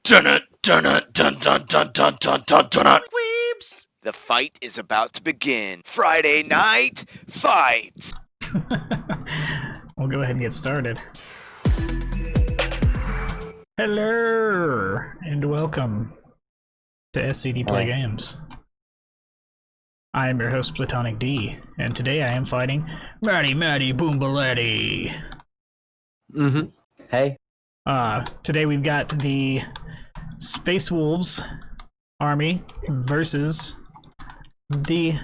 Dun it, dun it, dun dun dun dun dun dun dun. Weebs! The fight is about to begin. Friday night fight! We'll go ahead and get started. Hello, and welcome to SCD.PlayGames. I am your host, Platonic D, and today I am fighting Matty Boombalatti. Hey. Today we've got the Spacewolves army versus the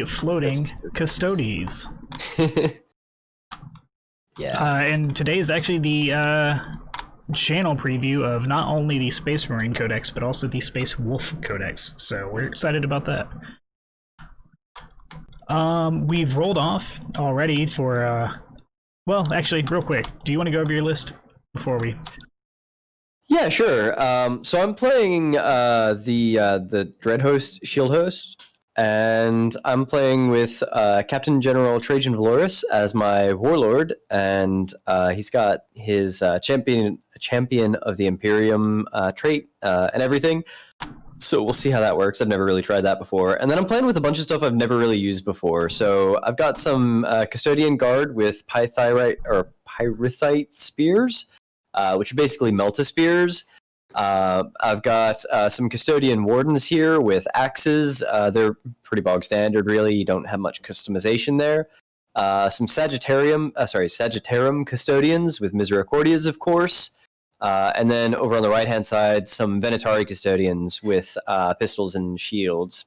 floating Custodies. Yeah. And today is actually the channel preview of not only the Space Marine Codex, but also the Space Wolf Codex. So we're excited about that. We've rolled off already for, well, actually, real quick, do you want to go over your list before we... Yeah, sure. So I'm playing the Dread Host, Shield Host, and I'm playing with Captain General Trajan Valoris as my warlord, and he's got his champion of the Imperium trait and everything. So we'll see how that works. I've never really tried that before. And then I'm playing with a bunch of stuff I've never really used before. So I've got some Custodian Guard with Pyrithite spears, which are basically Melta spears. I've got some Custodian Wardens here with axes. They're pretty bog standard, really. You don't have much customization there. Some Sagittarium Custodians with Misericordias, of course. And then over on the right-hand side, some Venatari Custodians with pistols and shields.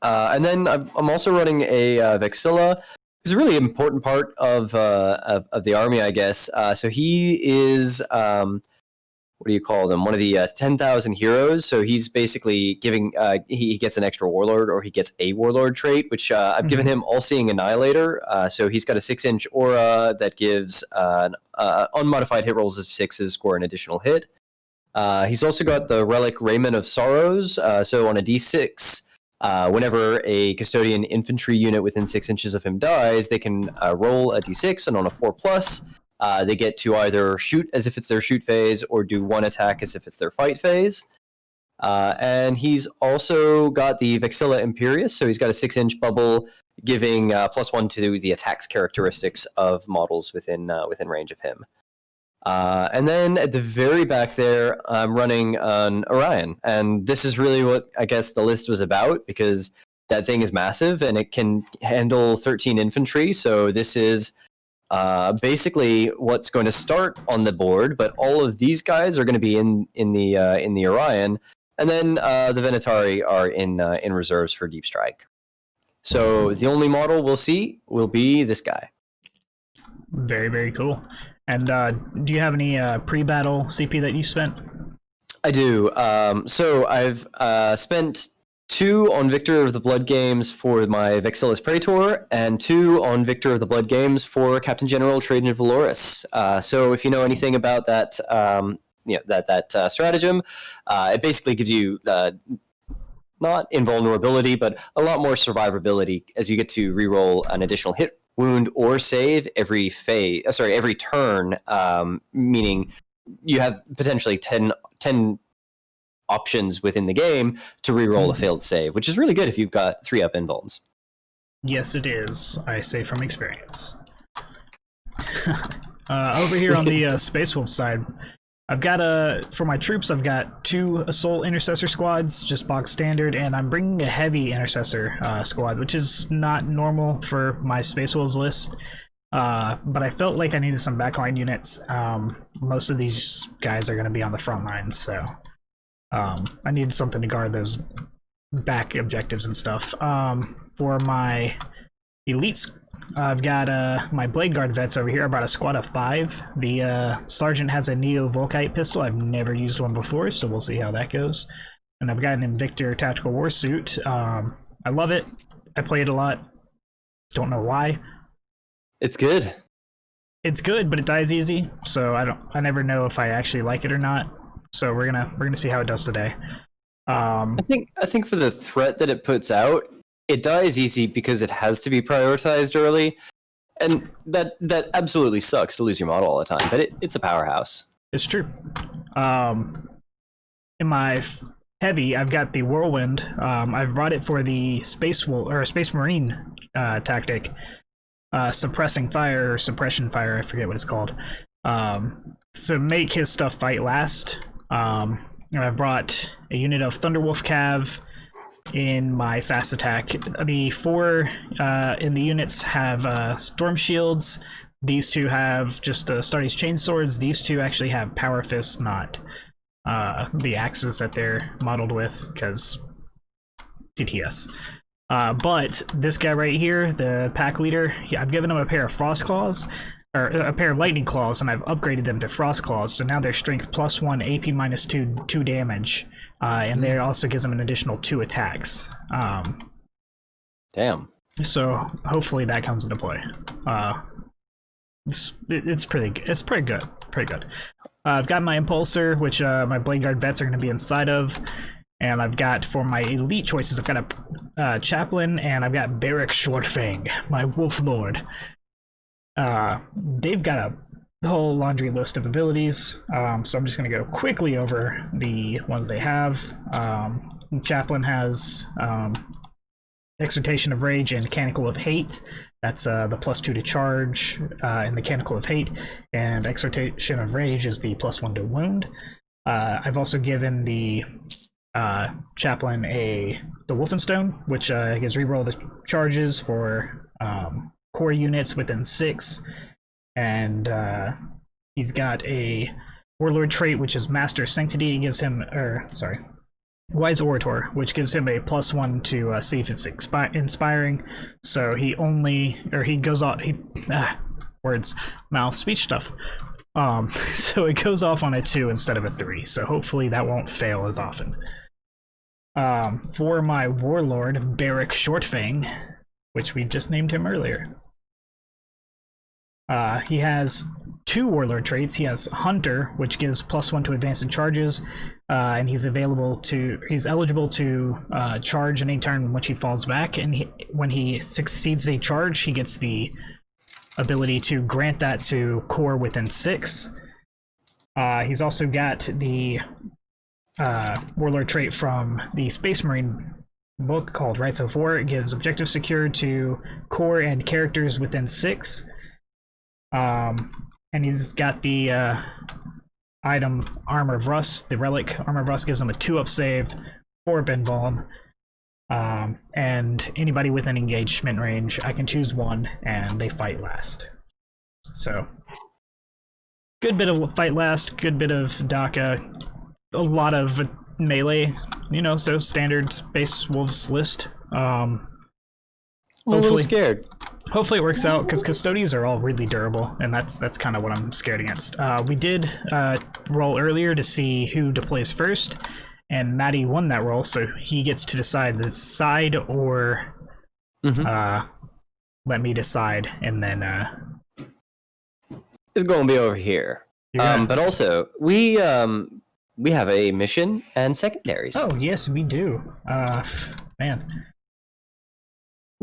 And then I'm also running a Vexilla. He's a really important part of the army, I guess. So he is, what do you call them? One of the 10,000 heroes. So he's basically giving, he gets an extra warlord, or he gets a warlord trait, which I've given him All-Seeing Annihilator. So he's got a 6-inch aura that gives unmodified hit rolls of 6s score an additional hit. He's also got the Relic Raiment of Sorrows. So on a d6, whenever a Custodian infantry unit within 6 inches of him dies, they can roll a d6, and on a 4+, they get to either shoot as if it's their shoot phase or do one attack as if it's their fight phase. And he's also got the Vexilla Imperius, so he's got a 6-inch bubble giving +1 to the attacks characteristics of models within range of him. And then at the very back there, I'm running an Orion, and this is really what I guess the list was about, because that thing is massive and it can handle 13 infantry. So this is basically what's going to start on the board, but all of these guys are going to be in the Orion, and then the Venatari are in reserves for Deep Strike. So the only model we'll see will be this guy. Very, very cool. And do you have any pre-battle CP that you spent? I do. So I've spent 2 on Victor of the Blood Games for my Vexillus Praetor, and 2 on Victor of the Blood Games for Captain General Trajan Valoris. So if you know anything about that, that stratagem, it basically gives you not invulnerability, but a lot more survivability, as you get to reroll an additional hit, wound, or save every turn. Meaning you have potentially 10 options within the game to reroll a failed save, which is really good if you've got 3-up invulns. Yes, it is. I say from experience. Over here on the Space Wolf side, I've got for my troops, I've got 2 Assault Intercessor squads, just box standard, and I'm bringing a Heavy Intercessor squad, which is not normal for my Space Wolves list. But I felt like I needed some backline units. Most of these guys are going to be on the front lines, so I needed something to guard those back objectives and stuff. For my elites, I've got my Blade Guard vets over here. I brought a squad of 5. The sergeant has a Neo Volkite pistol. I've never used one before, so we'll see how that goes. And I've got an Invictor Tactical War Suit. I love it. I play it a lot. Don't know why. It's good. It's good, but it dies easy, so I never know if I actually like it or not. So we're gonna see how it does today. I think for the threat that it puts out, it dies easy because it has to be prioritized early, and that absolutely sucks to lose your model all the time. But it's a powerhouse. It's true. In my heavy, I've got the Whirlwind. I've brought it for the Space Marine tactic, suppressing fire or suppression fire. I forget what it's called. To make his stuff fight last. And I've brought a unit of Wolf Cav in my fast attack. The 4 in the units have storm shields. These 2 have just Astartes chainswords. These 2 actually have power fists, not the axes that they're modeled with, because TTS. But this guy right here, the pack leader, I've given him a pair of frost claws, or a pair of lightning claws, and I've upgraded them to frost claws. So now they're strength +1, AP -2, 2 damage, and there also gives them an additional 2 attacks. Damn. So hopefully that comes into play. It's pretty good. It's pretty good. Pretty good. I've got my Impulsor, which my Blade Guard vets are going to be inside of. And I've got, for my elite choices, I've got a Chaplain, and I've got Barrack Shortfang, my Wolf Lord. They've got a whole laundry list of abilities, so I'm just going to go quickly over the ones they have. Chaplain has Exhortation of Rage and Canticle of Hate. That's the +2 to charge and the Canticle of Hate, and Exhortation of Rage is the +1 to wound. I've also given the Chaplain the Wolfenstone, which gives reroll the charges for core units within 6, and he's got a Warlord trait, which is Master Sanctity. It gives him, Wise Orator, which gives him a +1 to see if it's inspiring. So he goes off, speech stuff. So it goes off on a 2 instead of a 3. So hopefully that won't fail as often. For my Warlord, Barrack Shortfang, which we just named him earlier. He has 2 Warlord traits. He has Hunter, which gives +1 to advance and charges, and he's eligible to charge any turn in which he falls back, and when he succeeds a charge, he gets the ability to grant that to core within 6. He's also got the Warlord trait from the Space Marine book called Rights of War. It gives objective secure to core and characters within 6. And he's got the item Armor of Rust. The relic Armor of Rust gives him a 2-up save, 4-up invuln, and anybody within engagement range, I can choose 1, and they fight last. So, good bit of fight last, good bit of DACA, a lot of melee, so standard Spacewolves list. I'm a little scared. Hopefully it works out, because Custodies are all really durable, and that's kind of what I'm scared against. We did roll earlier to see who deploys first, and Maddie won that roll, so he gets to decide the side or let me decide, and then it's going to be over here. But also, we have a mission and secondaries. Oh, yes, we do. Man.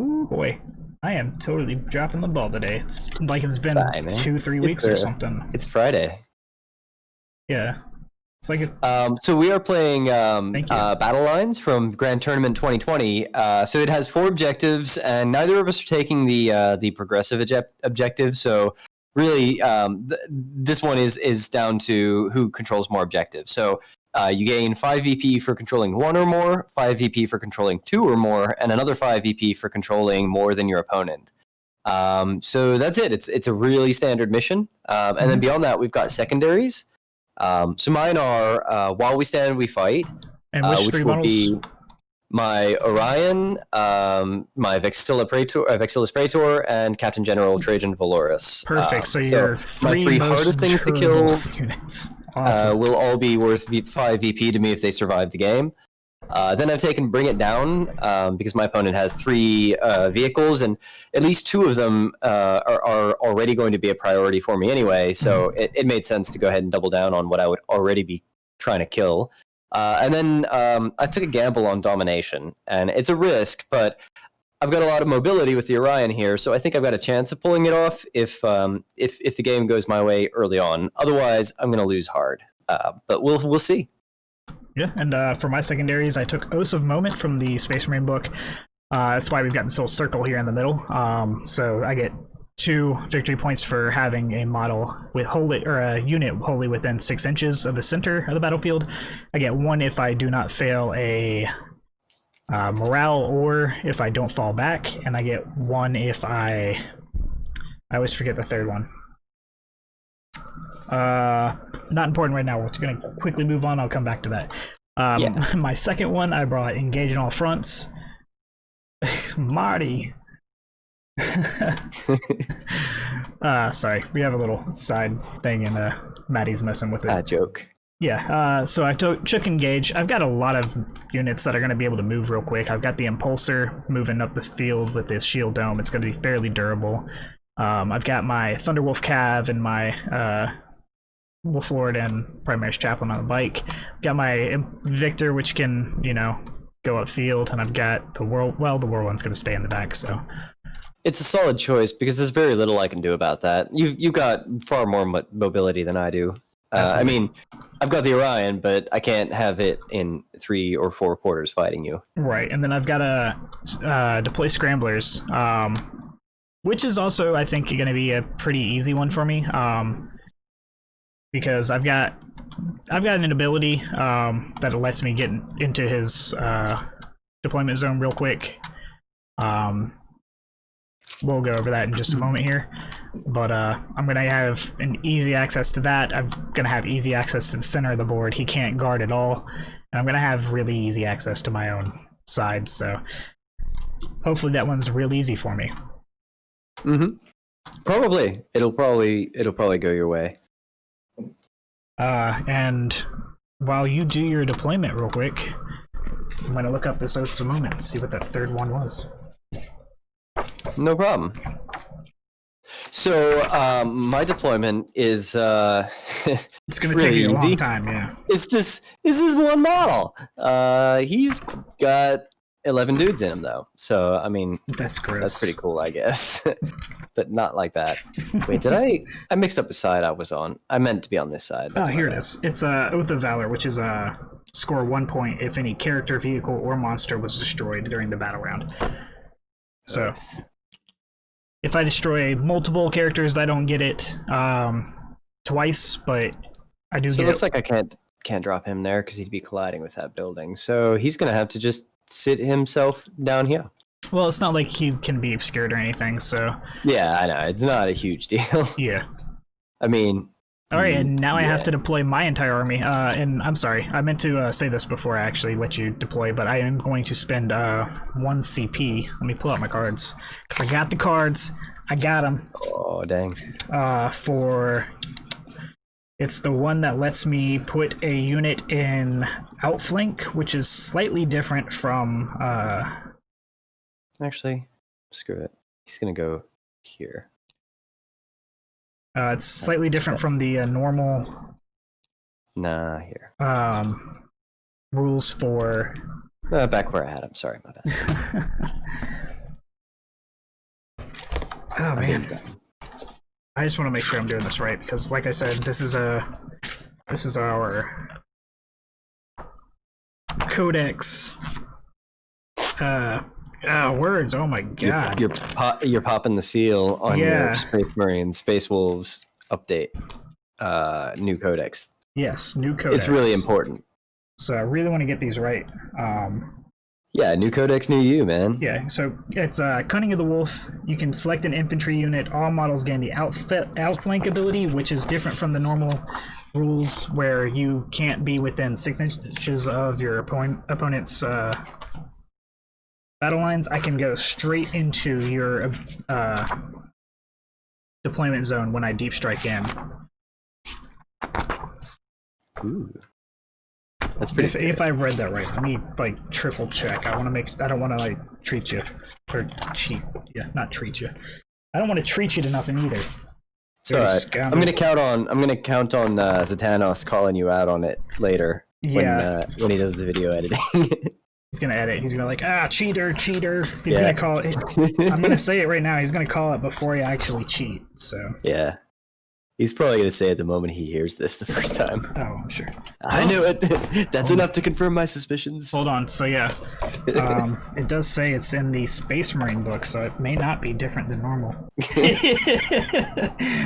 Ooh, boy. I am totally dropping the ball today. It's like it's been 2-3 weeks or something. It's Friday. Yeah. It's like so we are playing Battle Lines from Grand Tournament 2020. So it has 4 objectives, and neither of us are taking the progressive objective. So really, this one is down to who controls more objectives. So you gain 5 VP for controlling 1 or more, 5 VP for controlling 2 or more, and another 5 VP for controlling more than your opponent. So that's it. It's a really standard mission. And then beyond that, we've got secondaries. So mine are While We Stand, We Fight, and which will models? be my Orion, my Vexillus Praetor, and Captain General Trajan Valorous. Perfect. So your my 3 hardest things to kill units. Awesome. Will all be worth 5 VP to me if they survive the game. Then I've taken Bring It Down because my opponent has 3 vehicles, and at least 2 of them are already going to be a priority for me anyway, so it made sense to go ahead and double down on what I would already be trying to kill. And then I took a gamble on Domination, and it's a risk, but I've got a lot of mobility with the Orion here, so I think I've got a chance of pulling it off if the game goes my way early on. Otherwise, I'm going to lose hard. But we'll see. Yeah, and for my secondaries, I took Oaths of Moment from the Space Marine book. That's why we've got this little circle here in the middle. So I get 2 victory points for having a model with a unit wholly within 6 inches of the center of the battlefield. I get 1 if I do not fail a morale or if I don't fall back, and I get 1 if I always forget the third one. Not important right now. We're going to quickly move on. I'll come back to that. My second one, I brought Engage in All Fronts. Marty. Sorry, we have a little side thing, and Maddie's messing with it. Bad joke. Yeah, so I took Engage. I've got a lot of units that are going to be able to move real quick. I've got the Impulsor moving up the field with this shield dome. It's going to be fairly durable. I've got my Thunderwolf Cav and my Wolf Lord and Primaris Chaplain on a bike. I've got my Victor, which can, go upfield, and I've got the Whirlwind's going to stay in the back, so... It's a solid choice because there's very little I can do about that. You've got far more mobility than I do. I mean, I've got the Orion, but I can't have it in 3 or 4 quarters fighting you. Right, and then I've got to deploy Scramblers, which is also, I think, going to be a pretty easy one for me, because I've got an ability that lets me get into his deployment zone real quick. We'll go over that in just a moment here, but I'm going to have an easy access to that. I'm going to have easy access to the center of the board. He can't guard at all, and I'm going to have really easy access to my own side, so hopefully that one's real easy for me. Probably. It'll probably go your way. And while you do your deployment real quick, I'm going to look up this Oaths of Moment and see what that third one was. No problem. So my deployment is it's going to really take you a long easy. time, yeah. Is this one model? He's got 11 dudes in him though, so I mean that's gross. That's pretty cool, I guess. But not like that. Wait, did I mixed up the side I was on? I meant to be on this side. That's here it is. It's Oath of Valor, which is score 1 point if any character, vehicle, or monster was destroyed during the battle round. So, if I destroy multiple characters, I don't get it twice, but I do get it. So it looks like I can't drop him there because he'd be colliding with that building. So he's going to have to just sit himself down here. Well, it's not like he can be obscured or anything, so... Yeah, I know. It's not a huge deal. Yeah. I mean... Alright, and now I have to deploy my entire army. And I'm sorry, I meant to say this before I actually let you deploy, but I am going to spend 1 CP. Let me pull out my cards. Because I got the cards. I got them. Oh, dang. It's the one that lets me put a unit in outflank, which is slightly different from... Actually, screw it. He's going to go here. It's slightly different from the normal... Nah, here. Rules for... Back where I had him. Sorry, my bad. Oh, man. I just want to make sure I'm doing this right, because like I said, this is our Codex words. Oh my god. You're popping the seal on your Space Marine Space Wolves update. New Codex. Yes, new Codex. It's really important. So I really want to get these right. Yeah, new Codex, new you, man. Yeah, so it's Cunning of the Wolf. You can select an infantry unit. All models gain the outflank ability, which is different from the normal rules where you can't be within 6 inches of your opponent's battle lines. I can go straight into your deployment zone when I deep strike in. Ooh. That's pretty if I read that right, let me triple check. I don't want to treat you or cheat. Yeah, not treat you. I don't want to treat you to nothing either. It's all right. I'm gonna count on Zatanos calling you out on it later when he does the video editing. He's gonna edit. He's gonna like, cheater. He's gonna call it. I'm gonna say it right now. He's gonna call it before he actually cheat. So Yeah. He's probably going to say it the moment he hears this the first time. oh, I'm sure. I knew it. That's enough to confirm my suspicions. Hold on. So yeah, it does say it's in the Space Marine book, so it may not be different than normal. All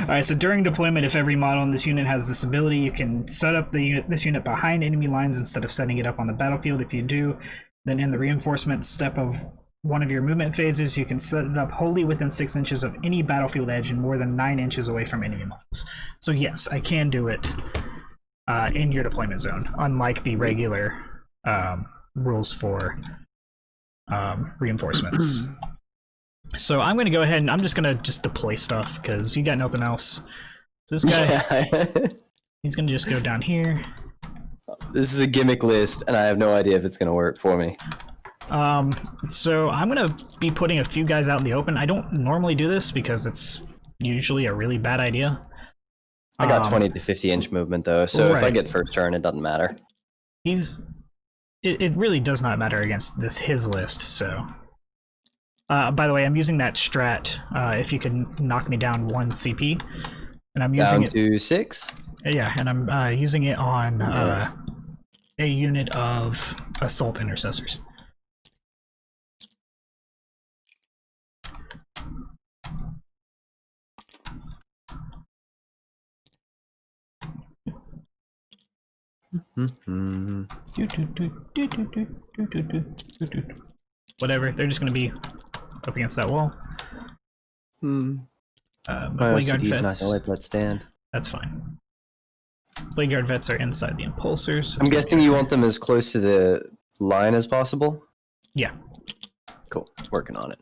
right. So during deployment, if every model in this unit has this ability, you can set up this unit behind enemy lines instead of setting it up on the battlefield. If you do, then in the reinforcement step of one of your movement phases, you can set it up wholly within 6 inches of any battlefield edge and more than 9 inches away from enemy models. So yes, I can do it in your deployment zone, unlike the regular rules for reinforcements. So I'm going to go ahead and I'm just going to deploy stuff because you got nothing else. This guy, he's going to just go down here. This is a gimmick list, and I have no idea if it's going to work for me. So I'm gonna be putting a few guys out in the open. I don't normally do this because it's usually a really bad idea. I got 20 to 50 inch movement though, so if I right. get first turn, it doesn't matter. It really does not matter against his list. So, by the way, I'm using that strat. If you can knock me down 1 CP, and I'm using Down to 6. Yeah, and I'm using it on a unit of assault intercessors. Whatever, they're just going to be up against that wall. My Blade Guard OCD's not vets, gonna let that stand. that's fine. Blade Guard vets are inside the impulsors. I'm guessing you want them as close to the line as possible? Yeah, Cool, working on it.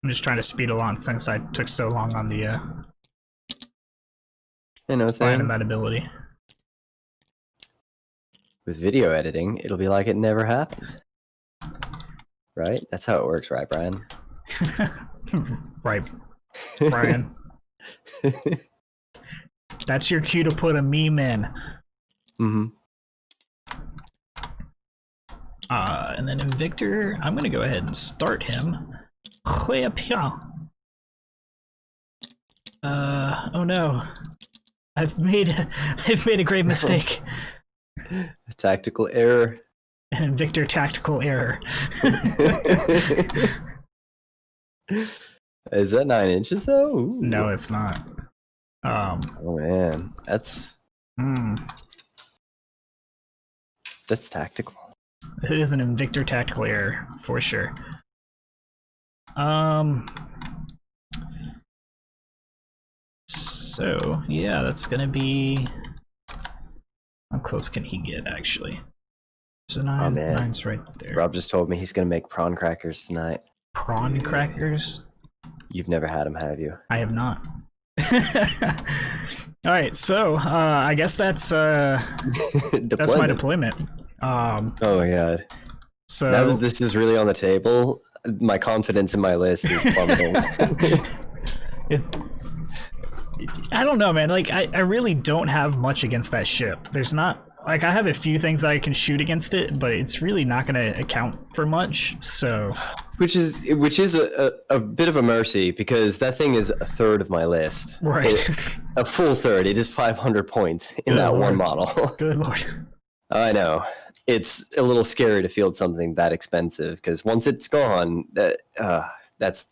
I'm just trying to speed along since I took so long on the You know, finding thing. that ability. With video editing, it'll be like it never happened. Right? That's how it works, right, Brian? Right, Brian. That's your cue to put a meme in. Mm-hmm. And then Invictor, I'm gonna go ahead and start him. Oh no. I've made a grave mistake. A tactical error. An Invictor tactical error. Is that 9 inches though? Ooh. No, it's not. Oh man, that's tactical. It is an Invictor tactical error for sure. So yeah, that's gonna be. How close can he get actually? So man. nine's right there. Rob just told me he's gonna make prawn crackers tonight. Prawn crackers? You've never had them, have you? I have not. All right, so I guess that's my deployment. Oh my god! So Now that this is really on the table, my confidence in my list is plummeting. I don't know, man. Like, I really don't have much against that ship. There's not, like, I have a few things I can shoot against it, but it's really not going to account for much, so... Which is a bit of a mercy, because that thing is a third of my list. Right. A full third. It is 500 points in that one model. Good lord. I know. It's a little scary to field something that expensive, because once it's gone, that's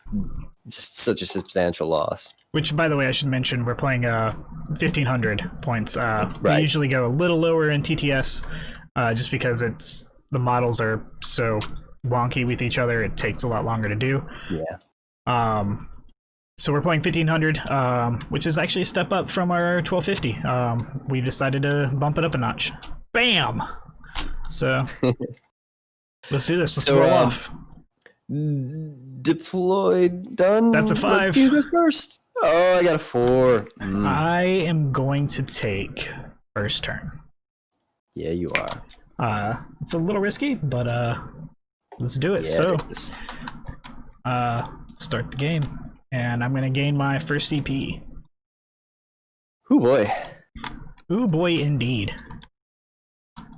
just such a substantial loss. Which, by the way, I should mention, we're playing 1,500 points. Right. We usually go a little lower in TTS, just because the models are so wonky with each other. It takes a lot longer to do. Yeah. So we're playing 1,500, which is actually a step up from our 1,250. We decided to bump it up a notch. Bam! So let's do this. Let's roll off. Deployed, done. That's a 5. Let's do this first. Oh, I got a 4. I am going to take first turn. Yeah, you are. It's a little risky, but let's do it. Yeah, So it is. start the game, and I'm going to gain my first CP. Oh boy. Ooh boy, indeed.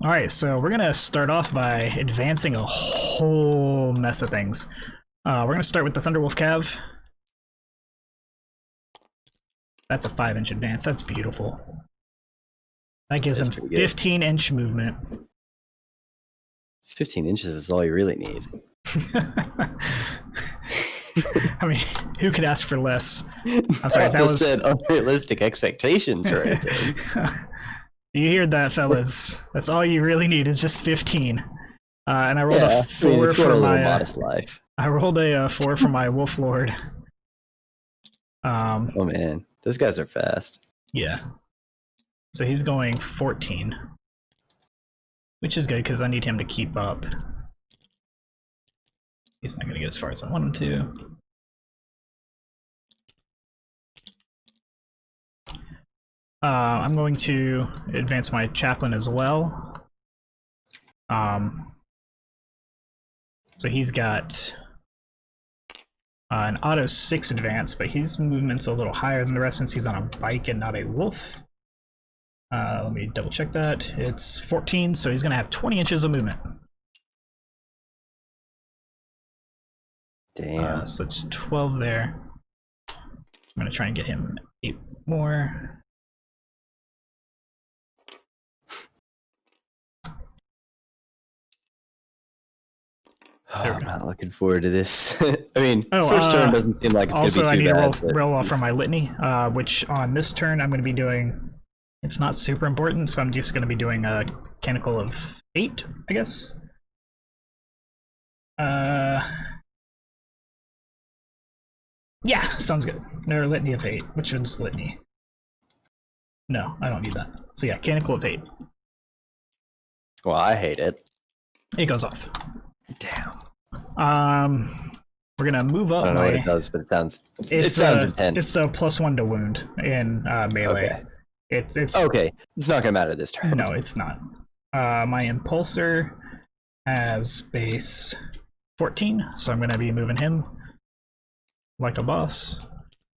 Alright, so we're gonna start off by advancing a whole mess of things. We're gonna start with the Wolf Cav. That's a 5-inch advance. That's beautiful. That gives him 15-inch movement. 15 inches is all you really need. I mean, who could ask for less? I'm sorry, that was said unrealistic expectations right there. You heard that, fellas. That's all you really need is just 15. And I rolled a 4 for my modest life. I rolled a 4 for my Wolf Lord. Oh man, those guys are fast. Yeah. So he's going 14, which is good because I need him to keep up. He's not going to get as far as I want him to. I'm going to advance my chaplain as well. So he's got an auto 6 advance, but his movement's a little higher than the rest since he's on a bike and not a wolf. Let me double check that. It's 14, so he's going to have 20 inches of movement. Damn. So it's 12 there. I'm going to try and get him 8 more. I'm not looking forward to this. I mean, first turn doesn't seem like it's going to be too bad. Also, I need to roll off from my litany, which on this turn I'm going to be doing. It's not super important, so I'm just going to be doing a canonical of 8, I guess. Yeah, sounds good. No, litany of 8. Which one's litany? No, I don't need that. So yeah, canonical of 8. Well, I hate it. It goes off. Damn. We're gonna move up. I don't know what it does, but it sounds intense. It's the +1 to wound in melee. Okay. It's okay. It's not gonna matter this turn. No, it's not. My impulsor has base 14, so I'm gonna be moving him like a boss.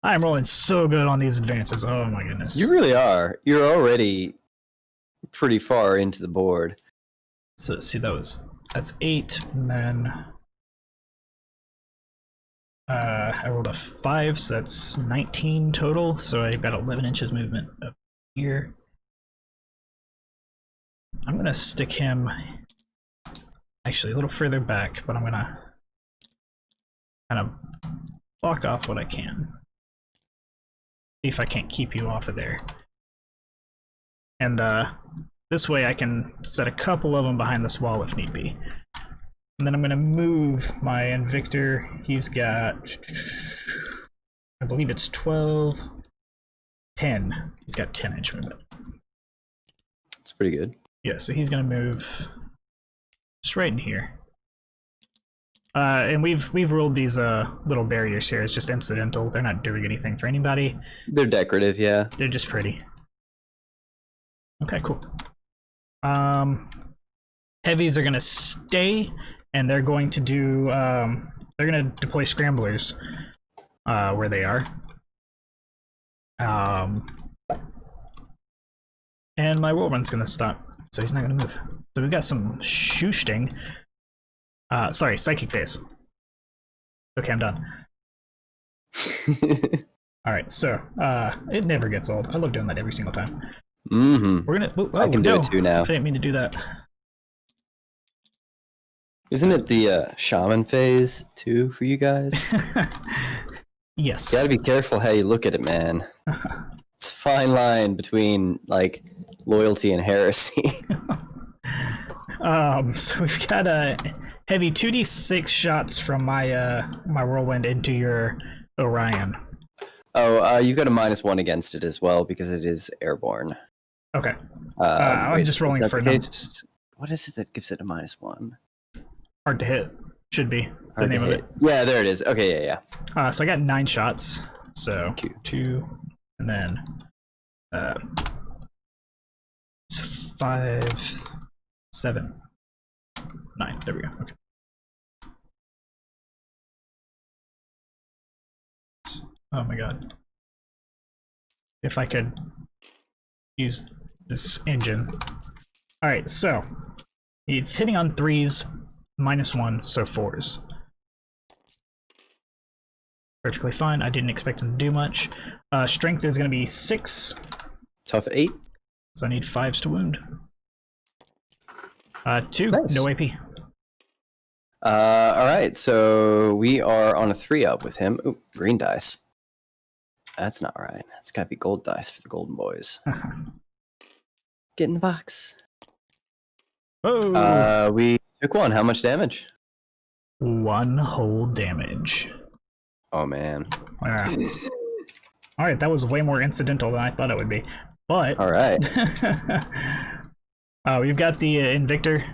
I'm rolling so good on these advances. Oh my goodness. You really are. You're already pretty far into the board. So let's see those. That's 8, and then I rolled a 5, so that's 19 total. So I've got 11 inches movement up here. I'm gonna stick him actually a little further back, but I'm gonna kind of block off what I can. See if I can't keep you off of there. And this way I can set a couple of them behind this wall if need be. And then I'm going to move my Invictor. He's got, I believe it's 12, 10. He's got 10-inch movement. That's pretty good. Yeah, so he's going to move just right in here. And we've ruled these little barriers here as just incidental. They're not doing anything for anybody. They're decorative, yeah. They're just pretty. Okay, cool. Heavies are gonna stay, and they're going to do. They're gonna deploy scramblers where they are. And my whirlwind's gonna stop, so he's not gonna move. So we've got some shooting. Sorry, psychic phase. Okay, I'm done. All right, so it never gets old. I love doing that every single time. Mm-hmm. We're gonna. Oh, I can do it too now. I didn't mean to do that. Isn't it the shaman phase too for you guys? Yes. You gotta be careful how you look at it, man. It's a fine line between like loyalty and heresy. So we've got a heavy 2d6 shots from my my whirlwind into your Orion. Oh, you've got a -1 against it as well because it is airborne. Okay. I'm just rolling for them. What is it that gives it a -1? Hard to hit. Should be the name of it. Yeah, there it is. Okay, yeah. So I got 9 shots. So 2, and then 5, 7, 9. There we go. Okay. Oh my god. If I could use this engine. Alright, so it's hitting on 3s, -1, so 4s. Perfectly fine. I didn't expect him to do much. Strength is going to be 6. Tough 8. So I need 5s to wound. 2, Nice. no AP. Alright, so we are on a 3-up with him. Ooh, green dice. That's not right. That's gotta be gold dice for the golden boys. Get in the box. Oh! We took 1. How much damage? 1 whole damage. Oh, man. Alright, that was way more incidental than I thought it would be. But... Alright. We've got the Invictor.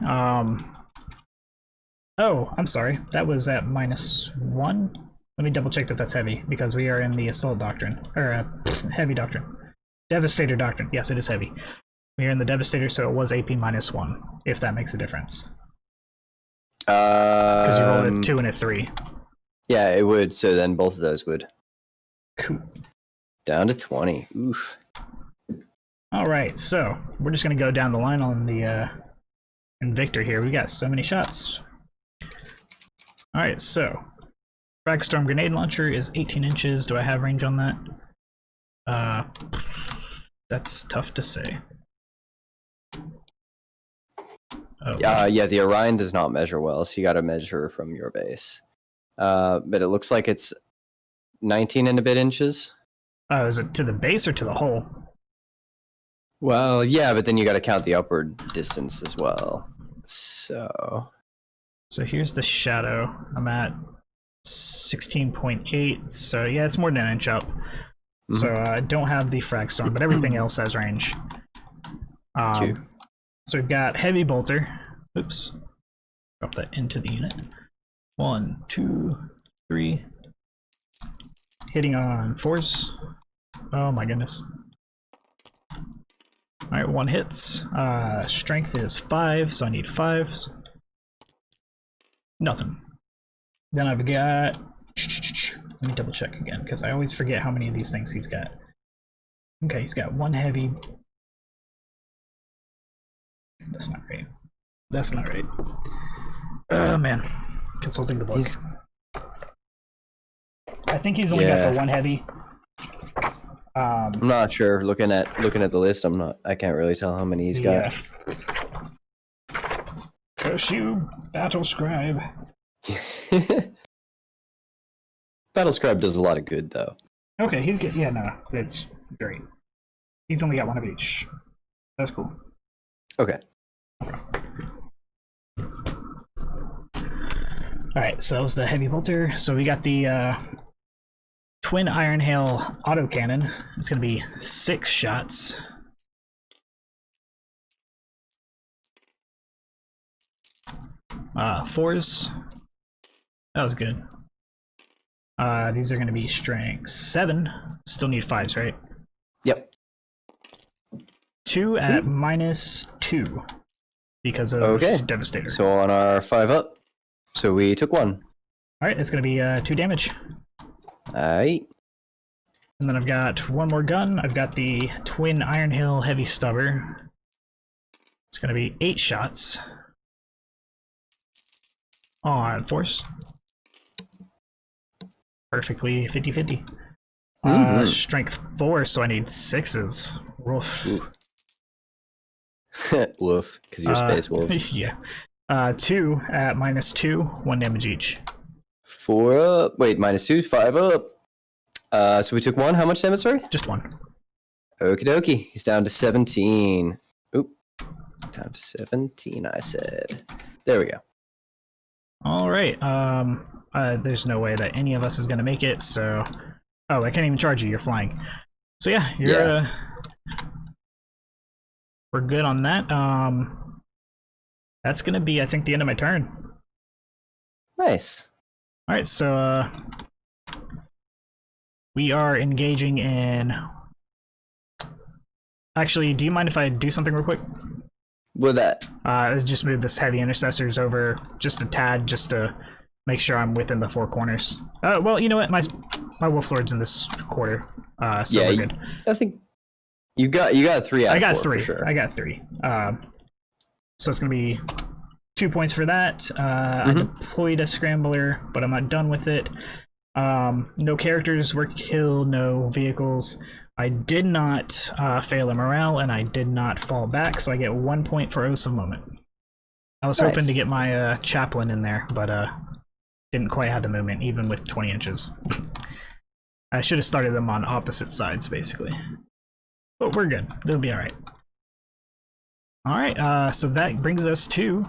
Oh, I'm sorry. That was at -1. Let me double check that that's heavy, because we are in the Assault Doctrine. Or, Heavy Doctrine. Devastator Doctrine. Yes, it is heavy. We are in the Devastator, so it was AP -1, if that makes a difference. Because you rolled a 2 and a 3. Yeah, it would, so then both of those would. Cool. Down to 20. Oof. Alright, so we're just going to go down the line on the Invictor here. We got so many shots. Alright, so Fragstorm Grenade Launcher is 18 inches. Do I have range on that? That's tough to say. Oh, Yeah, the Orion does not measure well, so you gotta measure from your base. But it looks like it's 19 and a bit inches. Oh, is it to the base or to the hole? Well, yeah, but then you gotta count the upward distance as well. So here's the shadow. I'm at 16.8, so yeah, it's more than an inch up. Mm-hmm. So I don't have the Fragstorm, but everything else has range. So we've got Heavy Bolter. Oops. Drop that into the unit. 1, 2, 3. Hitting on 4s. Oh my goodness. Alright, 1 hits. Strength is 5, so I need 5s. Nothing. Then I've got... Let me double check again, because I always forget how many of these things he's got. Okay, he's got 1 heavy... That's not right. That's not right. Oh man. Consulting the book. I think he's only got the 1 heavy. I'm not sure. Looking at the list, I can't really tell how many he's got. Curse you, Battle Scribe. Battle Scribe does a lot of good, though. Okay, he's good. Yeah, no, it's great. He's only got 1 of each. That's cool. Okay. Alright, so that was the Heavy Bolter. So we got the Twin Iron Hail Autocannon. It's going to be 6 shots. Fours. That was good. These are going to be strength 7. Still need 5s, right? Yep. 2 at -2 because of Devastator. So on our 5-up, so we took 1. Alright, it's going to be 2 damage. Alright. And then I've got 1 more gun. I've got the Twin Iron Hail Heavy Stubber. It's going to be 8 shots. On force. Perfectly 50-50. Strength 4, so I need 6s. Woof. Woof, because you're Spacewolves. Yeah. 2 at -2, 1 damage each. 4 up. Wait, -2, 5 up. So we took 1. How much damage, sorry? Just 1. Okie dokie. He's down to 17. Oop. Down to 17, I said. There we go. Alright. There's no way that any of us is going to make it, so... Oh, I can't even charge you. You're flying. So yeah, you're... We're good on that. That's going to be, I think, the end of my turn. Nice. Alright, so we are engaging in... Actually, do you mind if I do something real quick? With that? Just move this Heavy Intercessors over just a tad, just to make sure I'm within the 4 corners. Well, you know what? My Wolf Lord's in this quarter, so we're good. I think you got 3 out of 4, I got 3. for sure. I got 3. So it's going to be 2 points for that. I deployed a scrambler, but I'm not done with it. No characters were killed, no vehicles. I did not fail a morale, and I did not fall back, so I get 1 point for Awesome Moment. I was hoping to get my chaplain in there, but didn't quite have the movement, even with 20 inches. I should have started them on opposite sides, basically. But we're good. It'll be alright. Alright, so that brings us to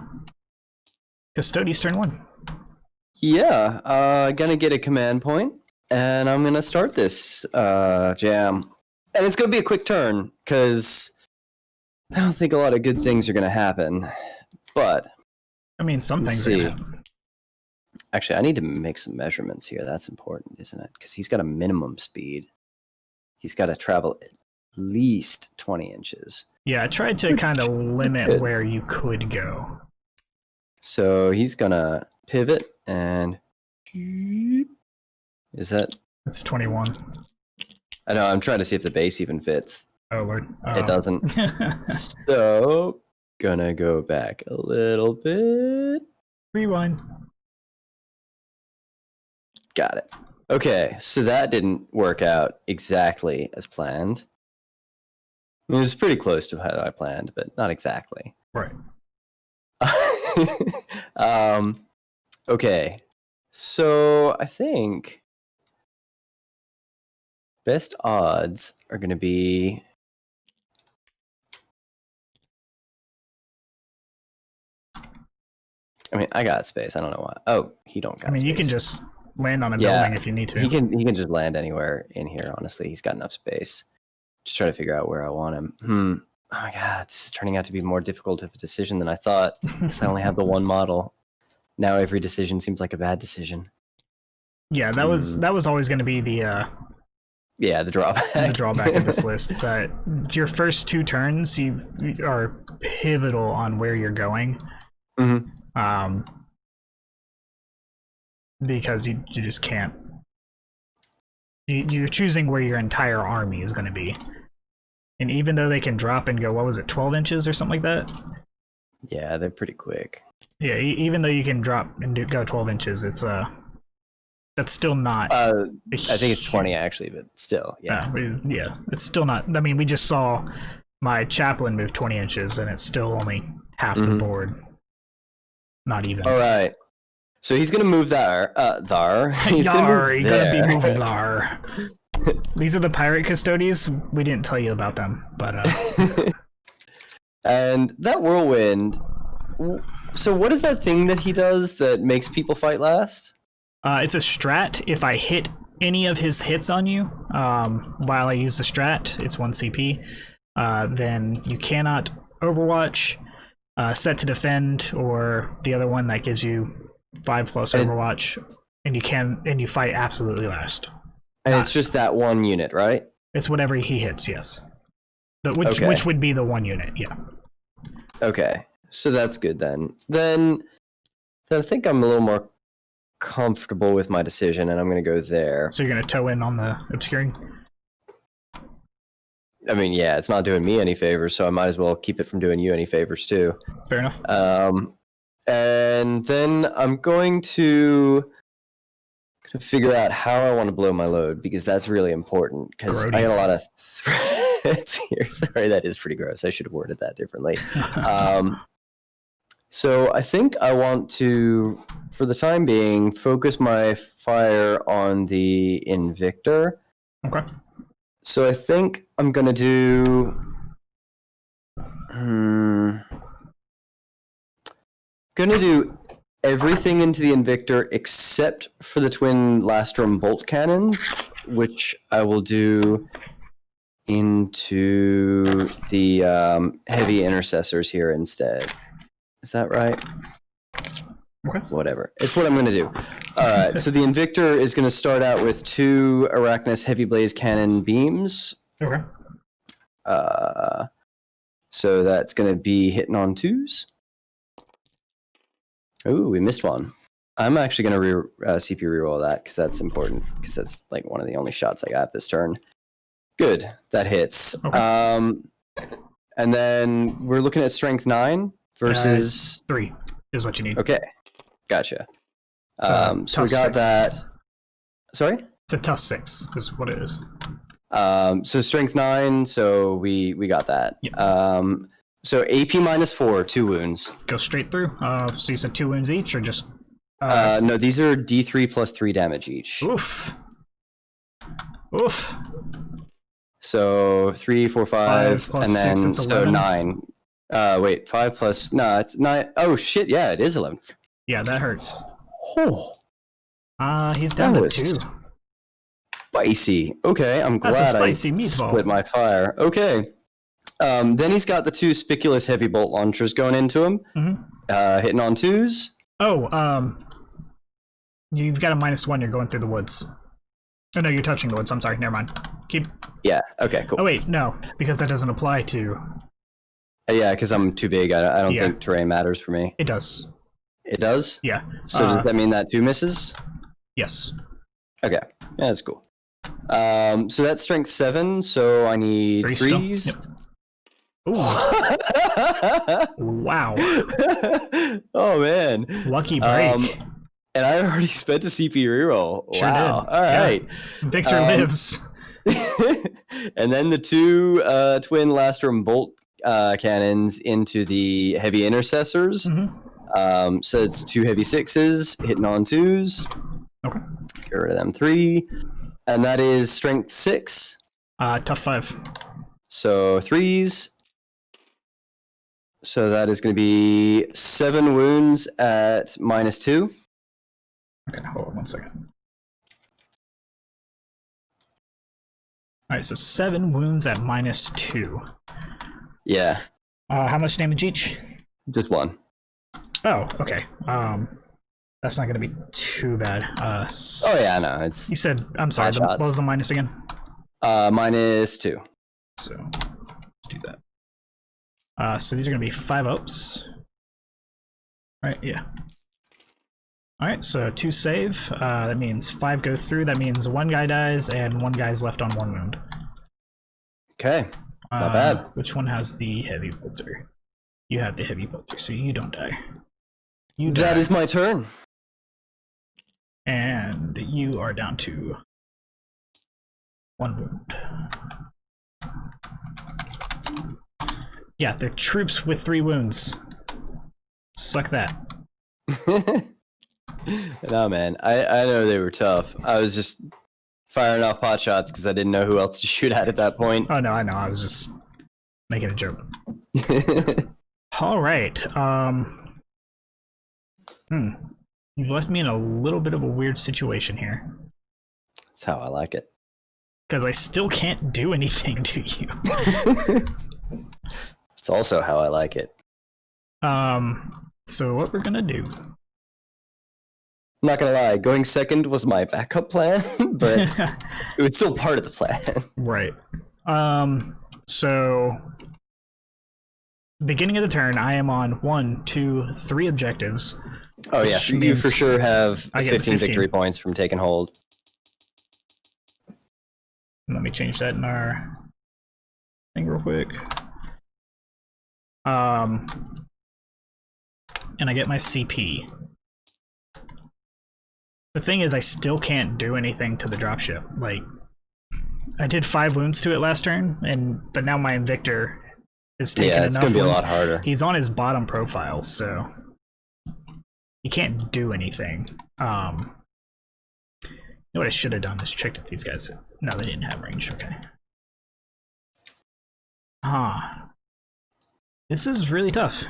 Custodies turn 1. Yeah, gonna get a command point, and I'm gonna start this jam. And it's gonna be a quick turn, because I don't think a lot of good things are gonna happen. But I mean, some things are gonna happen. Actually, I need to make some measurements here. That's important, isn't it? Because he's got a minimum speed. He's got to travel at least 20 inches. Yeah, I tried to kind of limit where you could go. So he's gonna pivot and is that? It's 21. I know. I'm trying to see if the base even fits. Oh Lord, it doesn't. So gonna go back a little bit. Rewind. Got it. Okay, so that didn't work out exactly as planned. It was pretty close to how I planned, but not exactly. Right. Okay, so I think best odds are going to be I mean, I got space. I don't know why. Oh, he don't got space. You can just land on a building if you need to. He can just land anywhere in here, honestly. He's got enough space. Just try to figure out where I want him. Oh my god, this is turning out to be more difficult of a decision than I thought. Because I only have the one model. Now every decision seems like a bad decision. Yeah, that was always going to be the the drawback. The drawback of this list. That your first 2 turns you are pivotal on where you're going. Because you just can't. You're choosing where your entire army is going to be. And even though they can drop and go, what was it, 12 inches or something like that? Yeah, they're pretty quick. Yeah, even though you can drop and go 12 inches, it's that's still not. I think it's 20 actually, but still, yeah. Yeah, it's still not. I mean, we just saw my chaplain move 20 inches, and it's still only half the board. Not even. All right. So he's gonna move there. He's gonna be moving there. These are the pirate custodies. We didn't tell you about them, but. And that whirlwind. So what is that thing that he does that makes people fight last? It's a strat. If I hit any of his hits on you, while I use the strat, it's 1 CP. Then you cannot Overwatch, set to defend, or the other one that gives you 5+ Overwatch, and you fight absolutely last. And it's just that one unit, right? It's whatever he hits, yes. Which would be the 1 unit, yeah. Okay, so that's good then. Then I think I'm a little more comfortable with my decision, and I'm going to go there. So you're going to toe in on the obscuring? I mean, yeah, it's not doing me any favors, so I might as well keep it from doing you any favors too. Fair enough. And then I'm going to figure out how I want to blow my load, because that's really important, because I got a lot of threats here. Sorry, that is pretty gross. I should have worded that differently. So I think I want to, for the time being, focus my fire on the Invictor. Okay. So I think I'm going to do... going to do everything into the Invictor except for the twin Lastrum bolt cannons, which I will do into the heavy intercessors here instead. Is that right? Okay. Whatever. It's what I'm going to do. All right. So the Invictor is going to start out with 2 Arachnus heavy blaze cannon beams. Okay. So that's going to be hitting on 2s. Ooh, we missed one. I'm actually going to CP reroll that, because that's important, because that's like one of the only shots I got this turn. Good. That hits. Okay. And then we're looking at strength 9. versus 3 is what you need. Okay, gotcha. So we got 6. that. Sorry. It's a tough 6 is what it is. So strength 9. So we got that. Yep. So AP -4, 2 wounds. Go straight through. So you said 2 wounds each, or just? No, these are D3 plus 3 damage each. Oof. So 3, 4, 5, plus and then 6, so 11. 9. Wait, 5 plus it's 9. Oh shit! Yeah, it is 11. Yeah, that hurts. Oh, He's down that to was 2. spicy. Okay, I'm That's glad a I spicy meatball. split my fire. Okay. Then he's got the 2 spiculous heavy bolt launchers going into him, hitting on 2s. Oh, you've got a -1. You're going through the woods. Oh no, you're touching the woods. I'm sorry. Never mind. Keep. Yeah. Okay. Cool. Oh wait, no, because that doesn't apply to. Yeah, because I'm too big. I don't Yeah. think terrain matters for me. It does. It does? Yeah. So does that mean that 2 misses? Yes. Okay. Yeah, that's cool. So that's strength 7, so I need 3 still? 3s. Yep. Ooh. Wow. Oh man. Lucky break. And I already spent a CP reroll. Sure Wow. did. All right. Victor lives. And then the 2 twin Lastrum bolt cannons into the heavy intercessors. So it's 2 heavy 6s hitting on 2s. Okay. Get rid of them 3. And that is strength 6. Tough 5. So 3s. So that is going to be 7 wounds at -2. Okay, hold on 1 second. Alright, so 7 wounds at -2. Yeah, How much damage each? just 1. Oh, okay. That's not going to be too bad. Oh yeah, no, it's You said, I'm sorry, Five what shots. was the minus again? -2. So, let's do that. So these are going to be 5 ups. Right, yeah. Alright, so 2 save. That means 5 go through. That means 1 guy dies, and 1 guy's left on 1 wound. Okay, not bad. Which one has the heavy bolter? You have the heavy bolter, so you don't die. You That die. is my turn. And you are down to 1 wound. Yeah, they're troops with 3 wounds. Suck that. No, man, I know they were tough. I was just firing off pot shots because I didn't know who else to shoot at that point. Oh no, I know. I was just making a joke. All right. You've left me in a little bit of a weird situation here That's how I like it. because I still can't do anything to you. It's also how I like it. So what we're gonna do? I'm not gonna lie, going second was my backup plan, but it was still part of the plan. Right. So beginning of the turn, I am on 1, 2, 3 objectives. Oh yeah, Which you means for sure have I get 15 15. victory points from taking hold. Let me change that in our thing real quick. And I get my CP. The thing is, I still can't do anything to the dropship. Like, I did 5 wounds to it last turn, but now my Invictor is taking Yeah, it's enough gonna be a wounds. lot harder. He's on his bottom profile, so he can't do anything. You know what I should have done is checked if these guys. No, they didn't have range. Okay. This is really tough.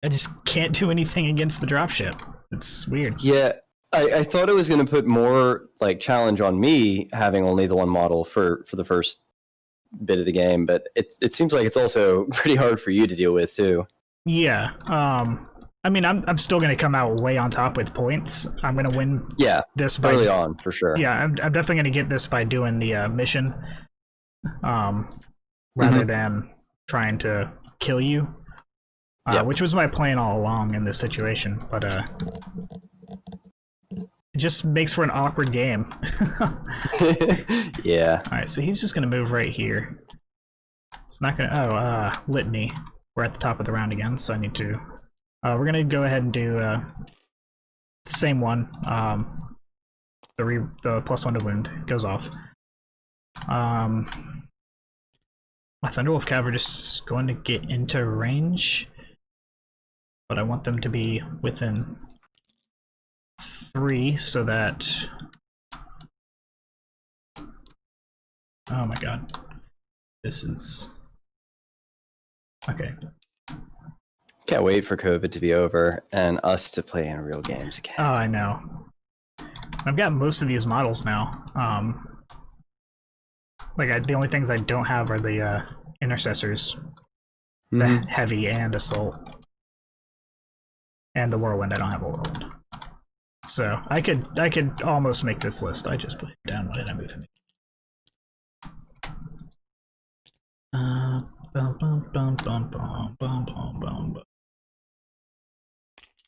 I just can't do anything against the dropship. It's weird. Yeah, I thought it was going to put more like challenge on me having only the 1 model for the first bit of the game, but it seems like it's also pretty hard for you to deal with too. Yeah. I mean, I'm still gonna come out way on top with points. I'm gonna win. Yeah, this by early on for sure. Yeah, I'm definitely gonna get this by doing the mission, rather than trying to kill you. Which was my plan all along in this situation, but it just makes for an awkward game. Yeah. Alright, so he's just gonna move right here. It's not gonna. Litany. we're at the top of the round again, so I need to... we're gonna go ahead and do same one. The +1 to wound goes off. My Thunderwolf Cav are just going to get into range, but I want them to be within 3 so that... Oh my god. This is... Okay. Can't wait for COVID to be over and us to play in real games again. Oh, I know. I've got most of these models now. The only things I don't have are the intercessors, the heavy and assault, and the whirlwind. I don't have a whirlwind, so I could almost make this list. I just put it down. Why did I move him?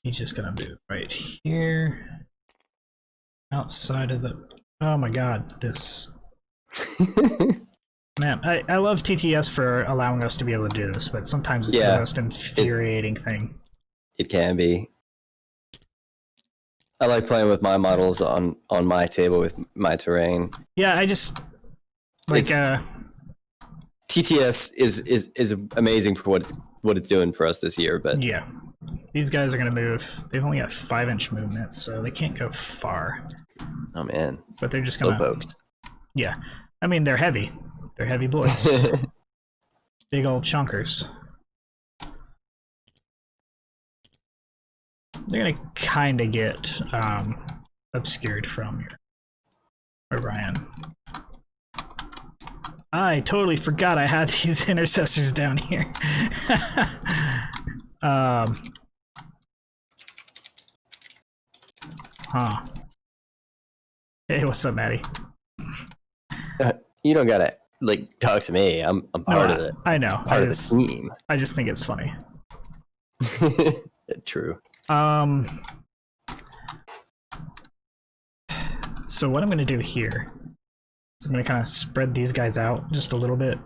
He's just gonna move right here, outside of the... Oh my god, this... Man, I love TTS for allowing us to be able to do this, but sometimes it's the most infuriating thing. It can be. I like playing with my models on my table with my terrain. Yeah, I just... TTS is amazing for what it's doing for us this year, but... Yeah. These guys are going to move. They've only got 5-inch movement, so they can't go far. Oh man. But they're just going to... pokes. Yeah. I mean, they're heavy. They're heavy boys. Big old chunkers. They're going to kind of get obscured from your Orion. I totally forgot I had these intercessors down here. Huh. Hey, what's up, Maddie? You don't gotta talk to me. I'm part of it. I know. Part of the team. I just think it's funny. True. So what I'm gonna do here is I'm gonna kind of spread these guys out just a little bit.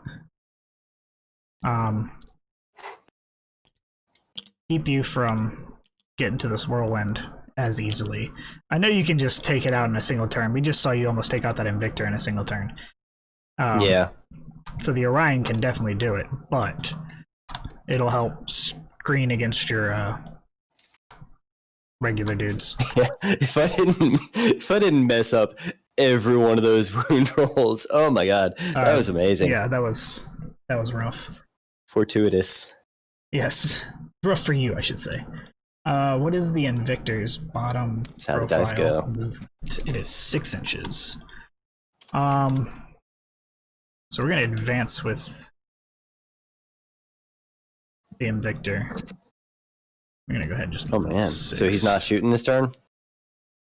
Keep you from getting to this whirlwind as easily. I know you can just take it out in a single turn. We just saw you almost take out that Invictor in a single turn. Yeah. So the Orion can definitely do it, but it'll help screen against your regular dudes. Yeah. If I didn't mess up every one of those wound rolls, oh my god, that was amazing. Yeah, that was rough. Fortuitous. Yes, rough for you, I should say. What is the Invictor's bottom That's how the dice go. movement? It is 6 inches. So we're gonna advance with the Invictor. We're gonna go ahead and just. Oh man! 6. So he's not shooting this turn?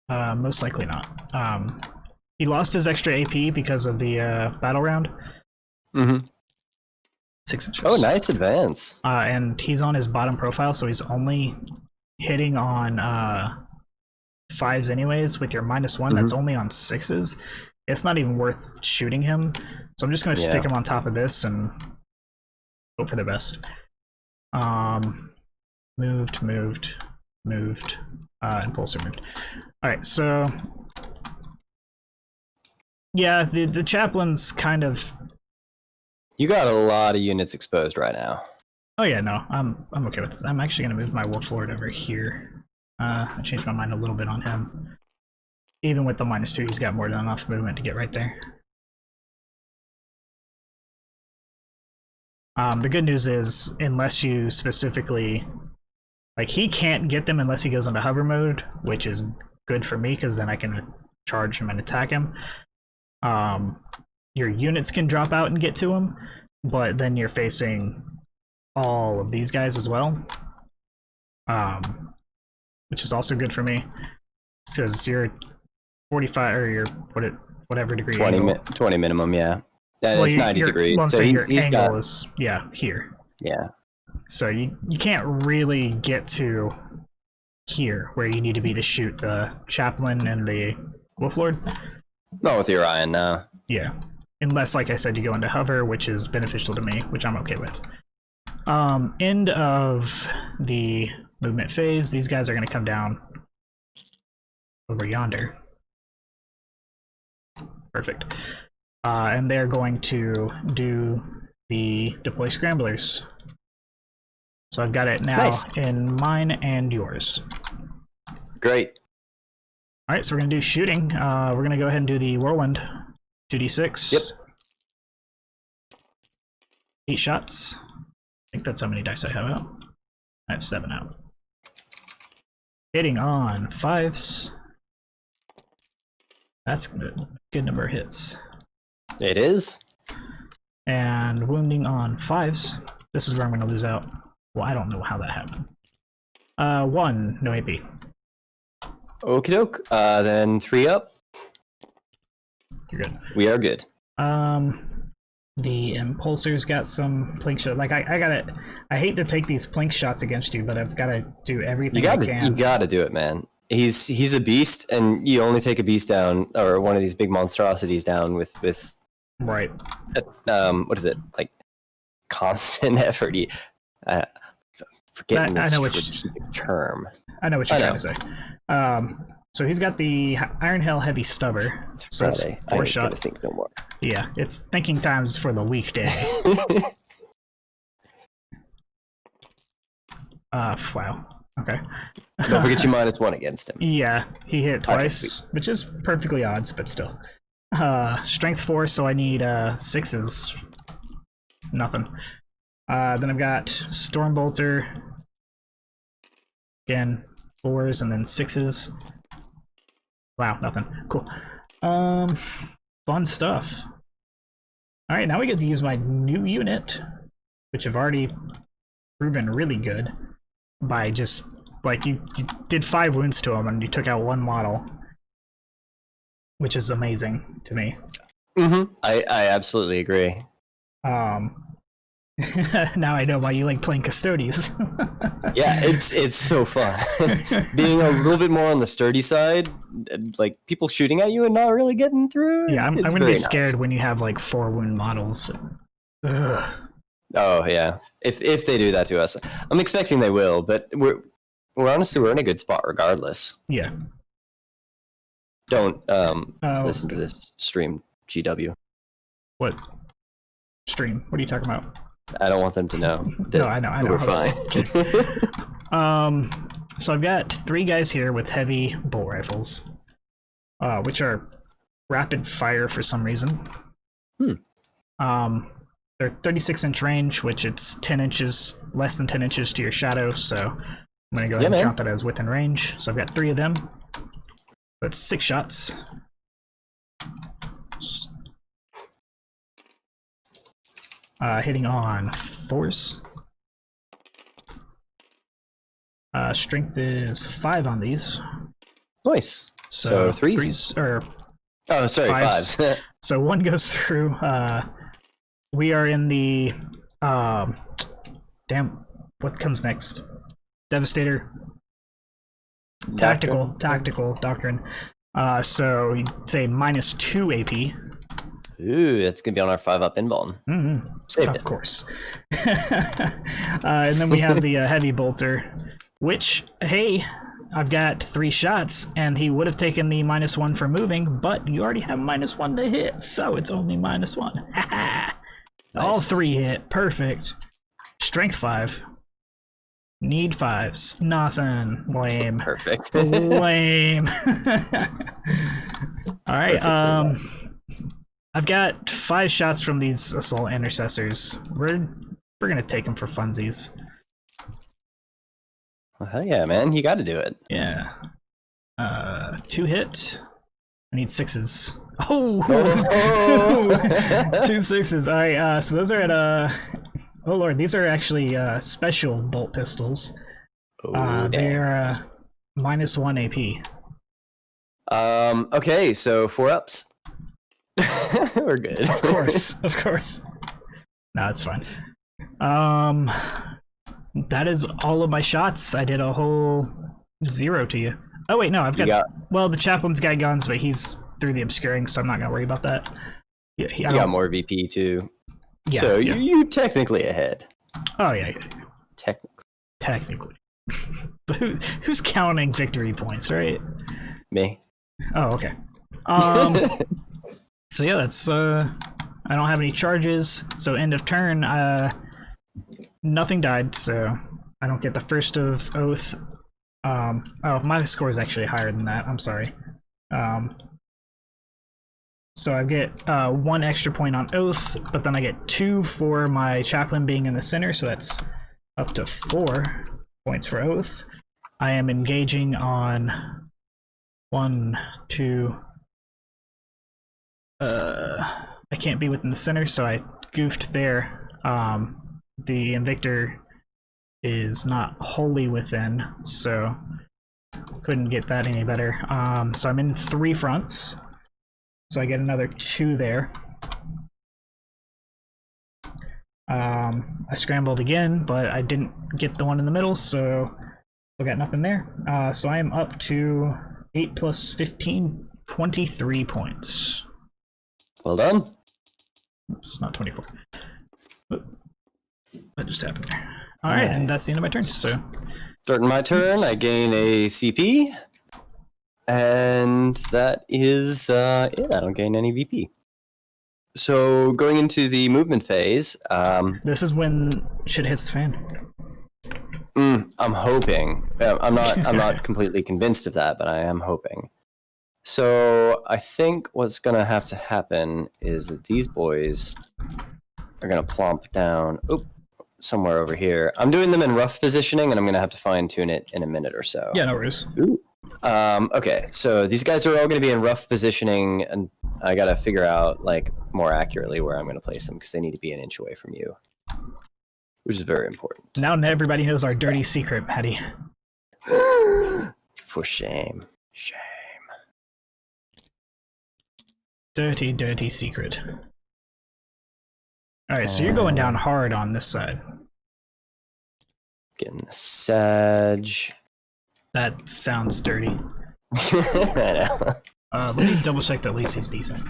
Most likely not. He lost his extra AP because of the battle round. Mm-hmm. 6 inches. Oh, nice advance. And he's on his bottom profile, so he's only hitting on 5s anyways. With your -1, that's only on 6s. It's not even worth shooting him. So I'm just gonna stick him on top of this and hope for the best. Moved, impulsor moved. Alright, so yeah, the chaplain's kind of... You got a lot of units exposed right now. Oh yeah, no, I'm okay with this. I'm actually gonna move my Wolf Lord over here. I changed my mind a little bit on him. Even with the -2, he's got more than enough movement to get right there. The good news is, unless you specifically... he can't get them unless he goes into hover mode, which is good for me, because then I can charge him and attack him. Your units can drop out and get to him, but then you're facing all of these guys as well. Which is also good for me. Because you're 45, or you're whatever degree 20 minimum, yeah. It's 90 degrees. Well, so your he's angle got... is here. Yeah. So you can't really get to here where you need to be to shoot the chaplain and the Wolf Lord. Not with the Orion, no. Yeah. Unless, like I said, you go into hover, which is beneficial to me, which I'm okay with. End of the movement phase, these guys are going to come down over yonder. Perfect. And they're going to do the deploy scramblers. So I've got it now in mine and yours. Great. All right, so we're going to do shooting. We're going to go ahead and do the whirlwind. 2d6. Yep. 8 shots. I think that's how many dice I have out. I have 7 out. Hitting on 5s. That's good. Good number of hits. It is. And wounding on 5s. This is where I'm going to lose out. Well, I don't know how that happened. 1, no AP. Okie doke. Then 3 up. You're good. We are good. The impulsor's got some plink shot. Like I gotta. I hate to take these plink shots against you, but I've got to do everything I can. You gotta do it, man. He's a beast, and you only take a beast down or one of these big monstrosities down with right. What is it, like constant effort? Forgetting this strategic term. I know what you're trying to say. So he's got the Iron Hell Heavy Stubber. So that's 4 shots. Think no more. Yeah, it's thinking times for the weekday. Wow. Okay. Don't forget you -1 against him. Yeah, he hit twice, which is perfectly odds, but still. Strength 4, so I need 6s. Nothing. Then I've got Stormbolter. Again, 4s and then 6s. Wow, nothing. Cool. Fun stuff. Alright, now we get to use my new unit, which I've already proven really good by just, like, you did 5 wounds to him and you took out 1 model, which is amazing to me. Mm-hmm. I absolutely agree. Now I know why you like playing Custodies. Yeah, it's so fun. Being a little bit more on the sturdy side, like people shooting at you and not really getting through. Yeah, I'm gonna be scared when you have like 4 wound models. Ugh. Oh yeah, if they do that to us, I'm expecting they will. But we're honestly we're in a good spot regardless. Yeah. Don't listen to this stream, GW. What stream? What are you talking about? I don't want them to know. No, I know. We're fine. So I've got 3 guys here with heavy bolt rifles, which are rapid fire for some reason. They're 36-inch range, which it's 10 inches, less than 10 inches to your shadow. So I'm gonna go ahead and count that as within range. So I've got 3 of them. That's 6 shots. Hitting on 4s. Strength is 5 on these. Nice. So 3s? Or oh, sorry, 5s. So 1 goes through. We are in the damn. What comes next? Devastator. Tactical doctrine. So you'd say -2 AP. Ooh, that's gonna be on our 5-up inbound. Mm-hmm. Saved of course. And then we have the heavy bolter, which, hey, I've got 3 shots, and he would have taken the -1 for moving, but you already have -1 to hit, so it's only -1. Nice. All 3 hit. Perfect. Strength 5. Need 5s. Nothing. Lame. Perfect. Lame. All right. I've got 5 shots from these assault intercessors. We're gonna take them for funsies. Well, hell yeah, man! You got to do it. Yeah. 2 hit. I need 6s. Oh. 2 6s. All right. So those are at oh lord, these are actually special bolt pistols. They're -1 AP. Okay, so 4 ups. We're good. Of course. No, it's fine. That is all of my shots. I did a whole 0 to you. Oh wait, no, I've got well, the chaplain's got guns, but he's through the obscuring, so I'm not gonna worry about that. Yeah, you got more VP too. Yeah, so you're technically ahead. Oh yeah. Technically. But who's counting victory points, right? Me. Oh, okay. So yeah, that's I don't have any charges. So end of turn, nothing died, so I don't get the first of oath. Oh, my score is actually higher than that. I'm sorry. So I get 1 extra point on oath, but then I get 2 for my chaplain being in the center, so that's up to 4 points for oath. I am engaging on 1, 2. I can't be within the center, so I goofed there. The Invictor is not wholly within, so couldn't get that any better. So I'm in 3 fronts, so I get another 2 there. I scrambled again, but I didn't get the one in the middle, so I got nothing there. So I am up to 8 plus 15, 23 points. Well done. Oops, not 24. Oop. That just happened there. Alright, and that's the end of my turn. So Starting my turn, I gain a CP. And that is it. I don't gain any VP. So going into the movement phase, this is when shit hits the fan. I'm hoping. I'm not completely convinced of that, but I am hoping. So I think what's gonna have to happen is that these boys are gonna plomp down somewhere over here. I'm doing them in rough positioning, and I'm gonna have to fine tune it in a minute or so. Yeah, no worries. Ooh. Okay, so these guys are all going to be in rough positioning, and I got to figure out like more accurately where I'm going to place them because they need to be an inch away from you, which is very important. Now everybody knows our dirty secret, Patty. For shame. Dirty, dirty secret. Alright, so you're going down hard on this side. Getting the Sag. That sounds dirty. I know. Let me double check that Lacey's decent.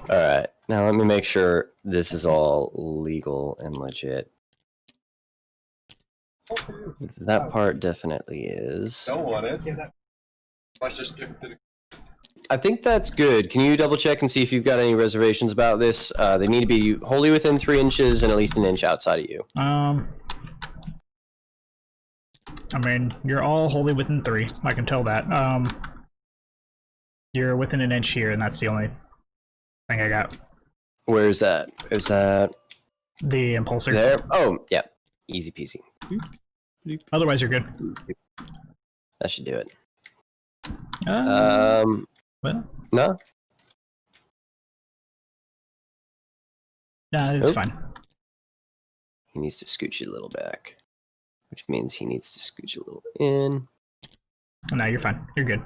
Alright, now let me make sure this is all legal and legit. That part definitely is. Don't want it. Let's just stick to the... I think that's good. Can you double check and see if you've got any reservations about this? They need to be wholly within 3 inches and at least an inch outside of you. I mean, you're all wholly within 3. I can tell that. You're within an inch here, and that's the only thing I got. Where is that? Is that the impulsor? There? Oh, yeah. Easy peasy. Otherwise, you're good. That should do it. Well, no? Nah, it's fine. He needs to scooch you a little back, which means he needs to scooch a little in. No, you're fine. You're good.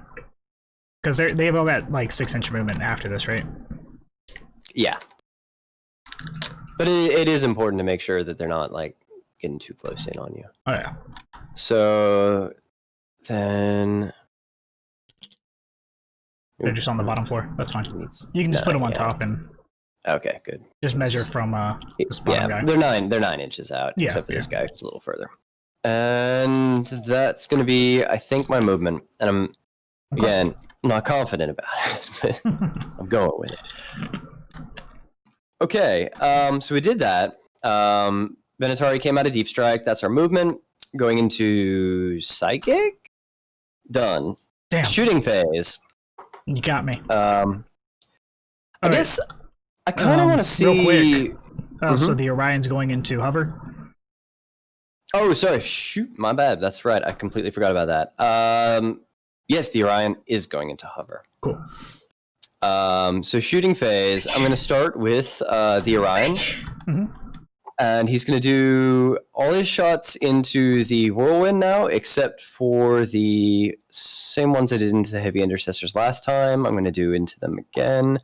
Because they've all got like 6-inch movement after this, right? Yeah. But it is important to make sure that they're not like getting too close in on you. Oh yeah. So then they're just on the bottom floor. That's fine. You can just put them on top and okay, good. Just measure from this bottom guy. They're 9 inches out, except for this guy who's a little further. And that's gonna be, I think, my movement. And I'm again not confident about it, but I'm going with it. Okay, so we did that. Venatari came out of Deep Strike. That's our movement. Going into Psychic? Done. Damn. Shooting phase. You got me. I guess I kind of want to see... Real quick. So the Orion's going into hover? Oh, sorry. Shoot, my bad. That's right. I completely forgot about that. Yes, the Orion is going into hover. Cool. So shooting phase, I'm going to start with the Orion. And he's going to do all his shots into the Whirlwind now, except for the same ones I did into the Heavy Intercessors last time. I'm going to do into them again.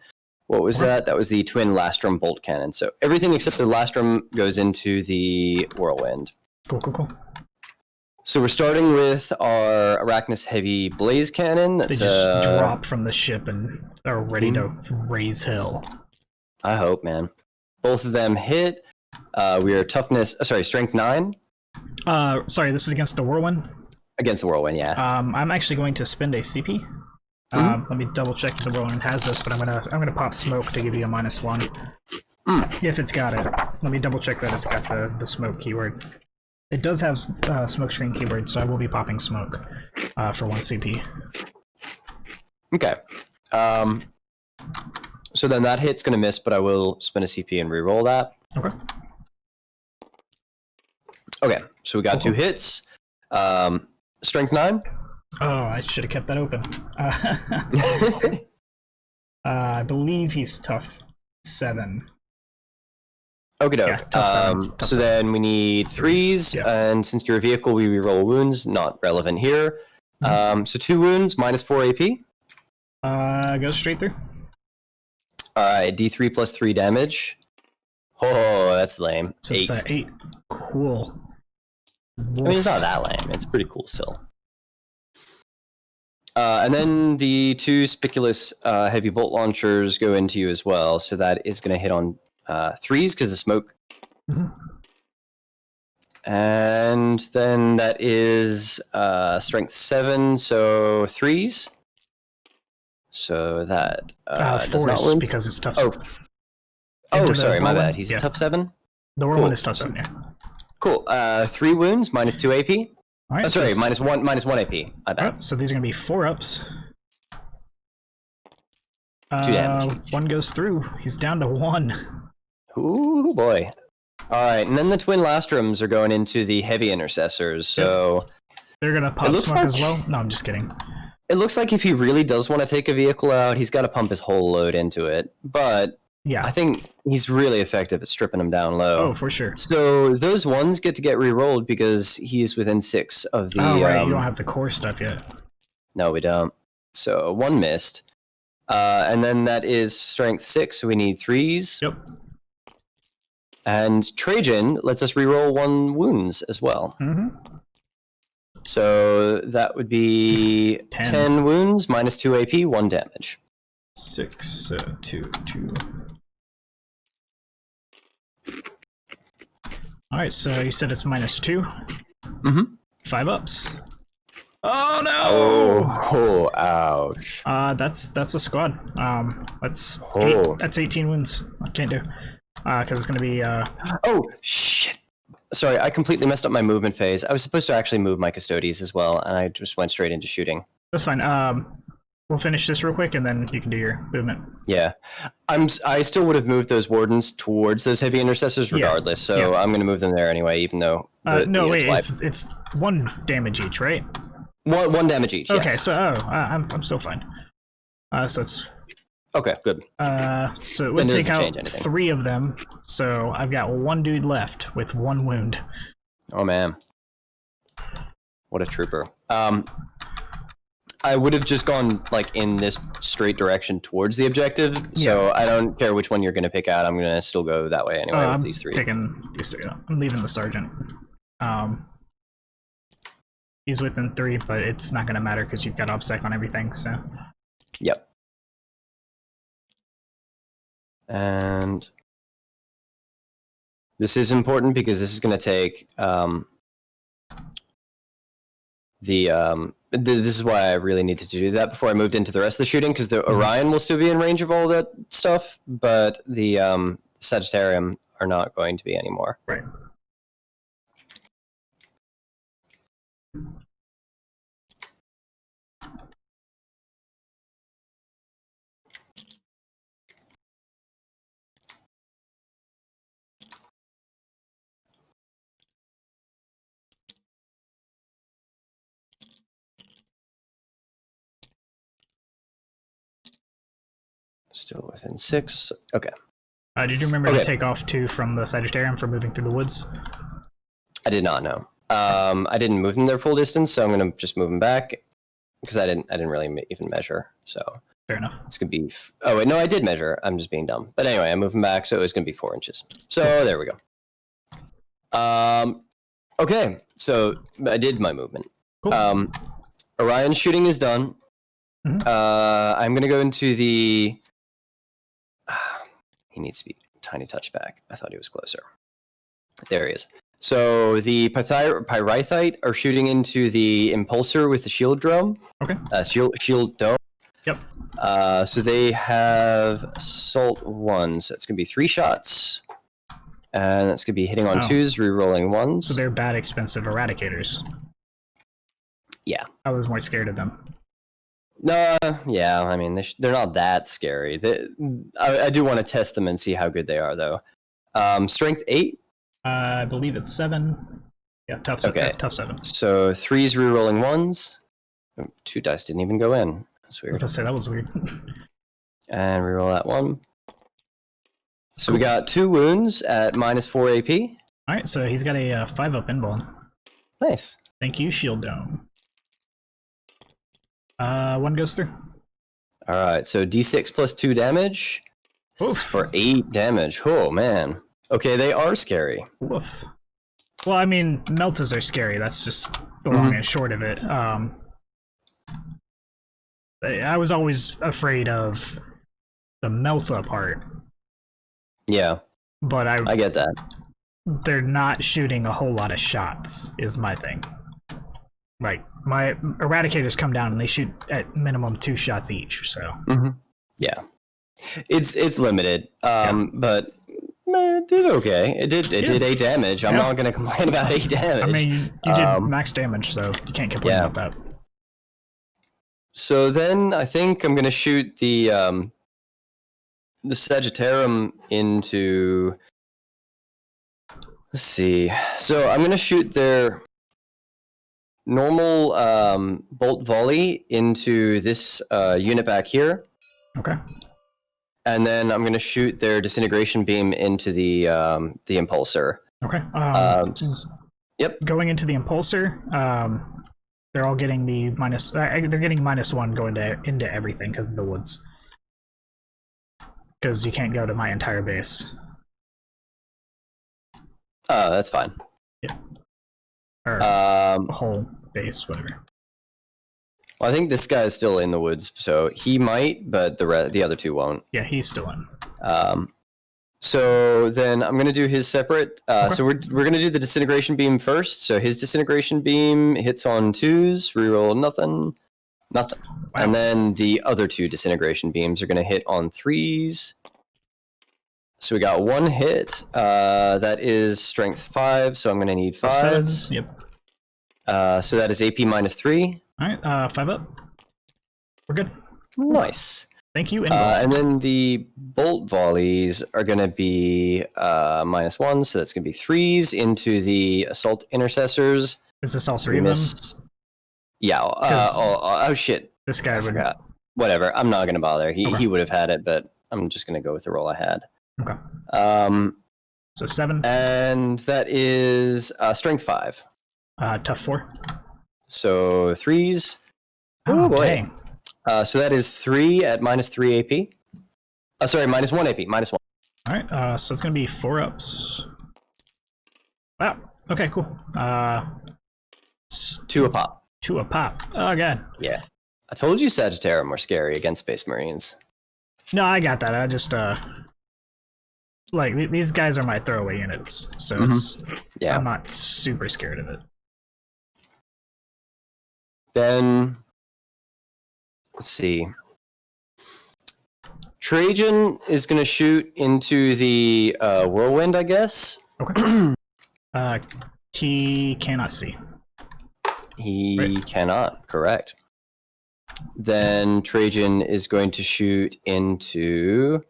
What was that? That was the Twin Lastrum Bolt Cannon. So everything except the Lastrum goes into the Whirlwind. Cool. So we're starting with our Arachnus Heavy Blaze Cannon. That's, they just drop from the ship and are ready to raise hell. I hope, man. Both of them hit. We are strength 9. Sorry, this is against the whirlwind. Against the whirlwind, yeah. I'm actually going to spend a CP. Let me double check if the whirlwind has this, but I'm gonna pop smoke to give you a -1. If it's got it. Let me double check that it's got the smoke keyword. It does have smoke screen keyword, so I will be popping smoke for 1 CP. Okay. So then that hit's gonna miss, but I will spend a CP and reroll that. Okay. Okay, so we got 2 hits. Strength 9. Oh, I should have kept that open. I believe he's tough 7. Okie doke. Yeah, tough 7. So then we need 3s, yeah. and since you're a vehicle, we reroll wounds. Not relevant here. So 2 wounds, -4 AP. Go straight through. Alright, D3 plus 3 damage. Oh, that's lame. So 8. it's 8. Cool. I mean, it's not that lame. It's pretty cool still. And then the 2 spiculous heavy bolt launchers go into you as well. So that is going to hit on 3s because of smoke. And then that is strength 7, so 3s. So that does not 4s wound. because it's tough. Oh, sorry, my whirlwind? bad. He's Yeah. a tough 7. The whirlwind Cool. is tough 7, yeah. Cool. 3 wounds, -2 AP. All right, Sorry, so -1 AP. My bad. Alright, so these are going to be 4-ups. 2 damage. 1 goes through. He's down to 1. Ooh, boy. Alright, and then the twin lastrums are going into the heavy intercessors, so... They're going to pop looks smoke like- as well? No, I'm just kidding. It looks like if he really does want to take a vehicle out, he's got to pump his whole load into it. But Yeah. I think he's really effective at stripping them down low. Oh, for sure. So those ones get to get re-rolled because he's within 6 of the... Oh, right, you don't have the core stuff yet. No, we don't. So 1 missed. And then that is strength 6, so we need 3s. Yep. And Trajan lets us re-roll 1 wounds as well. So that would be 10 wounds, -2 AP, 1 damage. 6, 2, 2. Alright, so you said it's -2? 5 ups. Oh no! Oh, ouch. That's a squad. That's Oh. that's 18 wounds. I can't do. Because it's gonna be Oh, shit. Sorry, I completely messed up my movement phase. I was supposed to actually move my Custodies as well, and I just went straight into shooting. that's fine. We'll finish this real quick and then you can do your movement. Yeah. I still would have moved those Wardens towards those heavy intercessors regardless, so I'm going to move them there anyway, even though... No, wait, it's 1 damage each, right? One damage each, Okay, yes. so I'm still fine. So it's Okay, good. so it would Then it take doesn't change out anything. 3 of them. So I've got 1 dude left with 1 wound. Oh, man. What a trooper. I would have just gone like in this straight direction towards the objective, so I don't care which one you're going to pick out. I'm going to still go that way anyway with I'm these 3. taking these 3. I'm leaving the sergeant. He's within 3, but it's not going to matter because you've got OBSEC on everything. So Yep. And this is important because this is going to take this is why I really needed to do that before I moved into the rest of the shooting, because the Orion will still be in range of all that stuff, but the Sagittarium are not going to be anymore. right. Still within 6. Okay. Did you remember to take off 2 from the Sagittarium for moving through the woods? I did not know. I didn't move them their full distance, so I'm going to just move them back because I didn't really even measure. So Fair enough. it's going to be. Oh wait, no, I did measure. I'm just being dumb. But anyway, I moved them back, so it's going to be 4 inches. So there we go. Okay, so I did my movement. Cool. Orion's shooting is done. I'm going to go into the. He needs to be tiny touch back. I thought he was closer. There he is. So the Pyrithite are shooting into the Impulsor with the shield dome. Okay. Shield dome. Yep. So they have Assault 1, so it's going to be 3 shots. And that's going to be hitting on 2s, re-rolling 1s. So they're bad, expensive Eradicators. Yeah. I was more scared of them. Yeah, I mean, they're not that scary. I do want to test them and see how good they are, though. Strength 8? I believe it's 7. Yeah, tough 7. Okay. Tough 7. So 3s, re-rolling 1s. 2 dice didn't even go in. That's I was weird. gonna say, that was weird. And reroll that 1. So we got 2 wounds at -4 AP. Alright, so he's got a 5-up invuln. Nice. Thank you, Shield Dome. 1 goes through. Alright, so D6 plus 2 damage. This is for 8 damage. Oh, man. Okay, they are scary. Woof. Well, I mean, Meltas are scary. That's just the long and short of it. I was always afraid of the Melta part. Yeah, But I get that. they're not shooting a whole lot of shots, is my thing. Like, my Eradicators come down and they shoot at minimum 2 shots each, so. Yeah. It's limited, but it did okay. It did 8 damage. I'm not going to complain about 8 damage. I mean, you did max damage, so you can't complain about that. So then I think I'm going to shoot the Sagittarium into... Let's see. So I'm going to shoot their normal bolt volley into this unit back here. Okay. And then I'm going to shoot their disintegration beam into the impulsor. Okay. Yep. Going into the impulsor, they're all getting the minus. They're getting -1 going into everything because of the woods. Because you can't go to my entire base. That's fine. Yeah. Or whole base, whatever. Well, I think this guy is still in the woods, so he might, but the other 2 won't. Yeah, he's still in. So then I'm going to do his separate. Okay. So we're going to do the disintegration beam first. So his disintegration beam hits on 2s, reroll nothing. Wow. And then the other 2 disintegration beams are going to hit on 3s. So we got 1 hit. That is strength 5, so I'm going to need 5s. Yep. So that is AP -3. Alright, 5 up. We're good. Nice. Thank you. And then the bolt volleys are going to be -1, so that's going to be 3s into the assault intercessors. Is this all 3 of them? Yeah. Oh shit. This guy I would. forgot. Whatever. I'm not going to bother. Okay. He would have had it, but I'm just going to go with the roll I had. Okay. So 7. And that is strength 5. Tough 4. So 3s. Oh boy. dang. So that is 3 at -3 AP. Sorry, -1 AP. -1. Alright, so it's gonna be 4 ups. Wow. Okay, cool. 2 a pop. 2 a pop. Oh god. Yeah. I told you Sagittarium were scary against Space Marines. No, I got that. I just like these guys are my throwaway units, so it's I'm not super scared of it. Then let's see. Trajan is going to shoot into the whirlwind, I guess. Okay. He cannot see. He cannot, correct. Then Trajan is going to shoot into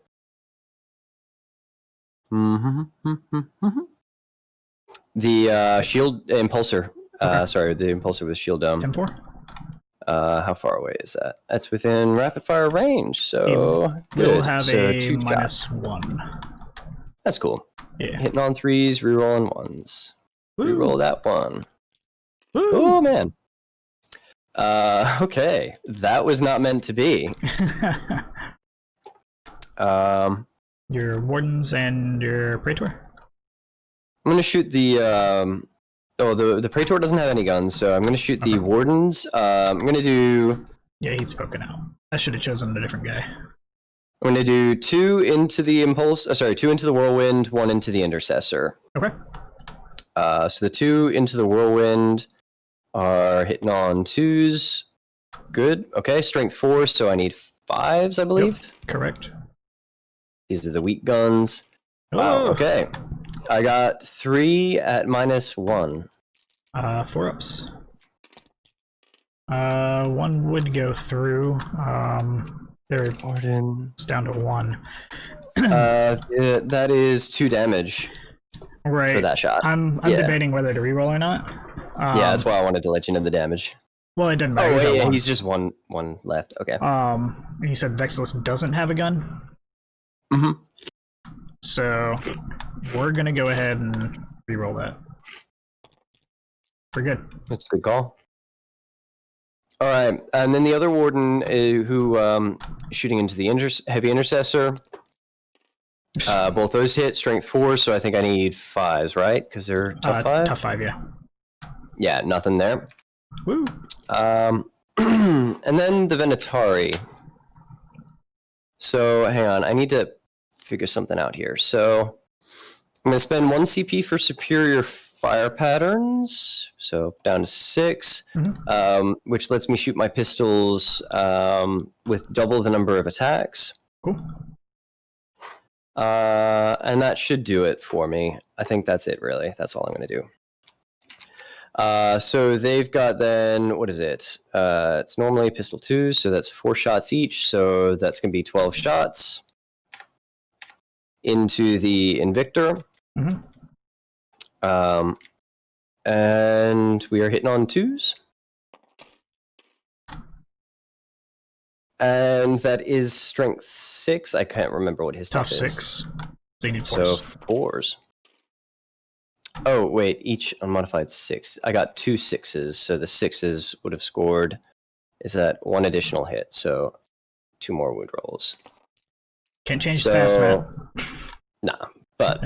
the shield impulsor. Sorry, the impulsor with shield dome. 10-4. How far away is that? That's within rapid fire range, so We'll good. have So a 2 shots. -1. That's cool. Yeah. Hitting on 3s, rerolling 1s. Reroll that 1. Woo. Oh man. Okay, that was not meant to be. Your wardens and your praetor. I'm gonna shoot the. The praetor doesn't have any guns, so I'm gonna shoot the wardens. I'm gonna do. Yeah, he's poking out. I should have chosen a different guy. I'm going to do 2 into the impulse. 2 into the whirlwind, 1 into the intercessor. Okay. So the 2 into the whirlwind are hitting on 2s. Good. Okay, strength 4, so I need 5s, I believe. Yep, correct. These are the weak guns. Wow, Oh. okay. I got 3 at -1. 4 ups. 1 would go through. There, Warden. it's down to 1. That is 2 damage Right. for that shot. I'm debating whether to reroll or not. Yeah, that's why I wanted to let you know the damage. Well, it didn't Oh, matter. wait, he's just one left. Okay. You said Vexilus doesn't have a gun? Mm-hmm. So, we're gonna go ahead and reroll that. We're good. That's a good call. All right, and then the other warden who shooting into the heavy intercessor. Both those hit strength 4, so I think I need 5s, right? Because they're tough 5. Tough 5, yeah. Yeah, nothing there. Woo. And then the Venatari. So hang on, I need to figure something out here. So I'm going to spend 1 CP for superior fire patterns, so down to 6, which lets me shoot my pistols with double the number of attacks. Cool. And that should do it for me. I think that's it, really. That's all I'm going to do. So they've got then, what is it? It's normally pistol 2, so that's 4 shots each, so that's going to be 12 shots into the Invictor. And we are hitting on 2s. And that is strength 6. I can't remember what his Tough tough is. 6. So you need 4s. So 4s. Oh, wait, each unmodified 6. I got 2 6s, so the 6s would have scored. Is that 1 additional hit? So 2 more wound rolls. Can't change the past, man. Nah, but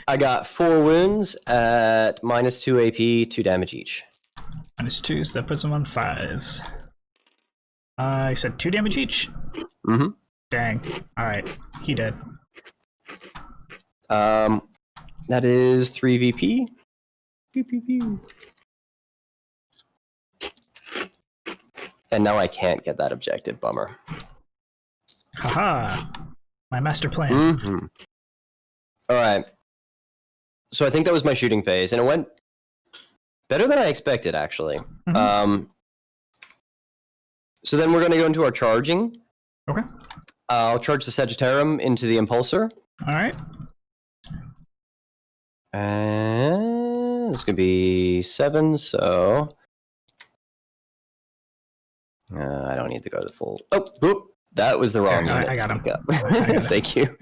I got 4 wounds at -2 AP, 2 damage each. -2, so that puts him on 5s. You said 2 damage each? Mm-hmm. Dang. Alright, he dead. That is 3 VP. Pew, pew, pew. And now I can't get that objective, bummer. Haha. My master plan. Mm-hmm. All right. So I think that was my shooting phase, and it went better than I expected, actually. So then we're going to go into our charging. Okay. I'll charge the Sagittarium into the Impulsor. Alright. And it's going to be 7, so... I don't need to go to the full... Oh, whoop, that was the wrong unit. I got him. Thank you.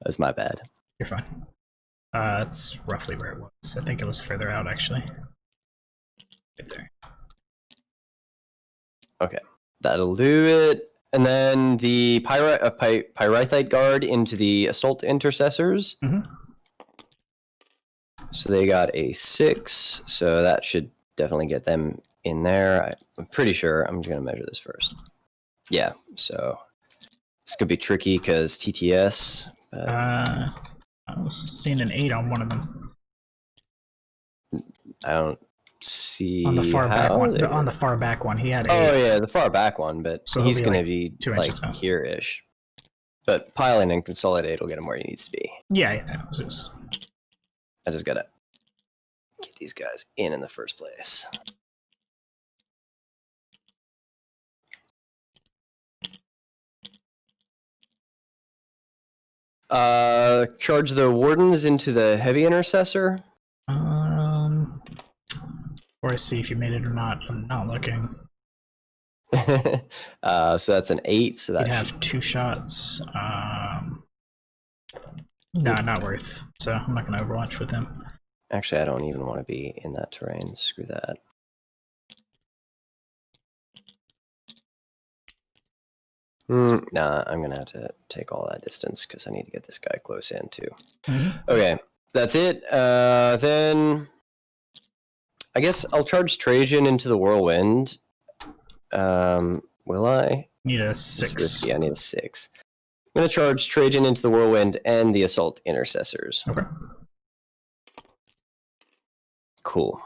That's my bad. You're fine. That's roughly where it was. I think it was further out, actually. Right there. Okay, that'll do it. And then the Pyrithite Guard into the Assault Intercessors. So they got a 6, so that should definitely get them in there. I'm pretty sure. I'm just going to measure this first. Yeah, so this could be tricky because TTS. I was seeing an 8 on one of them. I don't see on the far back how one. On the far back one, he had 8. Oh yeah, the far back one, but So he's he'll going be, to be 2 like inches out. here-ish. But piling and consolidate will get him where he needs to be. Yeah. I just gotta get these guys in the first place. Charge the Wardens into the Heavy Intercessor. Or I see if you made it or not. I'm not looking. So that's an 8. So that You'd have 2 shots. No, not worth. So I'm not going to Overwatch with him. Actually, I don't even want to be in that terrain. Screw that. Nah, I'm going to have to take all that distance because I need to get this guy close in too. Okay, that's it. Then I guess I'll charge Trajan into the Whirlwind. Will I? Need a It's 6. risky. I need a 6. I'm going to charge Trajan into the Whirlwind and the Assault Intercessors. Okay. Cool.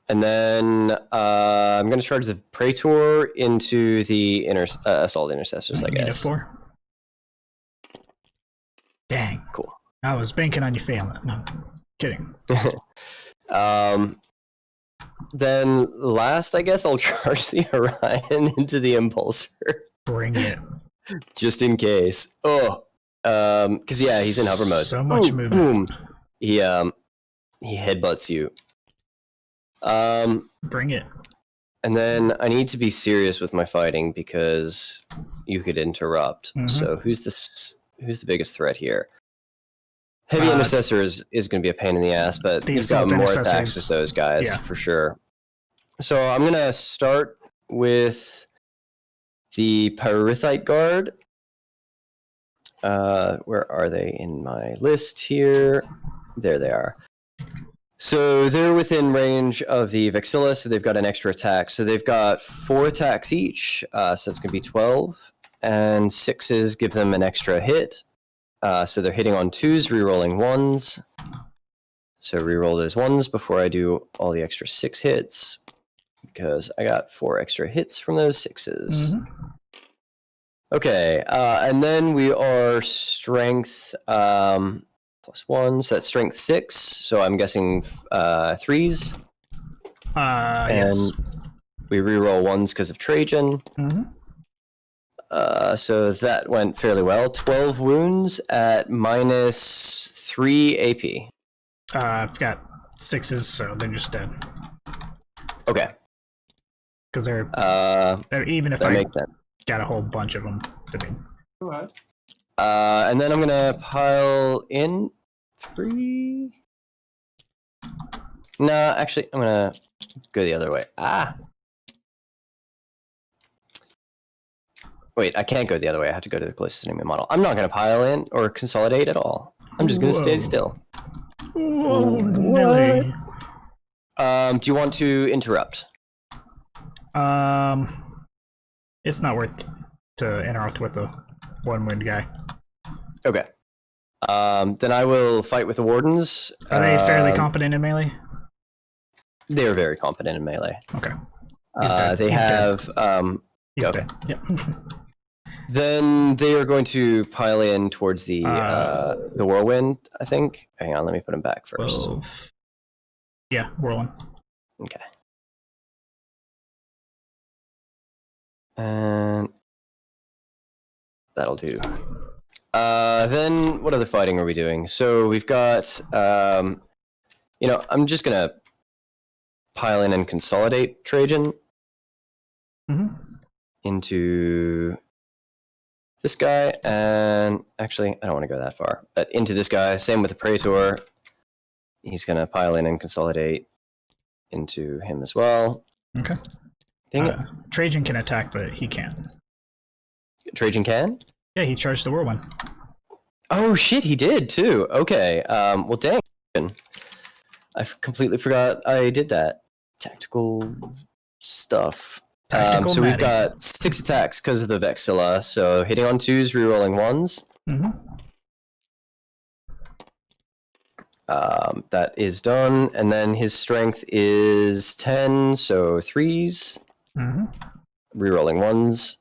And then I'm going to charge the Praetor into the Assault Intercessors, I Need a guess. 4. Dang. Cool. I was banking on you failing. No, kidding. Then last, I guess I'll charge the Orion into the Impulsor. Bring it. Just in case. Oh. Because, yeah, he's in hover mode. So much movement. Boom. He headbutts you. Bring it. And then I need to be serious with my fighting because you could interrupt. Mhm. So who's the biggest threat here? Heavy Intercessor is going to be a pain in the ass, but the you've got Assault more Intercessors, attacks with those guys, yeah. for sure. So I'm going to start with the Pyrithite Guard. Where are they in my list here? There they are. So they're within range of the Vexilla, so they've got an extra attack. So they've got 4 attacks each, so it's going to be 12. And 6s give them an extra hit. So they're hitting on 2s, rerolling 1s. So reroll those 1s before I do all the extra 6 hits. Because I got 4 extra hits from those 6s. Mm-hmm. Okay, and then we are strength +1, so that's strength 6. So I'm guessing 3s. And Yes. we reroll 1s because of Trajan. Mm-hmm. So that went fairly well. 12 wounds at -3 AP. I've got 6s, so they're just dead. Okay. Because they're even if That I makes sense. got a whole bunch of them. I mean, Go ahead. And then I'm gonna pile in 3. No, actually, I'm gonna go the other way. Wait, I can't go the other way. I have to go to the closest enemy model. I'm not gonna pile in or consolidate at all. I'm just gonna stay Whoa. still. whoa, Nelly. Do you want to interrupt? It's not worth to interact with the 1 wound guy. Okay. Then I will fight with the Wardens. Are they fairly competent in melee? They're very competent in melee. Okay. He's dead. They He's dead. have. He's okay. dead. Yep. Then they are going to pile in towards the whirlwind, I think. Hang on, let me put them back first. 12. Yeah, whirlwind. Okay. And that'll do. Then what other fighting are we doing? So we've got, I'm just gonna pile in and consolidate Trajan into this guy, and actually, I don't want to go that far, but into this guy. Same with the Praetor. He's gonna pile in and consolidate into him as well. Okay. Dang it. Trajan can attack, but he can't. Trajan can? Yeah, he charged the whirlwind. Oh shit, he did too. Okay. Well, dang. I completely forgot I did that. Tactical stuff. So we've got 6 attacks because of the Vexilla. So hitting on 2s, rerolling 1s. That is done. And then his strength is 10, so 3s. Rerolling 1s.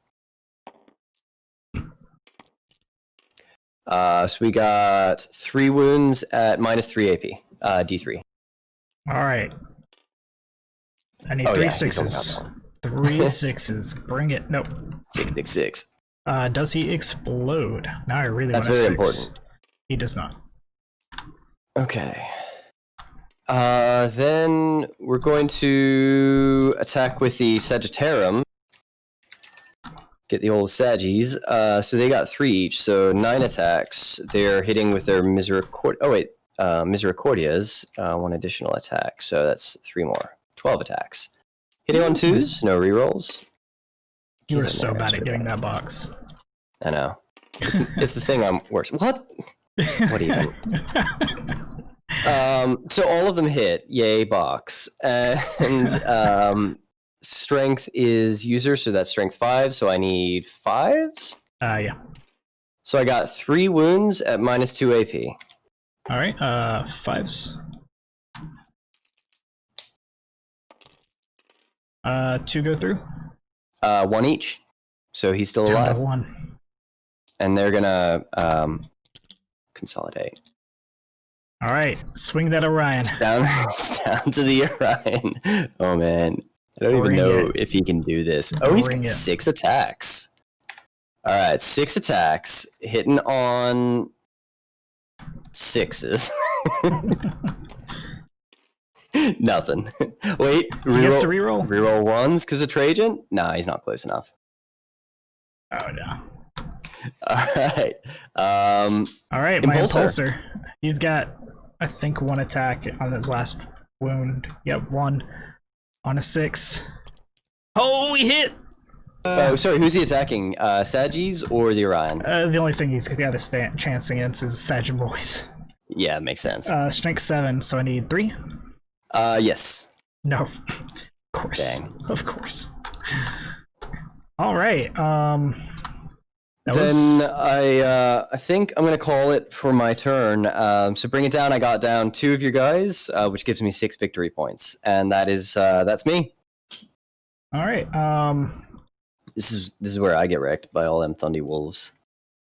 So we got 3 wounds at -3 AP. D3. All right. I need 3 6s. 3 6s. Bring it. Nope. 666. Does he explode? Now I really That's want a very 6. important. He does not. Okay. Then we're going to attack with the Sagittarium. Get the old Saggies. So they got 3 each, so 9 attacks. They're hitting with their Misericordias, 1 additional attack, so that's 3 more. 12 attacks. Hitting on 2s, no rerolls. You are so bad at getting that box. I know. It's the thing I'm worse. What? What even? So all of them hit, yay box, and strength is user, so that's strength 5. So I need 5s. Yeah. So I got 3 wounds at -2 AP. All right. 5s. 2 go through. 1 each. So he's still Down to alive. 1. And they're gonna consolidate. All right. Swing that Orion. It's down to the Orion. Oh man, I don't even know if he can do this. Oh, he's got 6 attacks. All right, 6 attacks, hitting on 6s. Nothing. Wait, He gets to reroll? Reroll 1s because of Trajan? Nah, he's not close enough. Oh no. Alright. Alright, my Impulsor. Impulsor. He's got, I think, 1 attack on his last wound. Yep, 1 on a 6. Oh, he hit! Oh, sorry, who's he attacking? Sagis or the Orion? The only thing he's got a chance against is Sagin Boys. Yeah, makes sense. Strength 7, so I need 3? Yes. No. Of course. Dang. Of course. Alright, I think I'm gonna call it for my turn. So bring it down. I got down 2 of your guys, which gives me 6 victory points, and that's me. Alright, This is where I get wrecked by all them Thundy Wolves.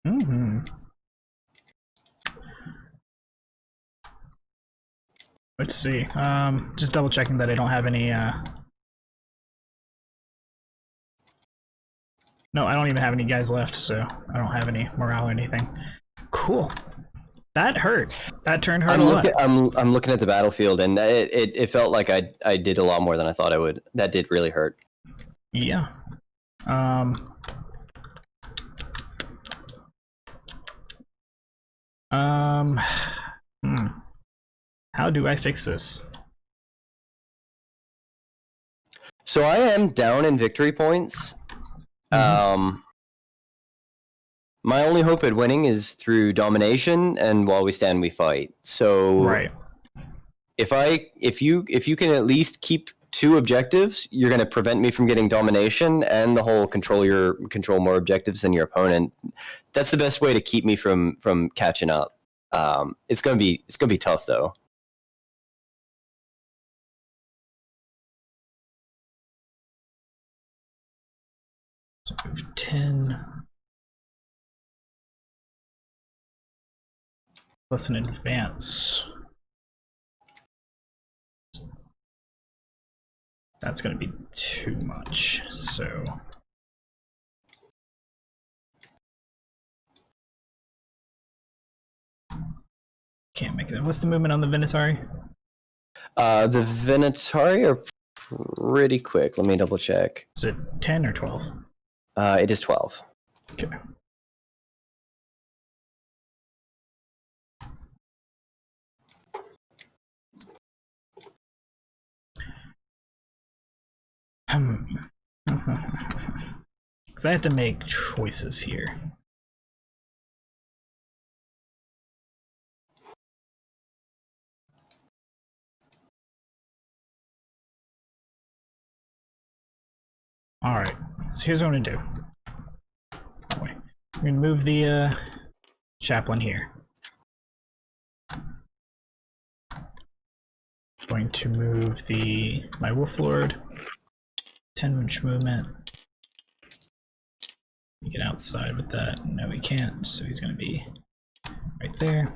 mm-hmm. Let's see. Just double checking that I don't have any No, I don't even have any guys left, so I don't have any morale or anything. Cool. That hurt. That turn hurt a lot. I'm looking at the battlefield, and it felt like I did a lot more than I thought I would. That did really hurt. Yeah. How do I fix this? So I am down in victory points. My only hope at winning is through domination, and while we stand, we fight. So Right. if you can at least keep 2 objectives, you're going to prevent me from getting domination and the whole control more objectives than your opponent. That's the best way to keep me from catching up. It's gonna be tough though. So move 10. Plus an advance. That's going to be too much, so... Can't make it. What's the movement on the Venatari? The Venatari are pretty quick. Let me double check. Is it 10 or 12? It is 12. Okay. Because I have to make choices here. Alright, so here's what I'm going to do. We're going to move the chaplain here. Going to move my Wolf Lord. 10-inch movement. Get outside with that. No, he can't, so he's going to be right there.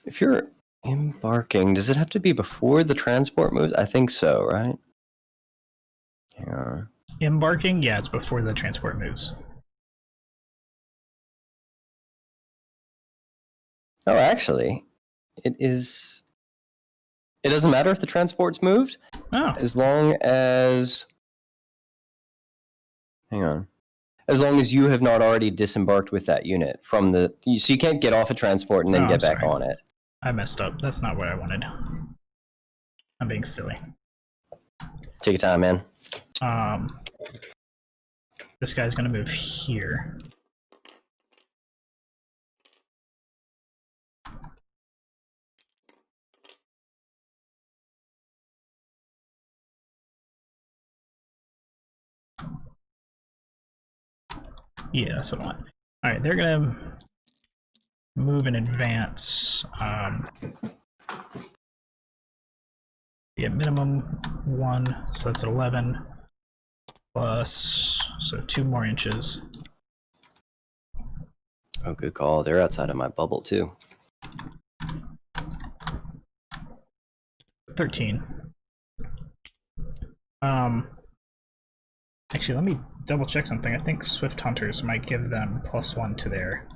If you're embarking, does it have to be before the transport moves? I think so, right? Yeah. Embarking? Yeah, it's before the transport moves. Oh, actually, it is. It doesn't matter if the transport's moved, Oh, as long as. Hang on. As long as you have not already disembarked with that unit from the. So you can't get off a transport and then Oh, get I'm back sorry. on it. I messed up. That's not what I wanted. I'm being silly. Take your time, man. This guy's gonna move here. Yeah, that's what I want. Alright, they're gonna move in advance. Yeah, minimum 1, so that's 11. Plus, so 2 more inches. Oh, good call. They're outside of my bubble, too. 13. Actually, let me double check something. I think Swift Hunters might give them +1 to their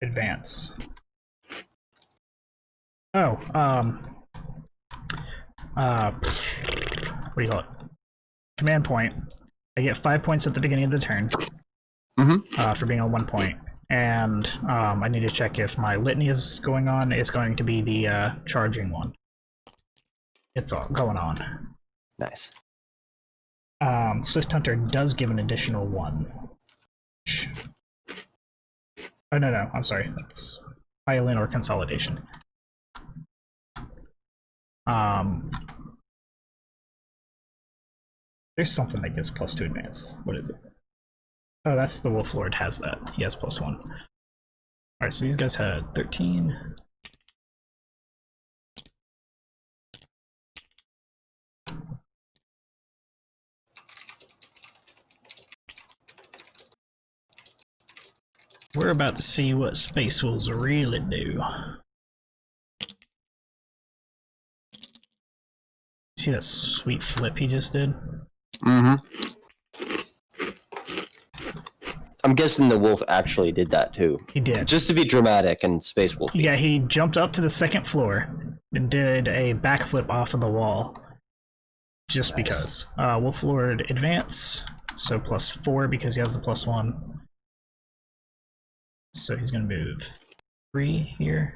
advance. Oh, what do you call it? Command point. I get 5 points at the beginning of the turn for being on 1 point. And I need to check if my litany is going on. It's going to be the charging one. It's all going on. Nice. Swift Hunter does give an additional 1. Oh, no, I'm sorry. That's violin or consolidation. There's something that gives +2 advance. What is it? Oh, that's the Wolf Lord has that. He has +1. Alright, so these guys had 13. We're about to see what Spacewolves really do. See that sweet flip he just did? I'm guessing the wolf actually did that too. He did. Just to be dramatic and Space Wolf. Yeah, he jumped up to the 2nd floor and did a backflip off of the wall. Just because. Wolf Lord advance, so +4 because he has the +1. So he's gonna move 3 here.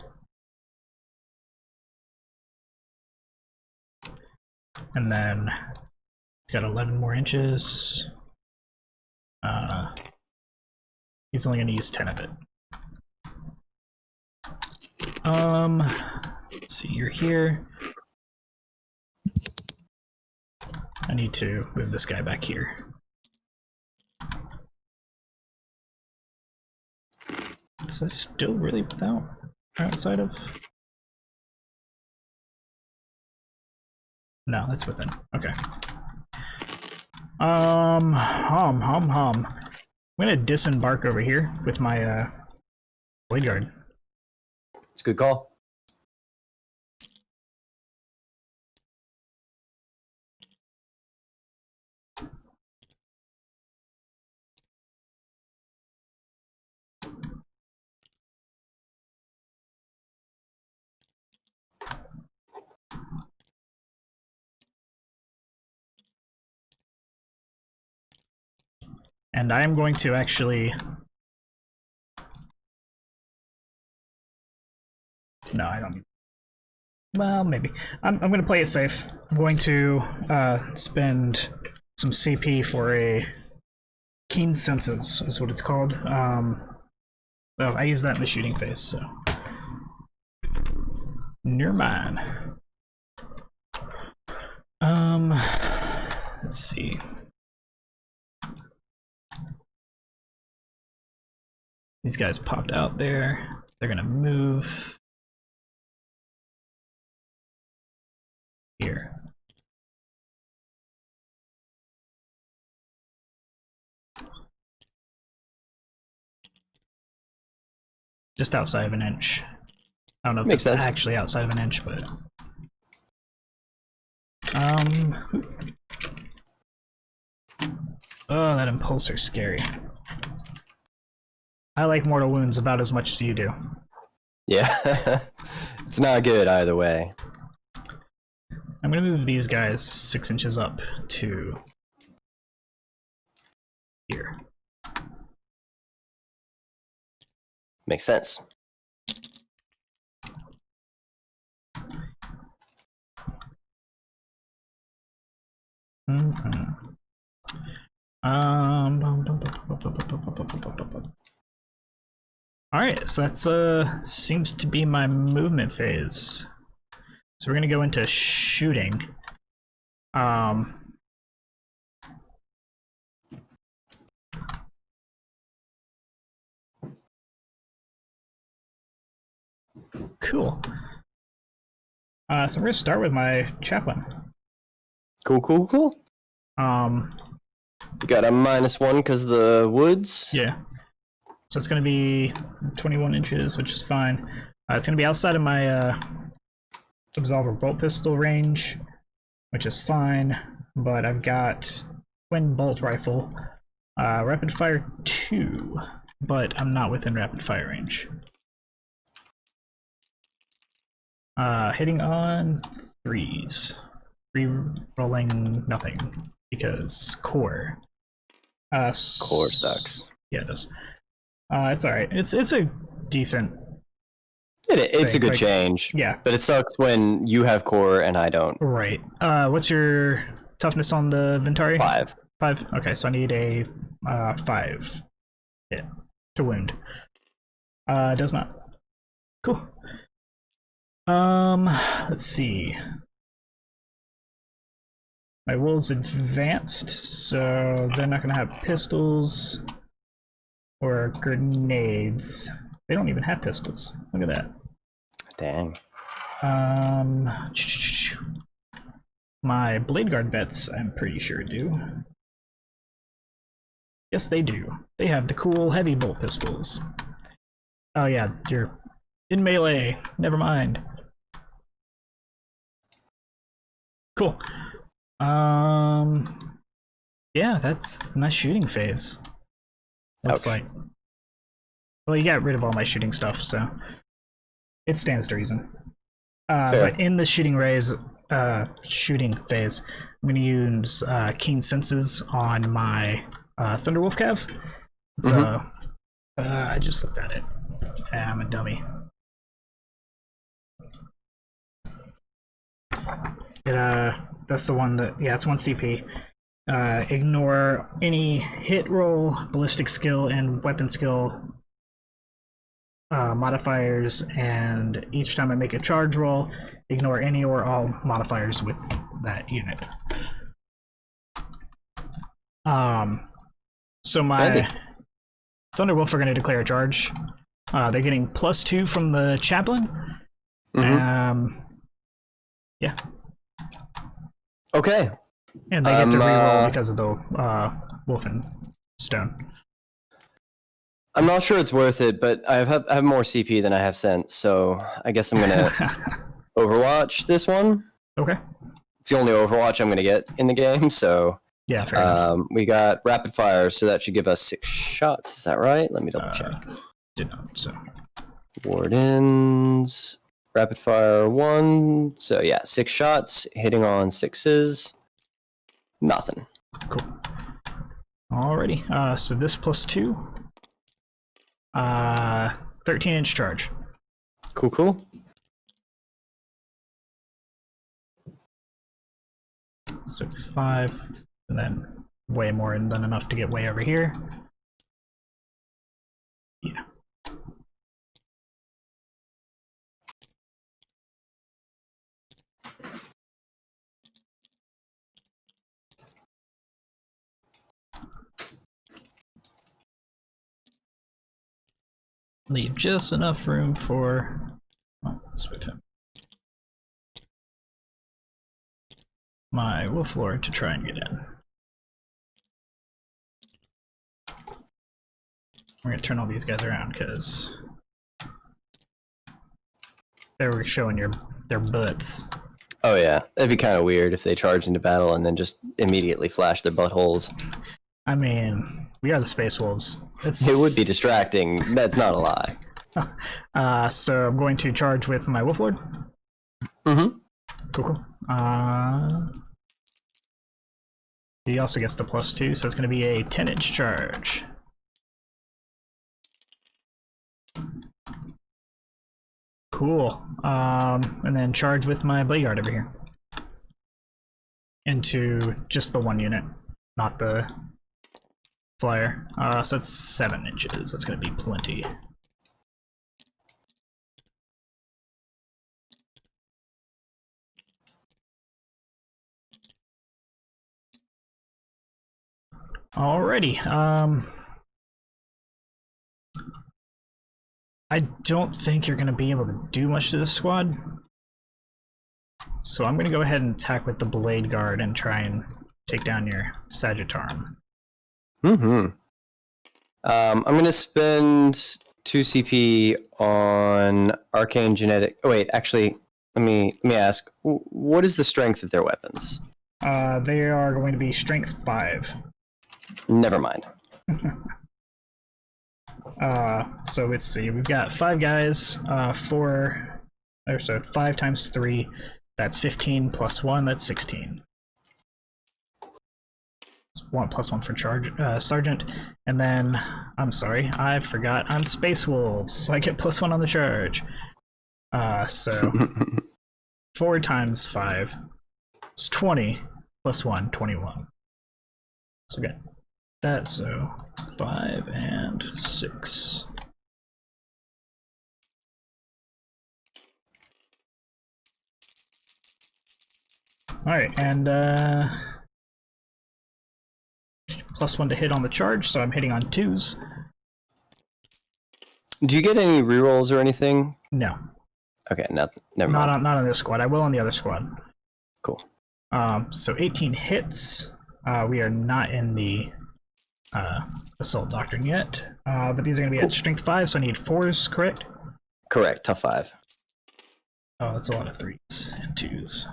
And then he's got 11 more inches. He's only gonna use 10 of it. Let's see, you're here. I need to move this guy back here. Is this still really without outside of? No, that's within. Okay. I'm gonna disembark over here with my Blade Guard. It's a good call. And I am going to actually... No, I don't. Well, maybe. I'm going to play it safe. I'm going to spend some CP for a Keen Senses, is what it's called. Well, I use that in the shooting phase, so... Never mind. Let's see. These guys popped out there. They're gonna move here. Just outside of an inch. I don't know if Makes it's sense. actually outside of an inch, but oh, that impulsor's scary. I like mortal wounds about as much as you do. Yeah. It's not good either way. I'm gonna move these guys 6 inches up to here. Makes sense. Alright, so that's seems to be my movement phase. So we're gonna go into shooting. Cool. So I'm gonna start with my chaplain. Cool. Um, You got a -1 because of the woods. yeah. So it's gonna be 21 inches, which is fine. It's gonna be outside of my Absolver bolt pistol range, which is fine. But I've got twin bolt rifle, rapid fire 2, but I'm not within rapid fire range. Hitting on 3s. Re-rolling nothing because core. Core sucks. Yeah, it does. It's alright. It's a decent. It's a thing, good like, change. Yeah. But it sucks when you have core and I don't. Right. What's your toughness on the Ventari? 5. 5. Okay, so I need a 5 hit to wound. Does not. Cool. Let's see. My wolves advanced, so they're not gonna have pistols or grenades. They don't even have pistols. Look at that. Dang. My Blade Guard vets, I'm pretty sure do. Yes, they do. They have the cool heavy bolt pistols. Oh yeah, you're in melee. Never mind. Cool. Yeah, that's my shooting phase. Looks like. Well, you got rid of all my shooting stuff, so it stands to reason. But in the shooting phase, I'm going to use keen senses on my Thunder Wolf Cav. So I just looked at it. I'm a dummy. That's the one that, yeah, it's 1 CP. Ignore any hit roll, ballistic skill, and weapon skill modifiers, and each time I make a charge roll, ignore any or all modifiers with that unit. So my Thunderwolf are going to declare a charge. They're getting +2 from the chaplain. Yeah. Okay. And they get to reroll because of the Wolfen Stone. I'm not sure it's worth it, but I have more CP than I have sense, so I guess I'm gonna Overwatch this one. Okay. It's the only Overwatch I'm gonna get in the game, so yeah, fair enough. We got rapid fire, so that should give us 6 shots. Is that right? Let me double check. Did not. So Wardens, rapid fire 1. So yeah, 6 shots, hitting on 6s. Nothing. Cool. Alrighty. So this +2. 13-inch charge. Cool. So 5, and then way more than enough to get way over here. Yeah. Leave just enough room for. Oh, let's move him. My Wolf Lord to try and get in. We're gonna turn all these guys around because they were showing their butts. Oh yeah, that'd be kind of weird if they charged into battle and then just immediately flash their buttholes. I mean, we are the Spacewolves. It would be distracting. That's not a lie. So I'm going to charge with my Wolf Lord. Cool. He also gets the +2, so it's going to be a 10-inch charge. Cool. And then charge with my Blade Guard over here. Into just the one unit, not the flyer. So that's 7 inches. That's going to be plenty. Alrighty. I don't think you're going to be able to do much to this squad. So I'm going to go ahead and attack with the Blade Guard and try and take down your Sagittarm. I'm going to spend 2 CP on Arcane Genetic. Oh, wait, actually, let me ask. What is the strength of their weapons? They are going to be Strength 5. Never mind. So let's see. We've got 5 guys. 5 times 3. That's 15 plus 1. That's 16. It's 1 plus 1 for Sergeant. And then, I'm sorry, I forgot I'm Spacewolves, so I get plus 1 on the charge. So 4 times 5. It's 20 plus 1, 21. So good. That, so 5 and 6. Alright, and plus 1 to hit on the charge, so I'm hitting on 2s. Do you get any rerolls or anything? No. Okay, nothing. Never mind. Not on this squad. I will on the other squad. Cool. So 18 hits. We are not in the Assault Doctrine yet. But these are going to be at Strength 5, so I need 4s, correct? Correct, tough 5. Oh, that's a lot of 3s and 2s.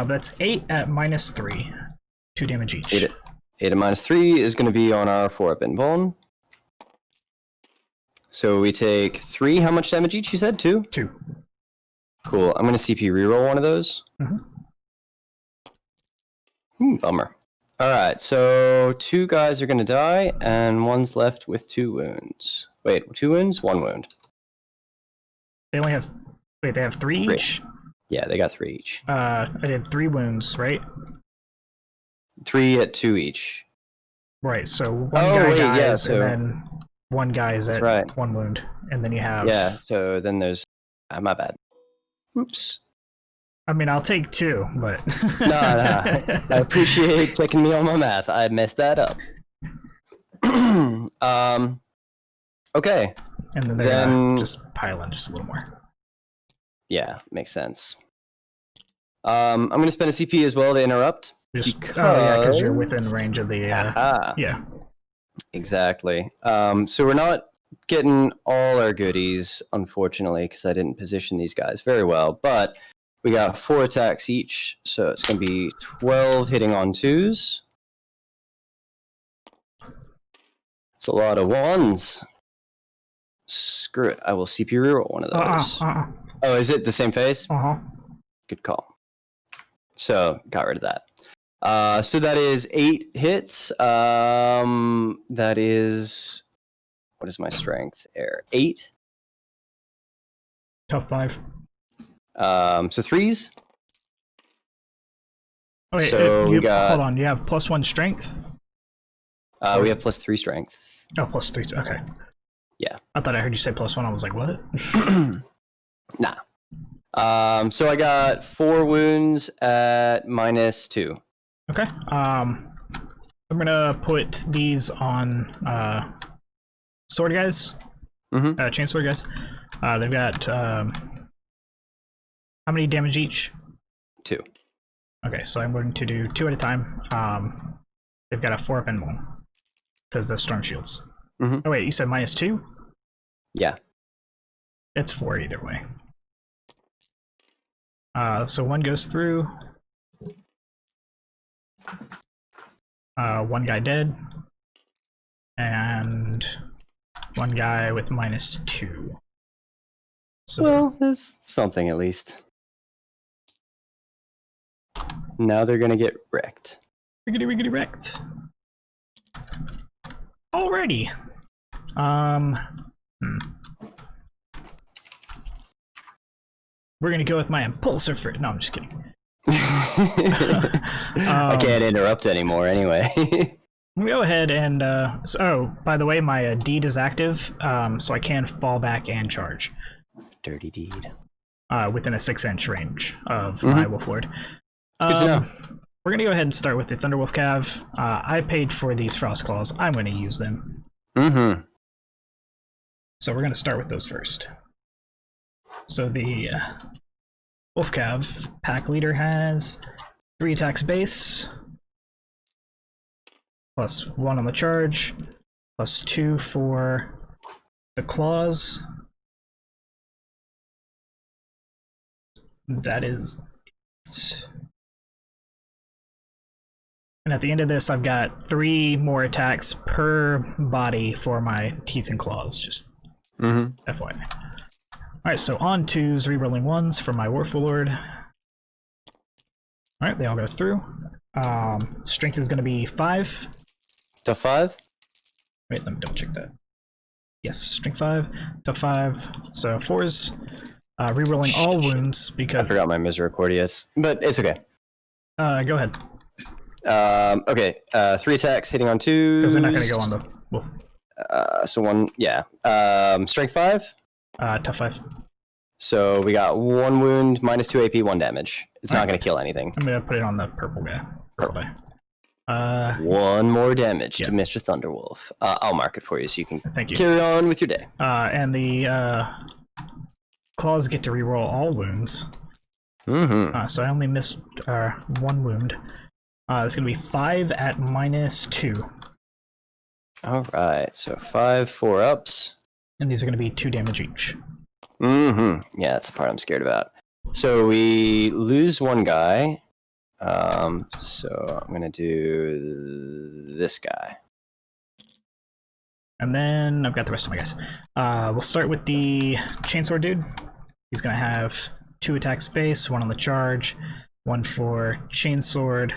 That's 8 at -3. 2 damage each. 8 at -3 is going to be on our 4-up invuln. So we take 3. How much damage each, you said? 2? 2. Cool. I'm going to CP reroll one of those. Bummer. Alright, so 2 guys are going to die, and 1's left with 2 wounds. Wait, 2 wounds? 1 wound. They only have... Wait, they have 3 each? Yeah, they got 3 each. I did 3 wounds, right? 3 at 2 each. Right, so one guy dies, and then 1 guy is at right. 1 wound, and then you have... Yeah, so then there's... my bad. Oops. I mean, I'll take 2, but... No. I appreciate checking me on my math. I messed that up. Okay. And then they're just pile in just a little more. Yeah, makes sense. I'm going to spend a CP as well to interrupt. Because you're within range of the... Yeah. Exactly. So we're not getting all our goodies, unfortunately, because I didn't position these guys very well. But we got 4 attacks each, so it's going to be 12 hitting on 2s. It's a lot of 1s. Screw it. I will CP reroll one of those. Oh, is it the same phase? Good call. So, got rid of that. So that is 8 hits. That is... What is my strength? 8. Tough 5. So 3s. Oh, wait, so we got... Hold on, you have plus 1 strength? We have plus 3 strength. Oh, plus 3, okay. Yeah. I thought I heard you say plus 1, I was like, what? Nah. So I got 4 wounds at -2. Okay. I'm gonna put these on sword guys. Chainsword guys. They've got how many damage each? 2. Okay, so I'm going to do 2 at a time. They've got a 4-up and 1 because they're storm shields. Oh wait, you said -2? Yeah. It's 4 either way. So 1 goes through. 1 guy dead. And 1 guy with -2. So well, there's something at least. Now they're gonna get wrecked. Riggedy wrecked. Alrighty. We're gonna go with my impulsor for... No, I'm just kidding. I can't interrupt anymore anyway. Let me go ahead and... oh, by the way, my deed is active, so I can fall back and charge. Dirty deed. Within a 6-inch range of my Wolf Lord. It's good to know. We're gonna go ahead and start with the Thunder Wolf Cav. I paid for these Frost Claws. I'm gonna use them. So we're going to start with those first. So the Wolf Cav pack leader has 3 attacks base, plus 1 on the charge, plus 2 for the claws. That is it. And at the end of this, I've got 3 more attacks per body for my teeth and claws, just FYI. Alright, so on 2s, rerolling 1s for my Warlord. Alright, they all go through. Strength is going to be 5. To 5? Wait, let me double check that. Yes, strength 5 to 5. So 4s, rerolling all wounds because. I forgot my Misericordias, but it's okay. Go ahead. Okay, 3 attacks hitting on 2s. Because they're not going to go on the wolf. So 1, yeah. Strength 5? Tough 5. So we got 1 wound, -2 AP, 1 damage. It's not going to kill anything. I'm going to put it on the purple guy. Purple guy. 1 more damage to Mr. Thunderwolf. I'll mark it for you so you can Thank you. carry on with your day. And the claws get to reroll all wounds. So I only missed 1 wound. It's going to be 5 at -2. Alright, so 5 4-ups. And these are going to be 2 damage each. Yeah, that's the part I'm scared about. So we lose 1 guy. So I'm gonna do this guy. And then I've got the rest of my guys. We'll start with the Chainsword dude. He's going to have 2 attacks base, 1 on the charge, 1 for Chainsword.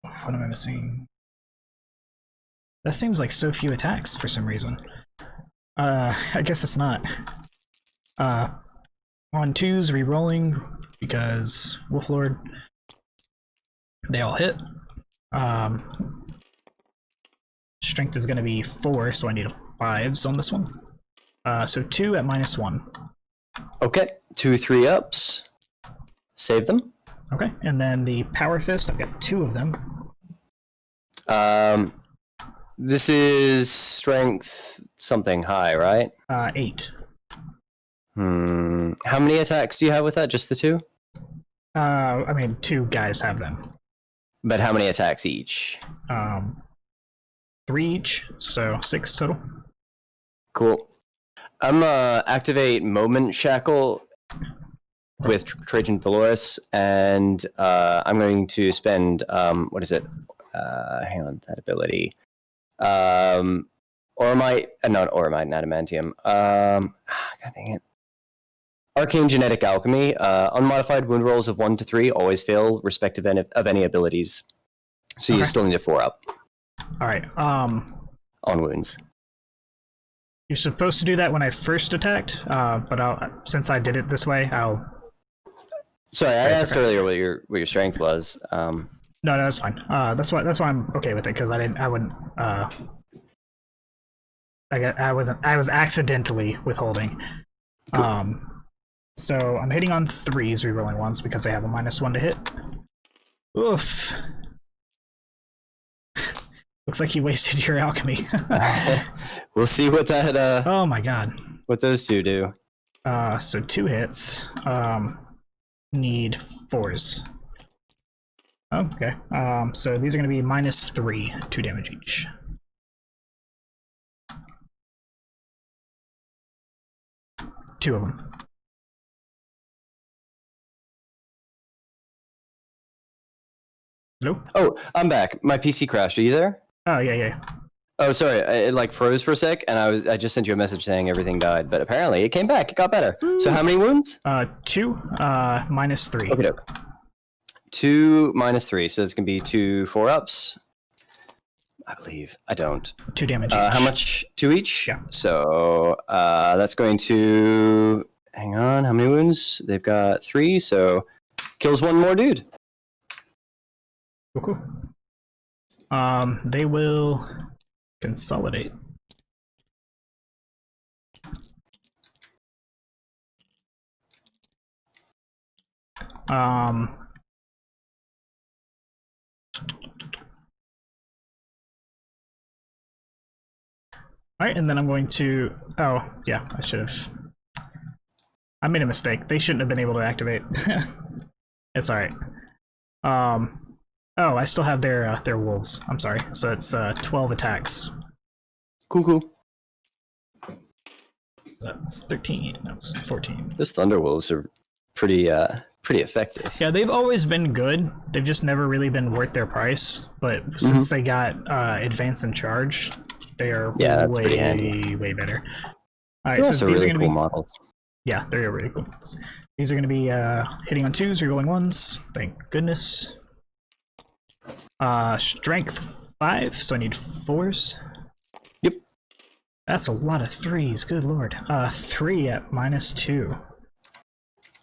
What am I missing? That seems like so few attacks for some reason. I guess it's not. On 2s, re-rolling, because Wolflord, they all hit. Strength is going to be 4, so I need 5s on this one. So 2 at -1. Okay, 2 3-ups. Save them. Okay, and then the Power Fist, I've got 2 of them. This is strength something high, right? 8. How many attacks do you have with that? Just the 2? I mean, 2 guys have them. But how many attacks each? 3 each, so 6 total. Cool. I'm activate Moment Shackle with Trajan Valorous, and I'm going to spend what is it? Hang on, that ability. Ormite, not Ormite, not Adamantium. God dang it. Arcane Genetic Alchemy. Unmodified wound rolls of 1 to 3 always fail, respective of any abilities. So you still need a 4-up. All right. On wounds. You're supposed to do that when I first attacked, but since I did it this way, I'll. Sorry, I asked earlier what your strength was. No, that's fine. That's why I'm okay with it, because I was accidentally withholding. Cool. So I'm hitting on 3s, rerolling 1s because they have a -1 to hit. Oof. Looks like you wasted your alchemy. We'll see what that oh my god. What those 2 do. So 2 hits. Need 4s. Okay. So these are going to be -3, 2 damage each. Two of them. Hello? Oh, I'm back. My PC crashed. Are you there? Oh, yeah. Oh, sorry. It like froze for a sec, and I just sent you a message saying everything died, but apparently it came back. It got better. So how many wounds? 2, -3. Okay, 2 -3, so it's gonna be 2 4-ups. I believe. I don't. 2 damage each. How much? 2 each? Yeah. So that's going to. Hang on. How many wounds? They've got 3, so kills 1 more dude. Cool. They will consolidate. Alright, and then I'm going to... Oh, yeah, I should have... I made a mistake. They shouldn't have been able to activate. It's alright. Oh, I still have their wolves. I'm sorry. So it's 12 attacks. Cool. That's 13. That was 14. Those Thunderwolves are pretty effective. Yeah, they've always been good. They've just never really been worth their price. But since they got Advance and Charge, they are that's pretty handy. way better. All right, They're so also these really are going to cool be models. Yeah, they're really cool. These are going to be hitting on 2s, rerolling 1s. Thank goodness. Strength 5, so I need 4s. Yep. That's a lot of 3s. Good lord. 3 at -2.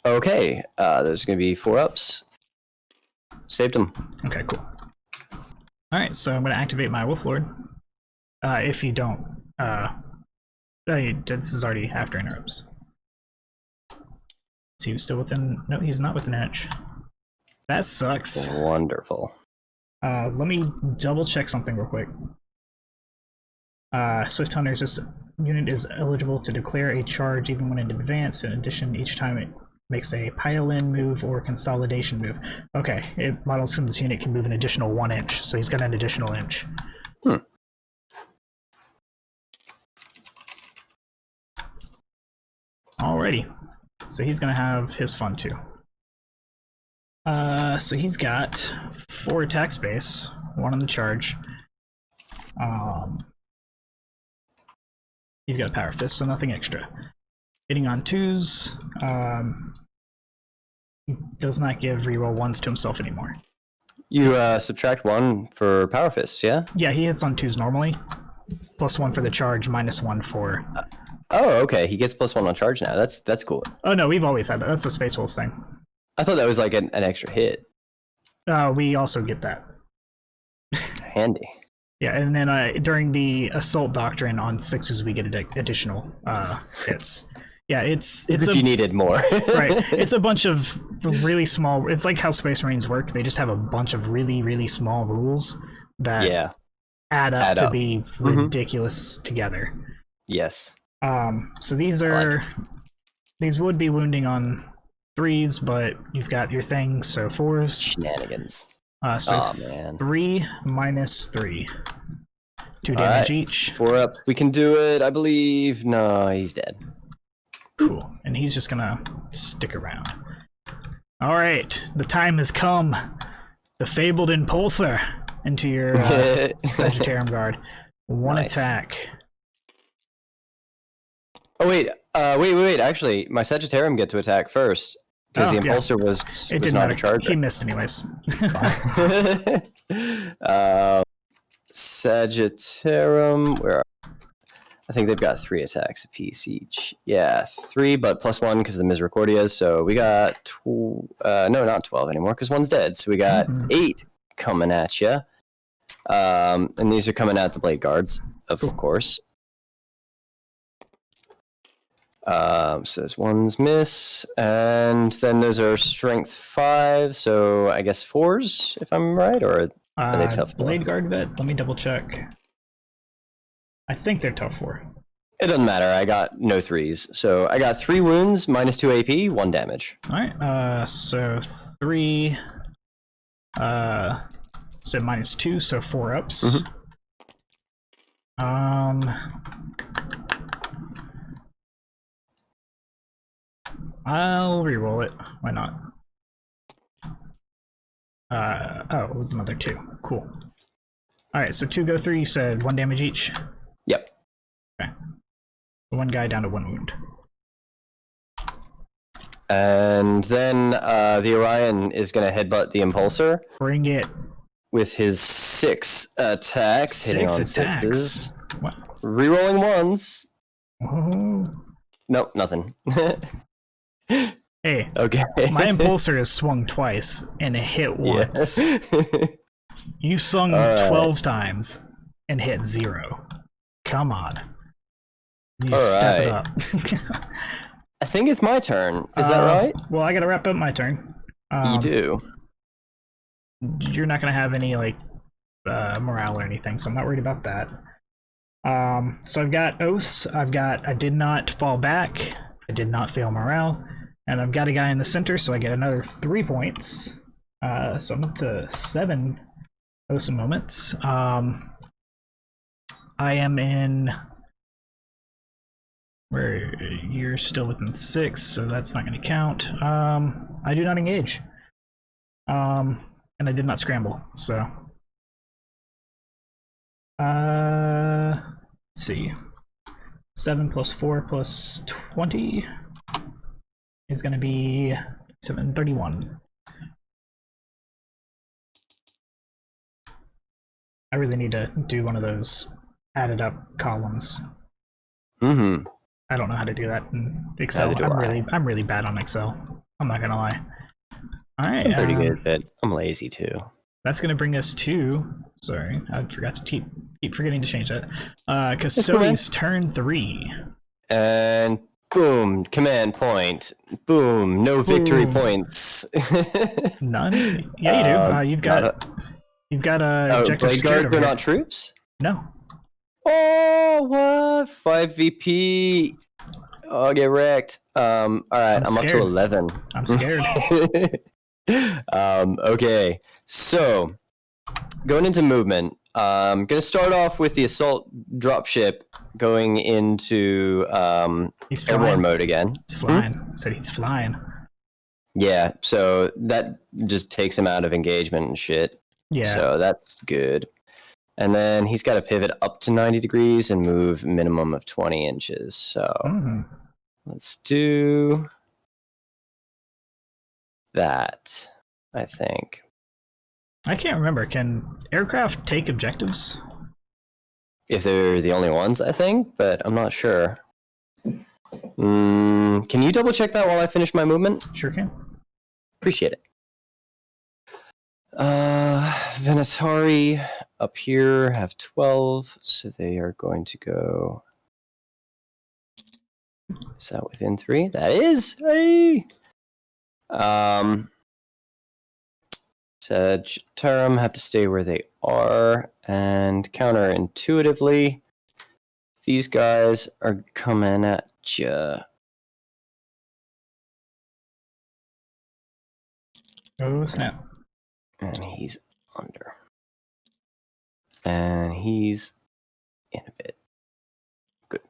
Okay. There's going to be 4-ups. Saved them. Okay, cool. All right, so I'm going to activate my Wolf Lord. If you don't, this is already after interrupts. Is he still within? No, he's not within inch. That sucks. Wonderful. Let me double check something real quick. Swift Hunters, this unit is eligible to declare a charge even when in advance. In addition, each time it makes a pile-in move or consolidation move. Okay, models from this unit can move an additional 1 inch, so he's got an additional inch. Alrighty. So he's gonna have his fun too. So he's got 4 attack space, 1 on the charge. He's got a power fist, so nothing extra. Hitting on 2s. He does not give reroll 1s to himself anymore. You subtract 1 for power fists, yeah? Yeah, he hits on 2s normally. +1 for the charge, -1 for... Oh, okay. He gets +1 on charge now. That's cool. Oh no, we've always had that. That's the Spacewolves thing. I thought that was like an extra hit. We also get that. Handy. Yeah, and then during the Assault Doctrine on 6s, we get additional hits. Yeah, it's if you needed more. Right. It's a bunch of really small... It's like how Space Marines work. They just have a bunch of really, really small rules that add up to be ridiculous together. Yes. So these are... These would be wounding on 3s, but you've got your things, so 4s. Shenanigans. So man. 3 - 3. 2 damage each. 4 up. We can do it, I believe. No, he's dead. Cool. And he's just gonna stick around. Alright, the time has come. The Fabled Impulsor into your Sagittarium Guard. 1 attack. Oh, wait. Wait. Actually, my Sagittarium get to attack first. Because the Impulsor was not a charge. He missed anyways. Sagittarium, where are I think they've got 3 attacks apiece each. Yeah, 3, but +1 because of the Misericordias. So we got no, not 12 anymore because 1's dead. So we got 8 coming at you. And these are coming at the Blade Guards, of course. So there's 1's miss, and then those are Strength 5. So I guess 4s, if I'm right, or are they tough? Blade Guard vet. Let me double check. I think they're tough 4. It doesn't matter. I got no 3s. So I got 3 wounds, -2 AP, 1 damage. Alright, so 3, so -2, so 4 ups. I'll reroll it. Why not? Oh, it was another 2. Cool. Alright, so 2 go 3, you said 1 damage each? Yep. Okay. 1 guy down to 1 wound. And then the Orion is going to headbutt the Impulsor. Bring it. With his 6 attacks. 6 hitting on attacks. 6s. What? Rerolling 1s. Oh. Nope, nothing. Hey, okay. My Impulsor has swung twice and it hit once. Yeah. You swung 12 times and hit 0. Come on. You step it up. I think it's my turn. Is that right? Well, I gotta wrap up my turn. You do. You're not gonna have any, like, morale or anything, so I'm not worried about that. So I've got oaths. I've got I did not fall back. I did not fail morale, and I've got a guy in the center, so I get another 3 points. So I'm up to 7 oaths and moments. I am in. Where you're still within 6, so that's not going to count. I do not engage. And I did not scramble, so. Let's see. 7 plus 4 plus 20 is going to be 731. I really need to do one of those added up columns. Mm-hmm. I don't know how to do that in Excel. Neither do I'm really bad on Excel. I'm not gonna lie. All right, I'm pretty good, but I'm lazy too. That's gonna bring us to. Sorry, I forgot to keep forgetting to change that. Custodies turn 3. And boom, command point. Boom, no victory points. None? Yeah, you do. You've got a objective Blade secured guards over are here. not troops? No. Oh, what? 5 VP. Oh, get wrecked. Alright, I'm up to scared. 11. I'm scared. Okay, so going into movement, I'm gonna start off with the assault dropship going into He's airborne flying. mode again. He's flying. Said he's flying. Yeah, so that just takes him out of engagement and shit. Yeah. So that's good. And then he's got to pivot up to 90 degrees and move minimum of 20 inches. So let's do that, I think. I can't remember. Can aircraft take objectives? If they're the only ones, I think, but I'm not sure. Can you double check that while I finish my movement? Sure can. Appreciate it. Venatari up here have 12, so they are going to go. Is that within 3? That is. Hey. Sagittarium have to stay where they are, and counterintuitively, these guys are coming at you. Oh snap! And he's under. And he's in a bit. Good.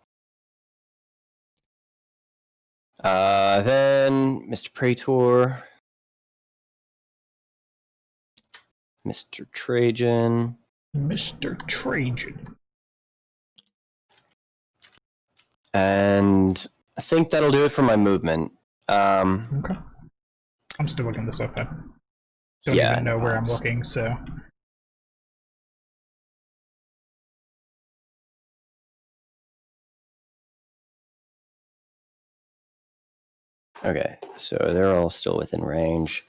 Then Mr. Praetor. Mr. Trajan. Mr. Trajan. And I think that'll do it for my movement. Okay. I'm still looking this up. I don't even know where I'm looking, so. Okay, so they're all still within range.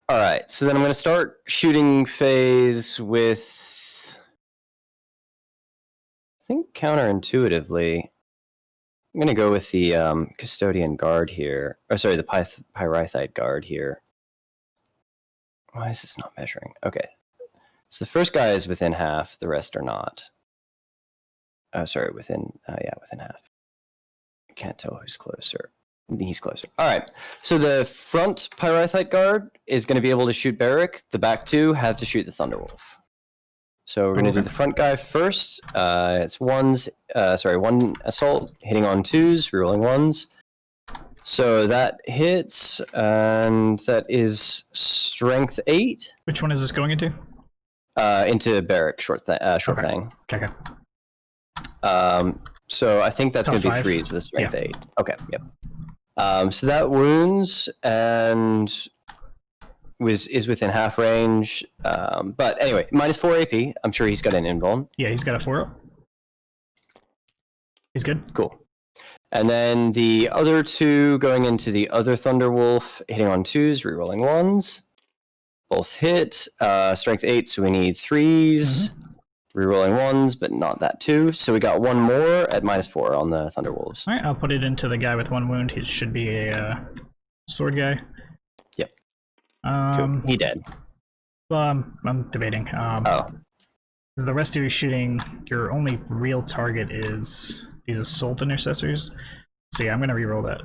Alright, so then I'm going to start shooting phase with, I think counterintuitively, I'm going to go with the Custodian Guard here. Or sorry, the Pyrithite Guard here. Why is this not measuring? Okay. So the first guy is within half, the rest are not. Oh, sorry, within half. I can't tell who's closer. He's closer. All right. So the front Pyrithite Guard is going to be able to shoot Barrack. The back two have to shoot the Thunderwolf. So we're going to do the front guy first. It's one assault, hitting on 2s, rerolling 1s. So that hits, and that is strength 8. Which one is this going into? Into Barrack, short thing. Okay. So I think that's going to be 3s with a strength 8. Okay, yep. So that wounds and is within half range. But anyway, -4 AP. I'm sure he's got an invuln. Yeah, he's got a 4 up. He's good. Cool. And then the other 2 going into the other Thunderwolf, hitting on 2s, rerolling 1s. Both hit. Strength 8, so we need 3s. Rerolling 1s, but not that 2. So we got one more at -4 on the Thunderwolves. All right, I'll put it into the guy with 1 wound. He should be a sword guy. Yep. Cool. He dead. Well, I'm debating. The rest of your shooting, your only real target is these assault intercessors. So yeah, I'm gonna reroll that.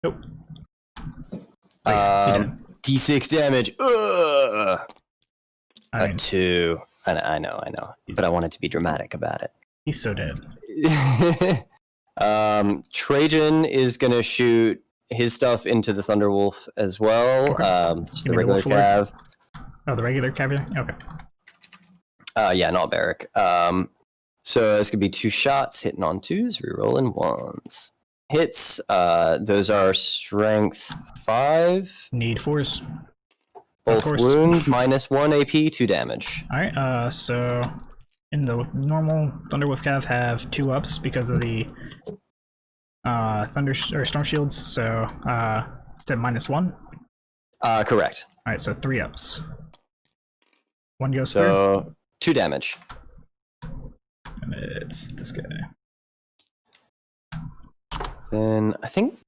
Nope. So yeah, D6 damage. I mean, 2. I know. But I wanted to be dramatic about it. he's so dead. Trajan is going to shoot his stuff into the Thunderwolf as well. Okay. Just You the mean the regular Wolf cav. Oh, the regular cavalry? Okay. Yeah, not Barrack. So it's going to be 2 shots, hitting on 2s, rerolling 1s. Hits, those are strength 5. Need 4s. Both course. wound, -1 AP, 2 damage. Alright, so in the normal Thunderwolf Cav have 2 ups because of the thunder or storm shields, so is it -1? Correct. Alright, so 3 ups. 1 goes through, So 2 damage. and it's this guy. Then I think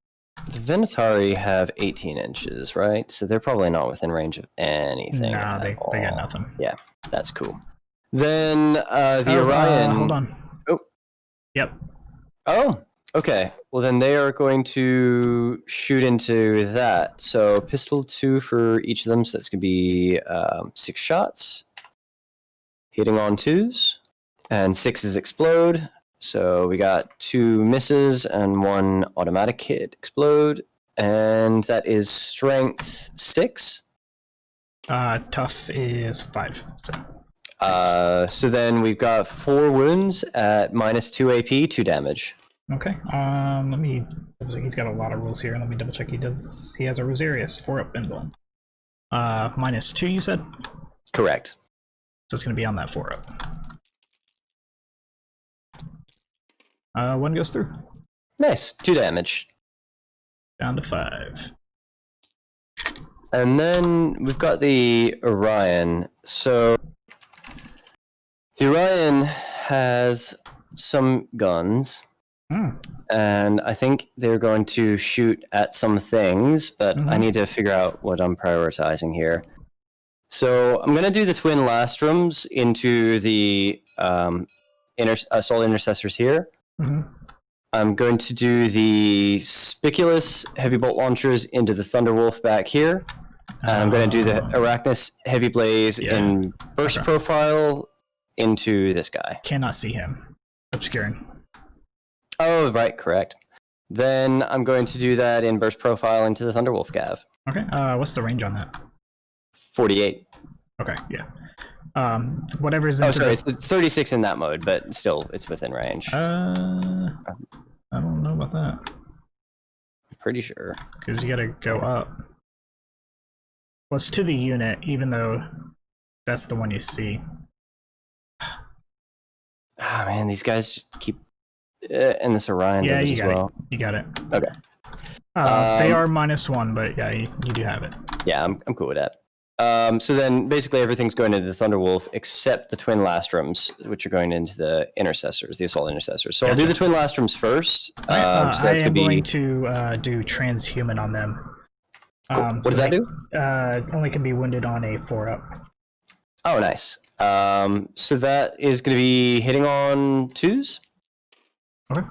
the Venatari have 18 inches, right? So they're probably not within range of anything. Nah, at they all. got nothing. Yeah, that's cool. Then the Orion. Hold on. Oh. Yep. Oh, okay. Well, then they are going to shoot into that. So pistol 2 for each of them. So that's going to be 6 shots, hitting on 2s, and 6s explode. So we got 2 misses and 1 automatic hit explode, and that is strength 6. Tough is 5. So So then we've got 4 wounds at -2 AP, 2 damage. okay. Let me. He's got a lot of rules here. Let me double check. He has a Rosarius 4-up emblem. -2. You said. Correct. So it's gonna be on that 4-up. 1 goes through. Nice, 2 damage. Down to 5. And then we've got the Orion. So the Orion has some guns, and I think they're going to shoot at some things, but I need to figure out what I'm prioritizing here. So I'm going to do the twin Lastrums into the assault intercessors here. I'm going to do the Spiculous heavy bolt launchers into the Thunderwolf back here. And I'm going to do the Arachnus heavy blaze in burst profile into this guy. Cannot see him. Obscuring. Oh, right, correct. Then I'm going to do that in burst profile into the Thunderwolf Cav. Okay. What's the range on that? 48. Okay. Yeah. Whatever's. Oh, sorry, it's 36 in that mode, but still, it's within range. I don't know about that. I'm pretty sure. Because you gotta go up. Well, it's to the unit, even though that's the one you see. Ah, man, these guys just keep. And this Orion does it as well. You got it. Okay. They are -1, but yeah, you do have it. Yeah, I'm cool with that. So then basically everything's going into the Thunderwolf except the twin Lastrums, which are going into the intercessors, the assault intercessors. So I'll do the twin Lastrums first. So that's I am going going to do transhuman on them. Cool. What does that do? Only can be wounded on a 4-up. Oh, nice. So that is going to be hitting on 2s. Okay.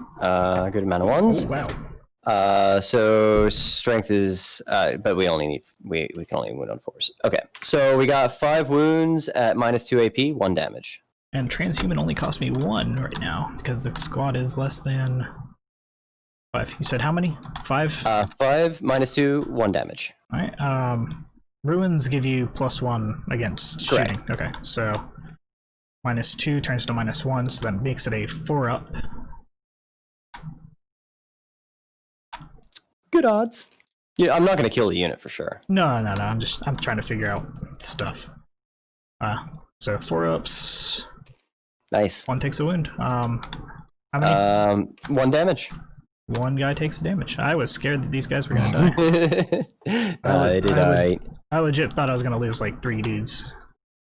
Good amount of 1s. Oh, wow. So strength is, but we can only wound on 4s. Okay, so we got 5 wounds at -2 AP, 1 damage. And transhuman only cost me 1 right now because the squad is less than 5. You said how many? 5? 5 -2, 1 damage. All right. Ruins give you +1 against Correct. shooting. Okay, so -2 turns to -1, so that makes it a 4-up. Good odds. Yeah, I'm not going to kill the unit for sure. No. I'm trying to figure out stuff. So 4-ups. Nice. 1 takes a wound. How many? 1 damage. 1 guy takes damage. I was scared that these guys were gonna die. They did alright. I legit thought I was gonna lose like 3 dudes.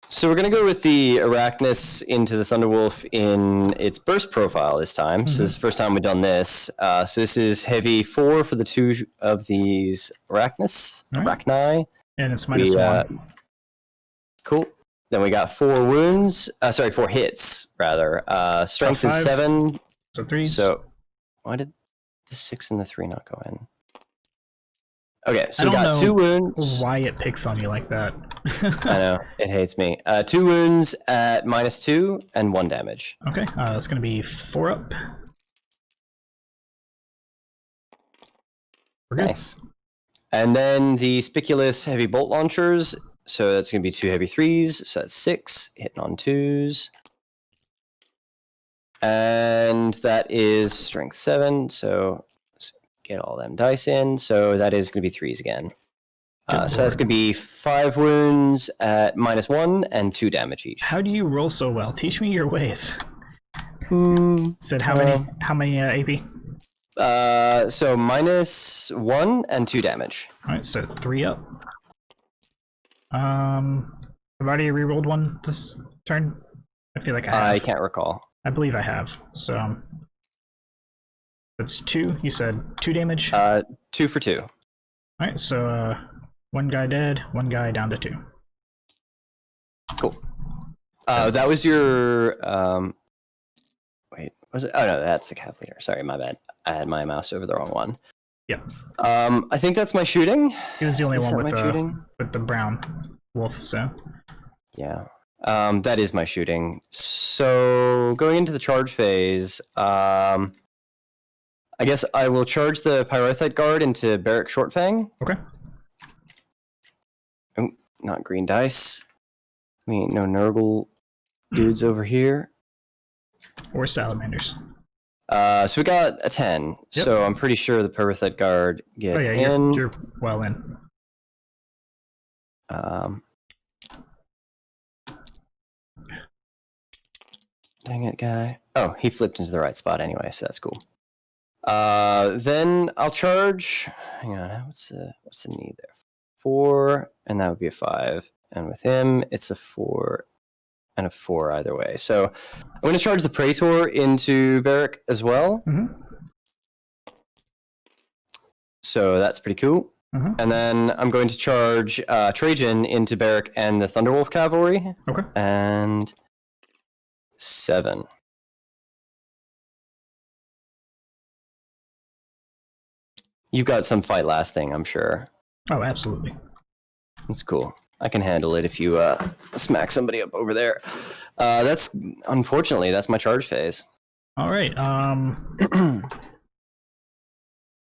So we're going to go with the Arachnus into the Thunderwolf in its burst profile this time. So this is the first time we've done this. So this is heavy 4 for the 2 of these Arachnus. Right. Arachni. And it's -1. Cool. Then we got 4 wounds. Sorry, 4 hits rather. Strength is 5. 7. So 3s. So why did the 6 and the 3 not go in? Okay, so I we don't got know 2 wounds. why it picks on you like that. I know, it hates me. 2 wounds at -2 and 1 damage. Okay, that's going to be 4 up. We're good. Nice. And then the Spiculous Heavy Bolt Launchers. So that's going to be 2 heavy 3s. So that's 6, hitting on 2s. And that is strength 7. So let's get all them dice in. So that is going to be 3s again. So that's going to be 5 wounds at -1 and 2 damage each. How do you roll so well? Teach me your ways. Said how many AP? So -1 and 2 damage. Alright, so 3 up. I've already rerolled one this turn. I feel like I have. I can't recall. I believe I have. So that's 2. You said 2 damage? 2 for 2. Alright, so 1 guy dead, 1 guy down to 2. Cool. That was your wait, was it? Oh no, that's the Cav leader. Sorry, my bad. I had my mouse over the wrong one. Yeah. I think that's my shooting. He was the only Is one that my shooting? with the brown wolf, so Yeah. That is my shooting. So going into the charge phase, I guess I will charge the Pyrithite Guard into Barrack Shortfang. okay. Oh, not green dice. We ain't no Nurgle dudes over here. Or salamanders. So we got a 10. Yep. So I'm pretty sure the Pyrithite Guard get Oh yeah, in. you're well in. Dang it, guy. Oh, he flipped into the right spot anyway, so that's cool. Then I'll charge. Hang on, what's the need there? 4, and that would be a 5. And with him, it's a 4 and a 4 either way. So I'm going to charge the Praetor into Barrack as well. Mm-hmm. So that's pretty cool. Mm-hmm. And then I'm going to charge Trajan into Barrack and the Thunderwolf Cavalry. Okay. And 7. You've got some fight last thing, I'm sure. Oh, absolutely. That's cool. I can handle it if you smack somebody up over there. That's unfortunately that's my charge phase. All right.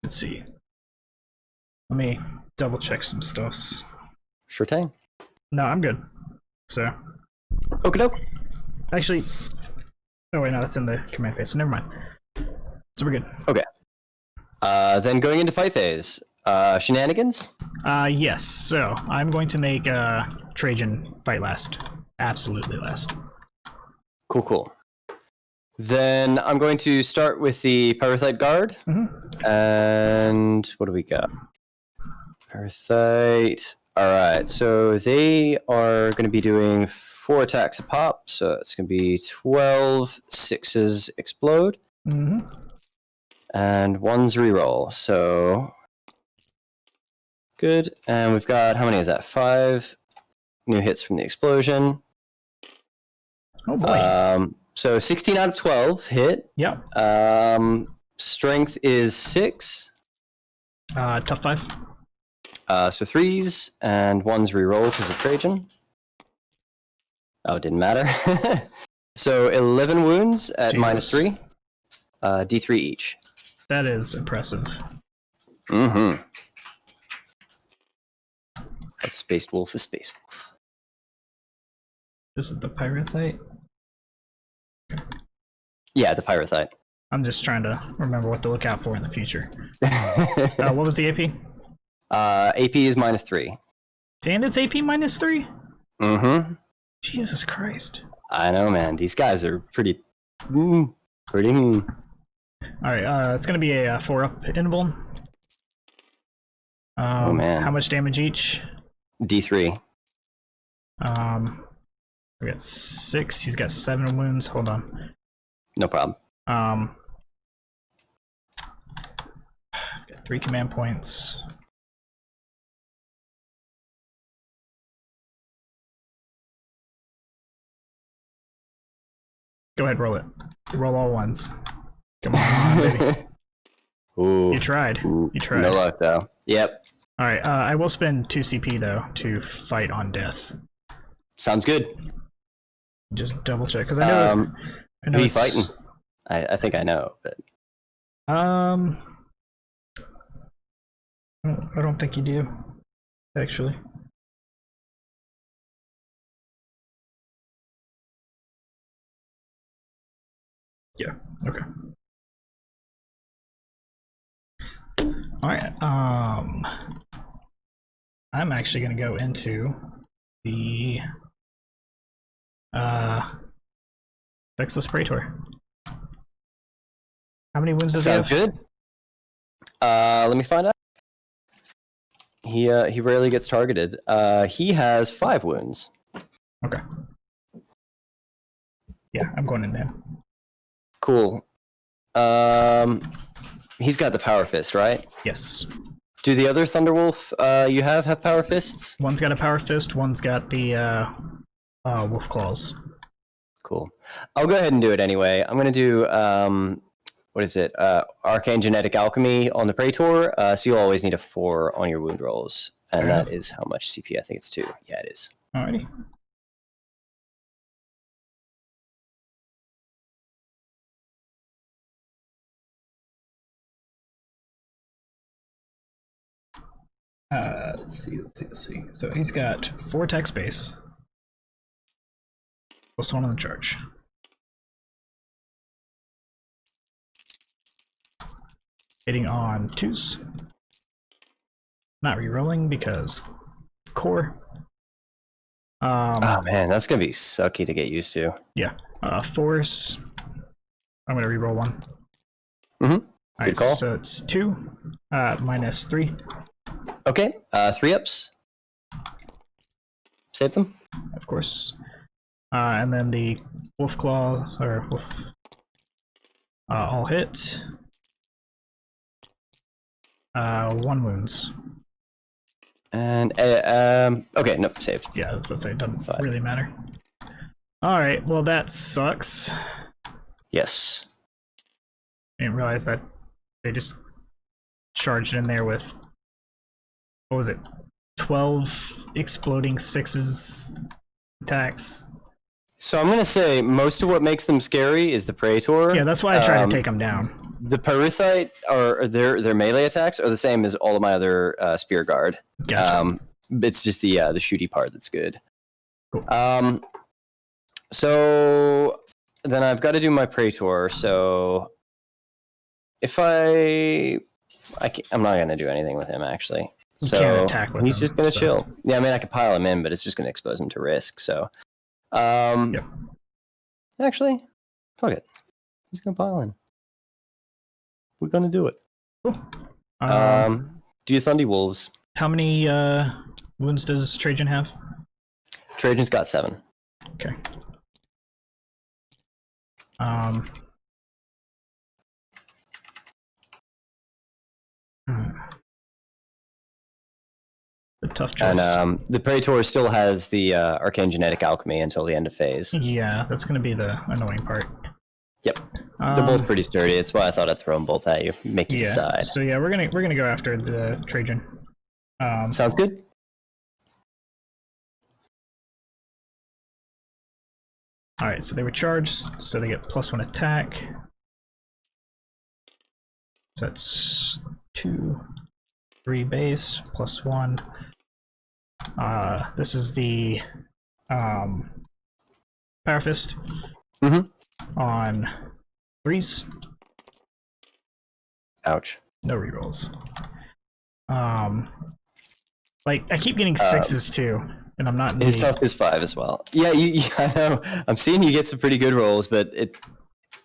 Let's see. Let me double check some stuffs. Sure thing. No, I'm good. So Okie doke. actually, oh wait, no, that's in the command phase. So never mind. So we're good. Okay. Then going into fight phase. Shenanigans? Yes. So I'm going to make Trajan fight last. Absolutely last. Cool. Then I'm going to start with the Pyrithite Guard. Mm-hmm. And what do we got? Pyrithite. Alright, so they are going to be doing 4 attacks a pop. So it's going to be 12 6s explode. Mm-hmm. And 1's reroll. So good. And we've got, how many is that? 5 new hits from the explosion. Oh boy. So 16 out of 12 hit. Yep. Strength is 6. Tough 5. So 3s and 1's reroll because of Trajan. Oh, it didn't matter. So 11 wounds at Jesus. -3. D3 each. That is impressive. Mm-hmm. That Space Wolf is Space Wolf. This is the Pyrithite. Yeah, the Pyrithite. I'm just trying to remember what to look out for in the future. What was the AP? AP is -3. And it's AP -3? Mm-hmm. Jesus Christ. I know, man. These guys are pretty. Alright, it's gonna be a 4-up interval. Oh, man. How much damage each? D3. We got 6. He's got 7 wounds. Hold on. No problem. Got 3 command points. Go ahead, roll it. Roll all ones. Come on, baby. Ooh. You tried. Ooh. You tried. No luck though. Yep. All right. I will spend 2 CP though to fight on death. Sounds good. Just double check because I know. I know Who you it's- fighting? I think I know, but I don't think you do, actually. Yeah. Okay. All right. I'm actually gonna go into the Vexless Praetor. How many wounds does he have? sounds good. Let me find out. He rarely gets targeted. He has 5 wounds. Okay. Yeah, I'm going in there. Cool. He's got the power fist, right? Yes. Do the other Thunderwolf you have power fists? One's got a power fist. One's got the wolf claws. Cool. I'll go ahead and do it anyway. I'm gonna do what is it? Arcane Genetic Alchemy on the Praetor. So you'll always need a 4 on your wound rolls, and that is how much CP? I think it's 2. Yeah, it is. Alrighty. Let's see. So he's got 4 attack space. Plus 1 on the charge. Hitting on 2s. Not rerolling because core. Oh man, that's gonna be sucky to get used to. Yeah. 4s. I'm gonna reroll 1. Mm-hmm. Alright, call. so it's 2 minus 3. Okay. 3 ups. Save them. Of course. And then the wolf claws or wolf all hit. 1 wounds. And okay, nope, saved. Yeah, I was about to say it doesn't 5. really matter. Alright, well that sucks. Yes. I didn't realize that they just charged in there with, what was it, 12 exploding 6s attacks. So I'm gonna say most of what makes them scary is the Praetor. Yeah, that's why I tried to take them down. The Pyrithite or their melee attacks are the same as all of my other Spear Guard. Gotcha. It's just the shooty part that's good. Cool. So then I've got to do my Praetor. So if I'm not gonna do anything with him actually. You So can't attack with he's him, just gonna so- chill. Yeah, I mean I could pile him in, but it's just gonna expose him to risk. So, Yep. actually, fuck it. He's gonna pile in. We're gonna do it. Cool. Do you Thundy Wolves? How many wounds does Trajan have? Trajan's got 7. Okay. The tough choice. And the Praetor still has the Arcane Genetic Alchemy until the end of phase. Yeah, that's gonna be the annoying part. Yep. They're both pretty sturdy. That's why I thought I'd throw them both at you. Make you Yeah. decide. So yeah, we're gonna go after the Trajan. Sounds good? All right, so they were charged, so they get +1 attack. So that's 2, 3 base +1. This is the Power Fist on 3s. Ouch. No rerolls. Like I keep getting 6s too, and I'm not. In His the- tough is 5 as well. Yeah, I know. I'm seeing you get some pretty good rolls, but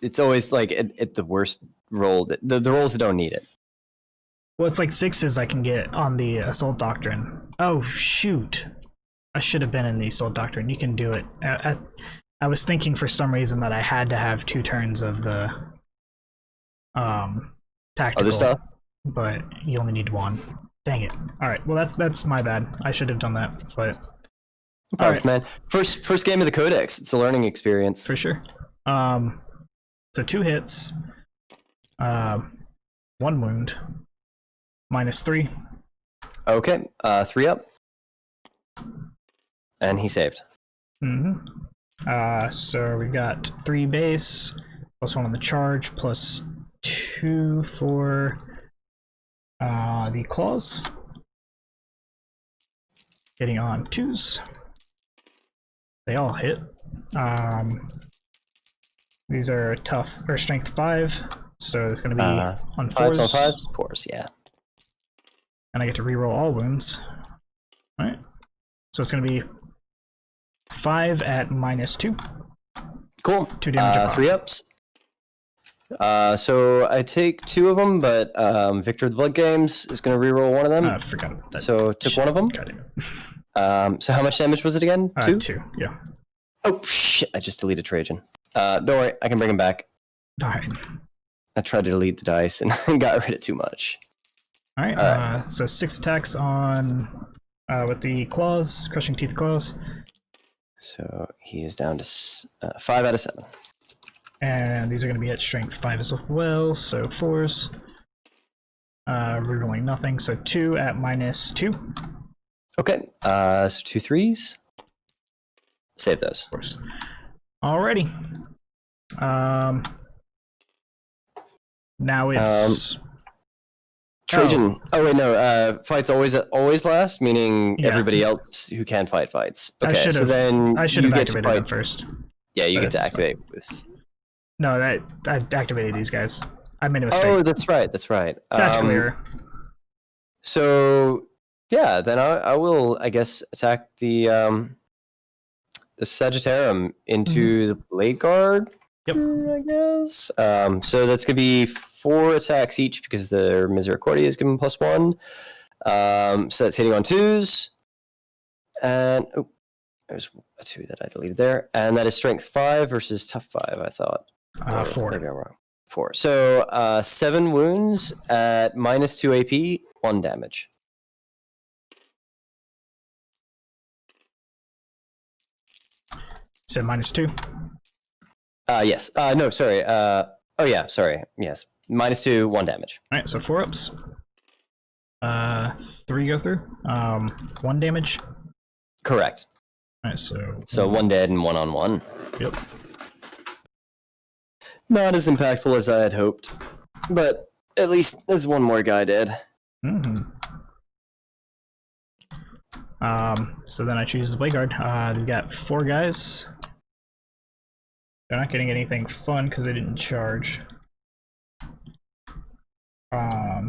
it's always like at the worst roll. The rolls that don't need it. Well, it's like 6s I can get on the Assault Doctrine. Oh shoot! I should have been in the Assault Doctrine. You can do it. I was thinking for some reason that I had to have 2 turns of the tactical. Other stuff? But you only need 1. Dang it! All right. Well, that's my bad. I should have done that. But All all right, man. First game of the Codex. It's a learning experience. for sure. So 2 hits, 1 wound, -3. Okay, 3 up. And he saved. So we got 3 base, +1 on the charge, +2 for the claws. Hitting on 2s. They all hit. These are tough, or strength 5, so it's going to be on 4s. 5s on 5s? 4s, yeah. And I get to reroll all wounds. Alright. So it's going to be 5 at -2. Cool. 2 damage. 3 ups. So I take 2 of them, but Victor of the Blood Games is going to reroll one of them. I forgot about that. So took one of them. So how much damage was it again? 2? 2, yeah. Oh, shit. I just deleted Trajan. Don't worry. I can bring him back. Alright. I tried to delete the dice and got rid of too much. Alright, so 6 attacks on with the claws, crushing teeth claws. So he is down to 5 out of 7. And these are going to be at strength 5 as well, so 4s. Rerolling nothing, so 2 at -2. Okay, so 2 3s. Save those. Of course. Alrighty. Now it's Trajan. Oh wait, no. Fights always last, meaning Yeah. everybody else who can fight fights. I Okay, so should've- then I should you have get to activated them fight. first. Yeah, you get to That's activate with. No, I activated these guys. I made a mistake. Oh, that's right. That's right. Tactical error. So yeah, then I will, I guess, attack the Sagittarium into the Blade Guard. Yep. I guess. So that's gonna be 4 attacks each because their Misericordia is given +1. So that's hitting on 2s. And oh, there's a 2 that I deleted there. And that is strength 5 versus tough 5, I thought. 4. Maybe I'm wrong. 4. So 7 wounds at -2 AP, 1 damage. So -2. Yes. No, sorry. Oh yeah, sorry. Yes. -2, 1 damage. Alright, so 4 ups. 3 go through. 1 damage. Correct. Alright, So 1 dead and 1 on 1. Yep. Not as impactful as I had hoped, but at least there's 1 more guy dead. So then I choose the Blade Guard. We've got 4 guys. They're not getting anything fun because they didn't charge.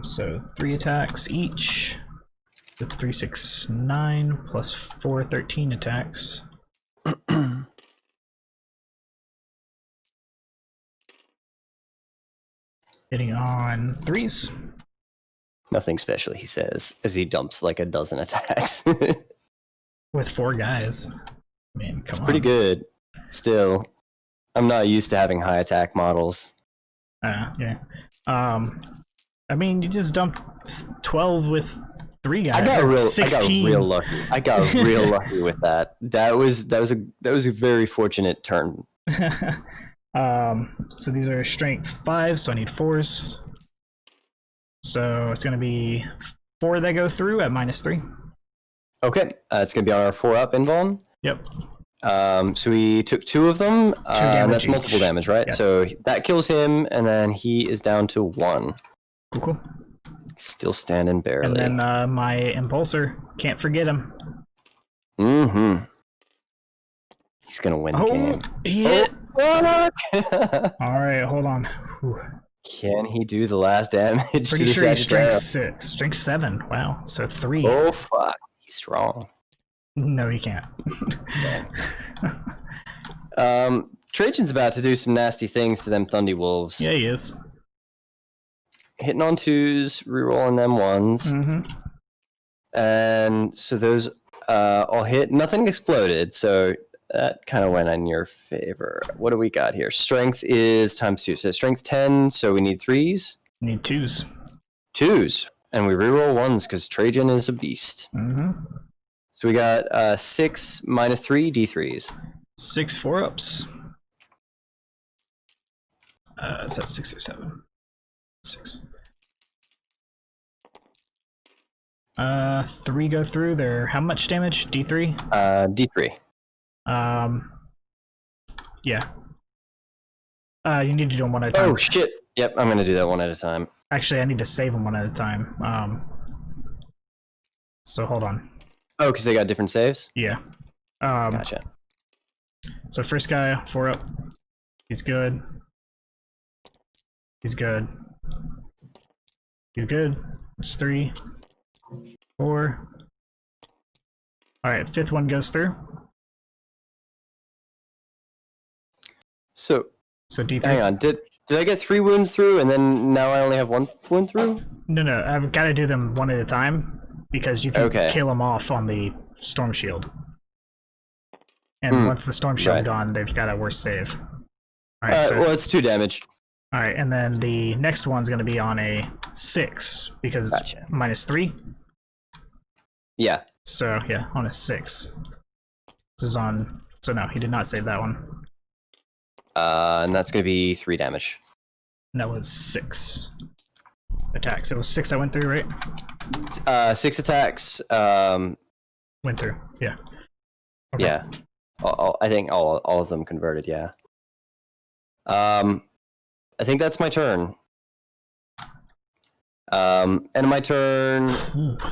So 3 attacks each. With 3, 6, 9 plus 4, 13 attacks. Hitting on 3s. Nothing special, he says, as he dumps like a dozen attacks. With 4 guys. Man, come It's on. pretty good. Still, I'm not used to having high attack models. Yeah. I mean, you just dumped 12 with 3 guys. I got real 16. lucky. I got real lucky with that. That was a very fortunate turn. So these are strength 5, so I need 4s. So it's going to be 4 that go through at -3. Okay, it's gonna be on our 4 up invuln. Yep. So we took 2 of them. And that's each. multiple damage, right? Yeah. So that kills him, and then he is down to 1. Cool. Still standing barely. And then my Impulsor, can't forget him. Mm-hmm. He's gonna win the game. He hit. Oh, Alright, hold on. Whew. can he do the last damage to Pretty the sure he's strength Sagittarius? 6. Strength 7. Wow. So 3. Oh fuck, he's strong. No, he can't. Trajan's about to do some nasty things to them Thundy Wolves. Yeah, he is. Hitting on 2s, rerolling them 1s. Mm-hmm. And so those all hit. Nothing exploded, so that kind of went in your favor. What do we got here? Strength is ×2. So strength 10, so we need 3s. Need 2s. 2s. And we reroll 1s because Trajan is a beast. Mm-hmm. So we got 6 -3 D3s. 6 4-ups. Is that 6 or 7? 6. 3 go through. They're how much damage? D3? D3. Yeah. You need to do them one at a time. Oh shit! Yep, I'm gonna do that one at a time. Actually, I need to save them one at a time. So hold on. Oh, because they got different saves? Yeah. Gotcha. So first guy, 4 up. He's good. He's good. He's good. It's 3. 4. Alright, 5th one goes through. So D3. hang on, did I get 3 wounds through, and then now I only have 1 wound through? No, I've got to do them one at a time, because you can kill them off on the Storm Shield. And once the Storm Shield's gone, they've got a worse save. Alright, well, it's 2 damage. Alright, and then the next one's going to be on a 6, because it's -3. Yeah. So, yeah, on a 6. This is on... So no, he did not save that one. And that's going to be 3 damage. And that was 6 attacks. It was 6 that went through, right? 6 attacks. Went through, yeah. Okay. Yeah. I think all of them converted, yeah. I think that's my turn. And my turn,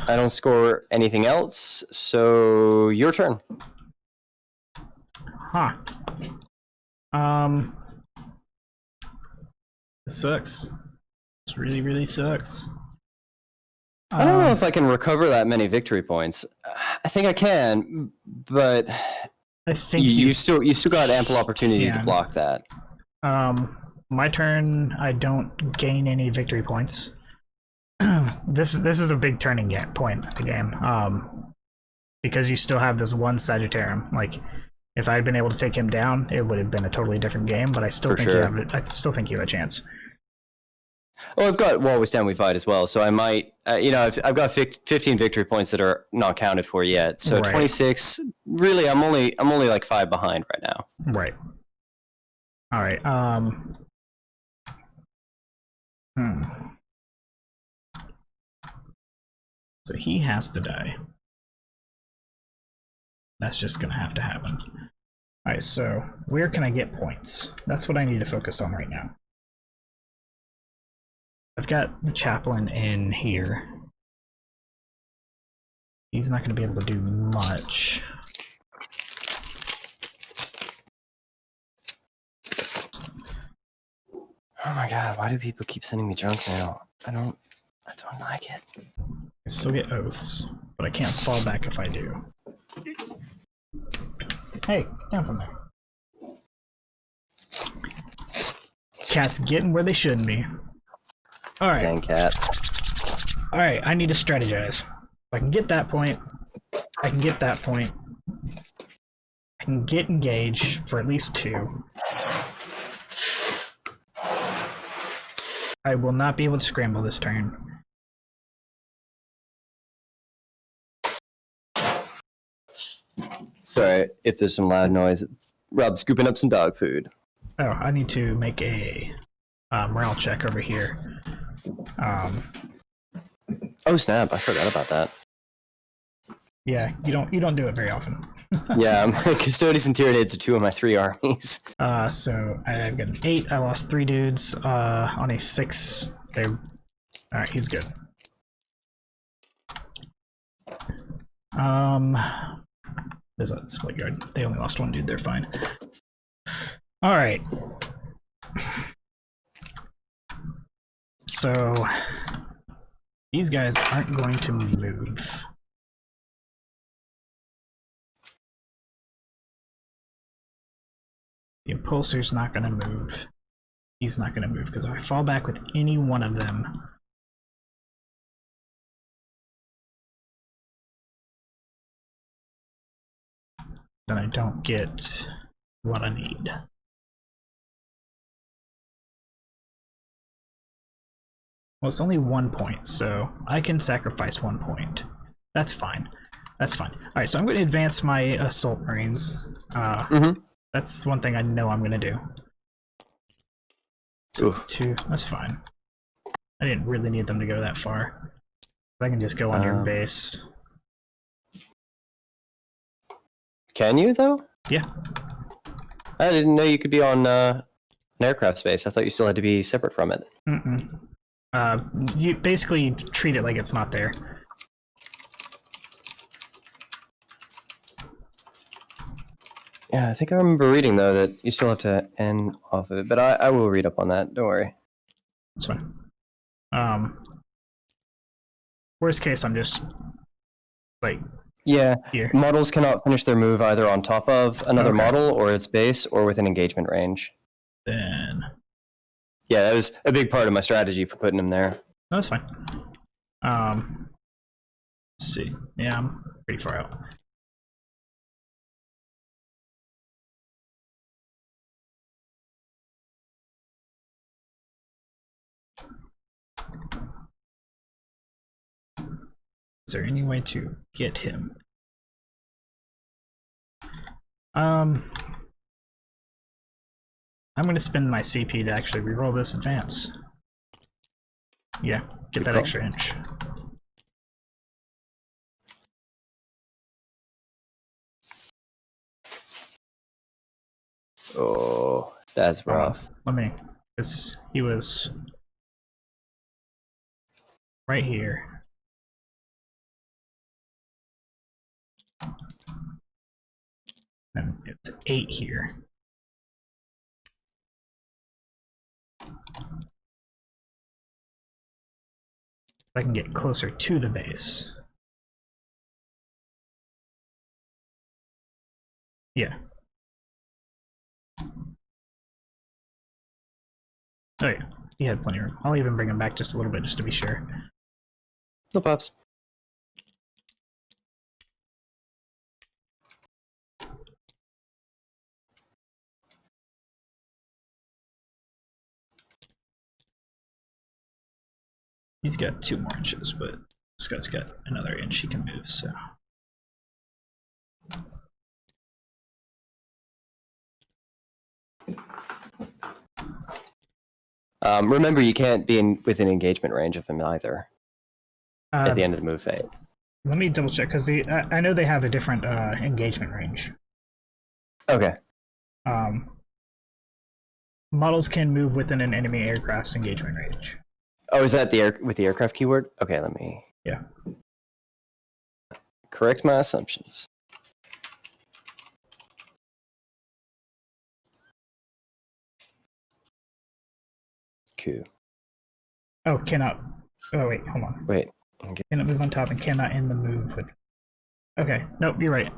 I don't score anything else, so your turn. Huh. It sucks. This really, really sucks. I don't know if I can recover that many victory points. I think I can, but I think you still got ample opportunity to block that. My turn, I don't gain any victory points. This is a big turning point of the game. Because you still have this one Sagittarium. Like, if I had been able to take him down, it would have been a totally different game. But I still think I still think you have a chance. Well, I've got While We Stand We Fight as well, so I might, I've got 15 victory points that are not counted for yet. So 26. Really, I'm only like 5 behind right now. Right. All right. So he has to die. That's just gonna have to happen. All right. So where can I get points? That's what I need to focus on right now. I've got the chaplain in here. He's not going to be able to do much. Oh my god, why do people keep sending me junk mail? I don't like it. I still get oaths, but I can't fall back if I do. Hey, get down from there. Cats getting where they shouldn't be. Alright. Dang cats. Alright, I need to strategize. If I can get that point, I can get that point. I can get engaged for at least 2. I will not be able to scramble this turn. Sorry if there's some loud noise. It's Rob scooping up some dog food. Oh, I need to make a morale check over here. Oh snap! I forgot about that. Yeah, you don't do it very often. Yeah, Custodies and Tyranids are 2 of my 3 armies. So I've got an 8. I lost 3 dudes. On a 6. All right, he's good. There's a split guard. They only lost 1 dude. They're fine. All right. So these guys aren't going to move. The Impulsor's not going to move. He's not going to move because if I fall back with any one of them, then I don't get what I need. Well, it's only 1 point, so I can sacrifice 1 point. That's fine. That's fine. Alright, so I'm going to advance my Assault Marines. That's one thing I know I'm going to do. So Oof. 2, that's fine. I didn't really need them to go that far. I can just go on your base. Can you, though? Yeah. I didn't know you could be on an aircraft space. I thought you still had to be separate from it. You basically treat it like it's not there. Yeah, I think I remember reading, though, that you still have to end off of it. But I will read up on that. Don't worry. That's fine. Worst case, I'm just like Yeah, here. models cannot finish their move either on top of another Okay. model or its base or within engagement range. Then Yeah, that was a big part of my strategy for putting him there. no, that's fine. Let's see. Yeah, I'm pretty far out. Is there any way to get him? I'm going to spend my CP to actually reroll this advance. Yeah, get that extra inch. Oh, that's rough. Let me, because he was right here. And it's 8 here. I can get closer to the base. Yeah. Oh yeah, he had plenty of room. I'll even bring him back just a little bit just to be sure. No pops. He's got 2 more inches, but this guy's got another inch he can move, so. Remember, you can't be within engagement range of him either at the end of the move phase. Let me double check, because I know they have a different engagement range. Okay. Models can move within an enemy aircraft's engagement range. Oh, is that with the aircraft keyword? Okay, let me correct my assumptions. Cool. Oh, cannot. Oh, wait, hold on. Wait. Cannot move on top and cannot end the move with. Okay, nope, you're right.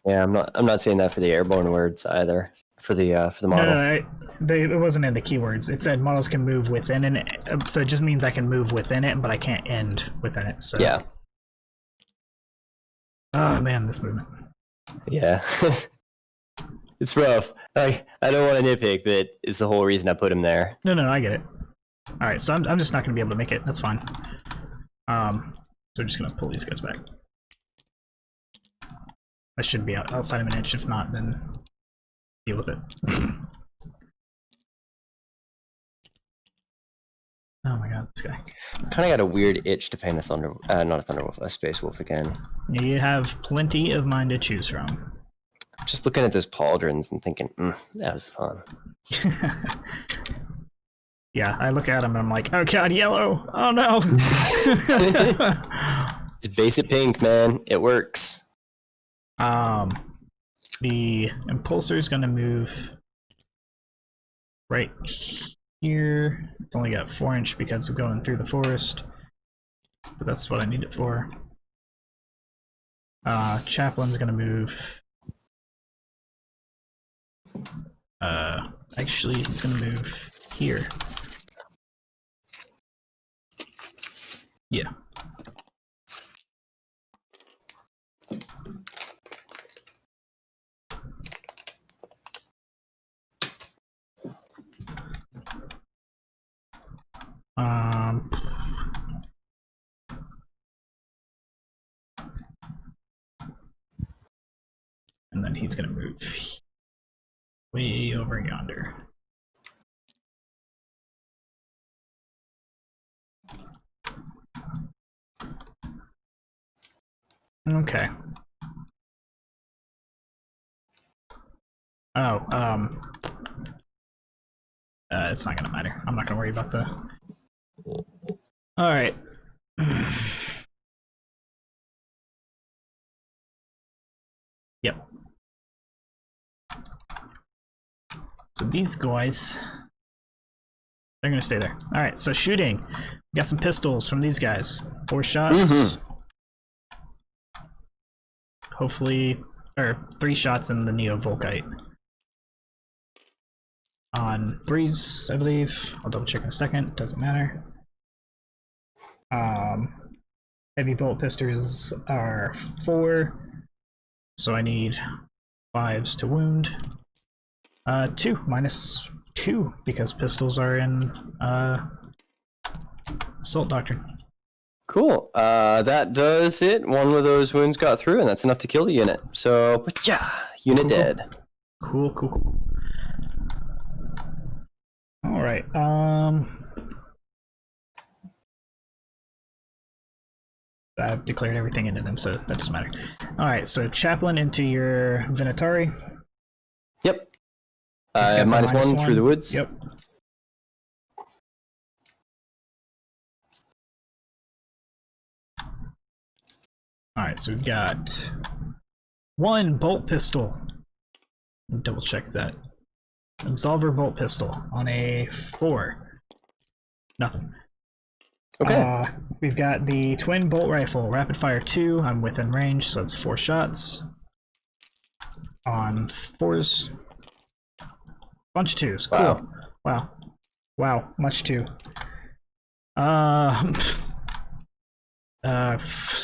Yeah, I'm not saying that for the airborne words either. For the model. No, it wasn't in the keywords. It said models can move within it, so it just means I can move within it, but I can't end within it. So Yeah. Oh man, this movement. Yeah. It's rough. I don't want to nitpick, but it's the whole reason I put him there. No, I get it. All right, so I'm just not gonna be able to make it. That's fine. So we're just gonna pull these guys back. I should be outside of an inch. If not, then deal with it. Oh my god, this guy. Kind of got a weird itch to paint a Space Wolf again. You have plenty of mine to choose from. Just looking at those pauldrons and thinking, that was fun. Yeah, I look at him and I'm like, oh god, yellow! Oh no! Just base it pink, man. It works. The impulsor is gonna move right here. It's only got 4 inch because of going through the forest, but that's what I need it for. Chaplain's gonna move. Actually, it's gonna move here. Yeah. And then he's gonna move way over yonder. Okay. Oh, it's not gonna matter. I'm not gonna worry about the... Alright. Yep. So these guys... They're gonna stay there. Alright, so shooting. We got some pistols from these guys. 4 shots. Hopefully... Or 3 shots in the Neo-Volkite. On 3s, I believe. I'll double check in a second. Doesn't matter. Heavy bolt pistols are 4. So I need 5s to wound. 2. -2 because pistols are in Assault Doctrine. Cool. That does it. One of those wounds got through, and that's enough to kill the unit. So, yeah, unit dead. Cool. Alright, I've declared everything into them, so that doesn't matter. Alright, so Chaplain into your Venatari. Yep. Got -1 through the woods. Yep. Alright, so we've got 1 bolt pistol. Double check that. Absolver bolt pistol on a 4. Nothing. Okay. We've got the twin bolt rifle, rapid fire 2. I'm within range, so that's 4 shots. On 4s. Bunch of 2s. Cool. Wow. Much 2.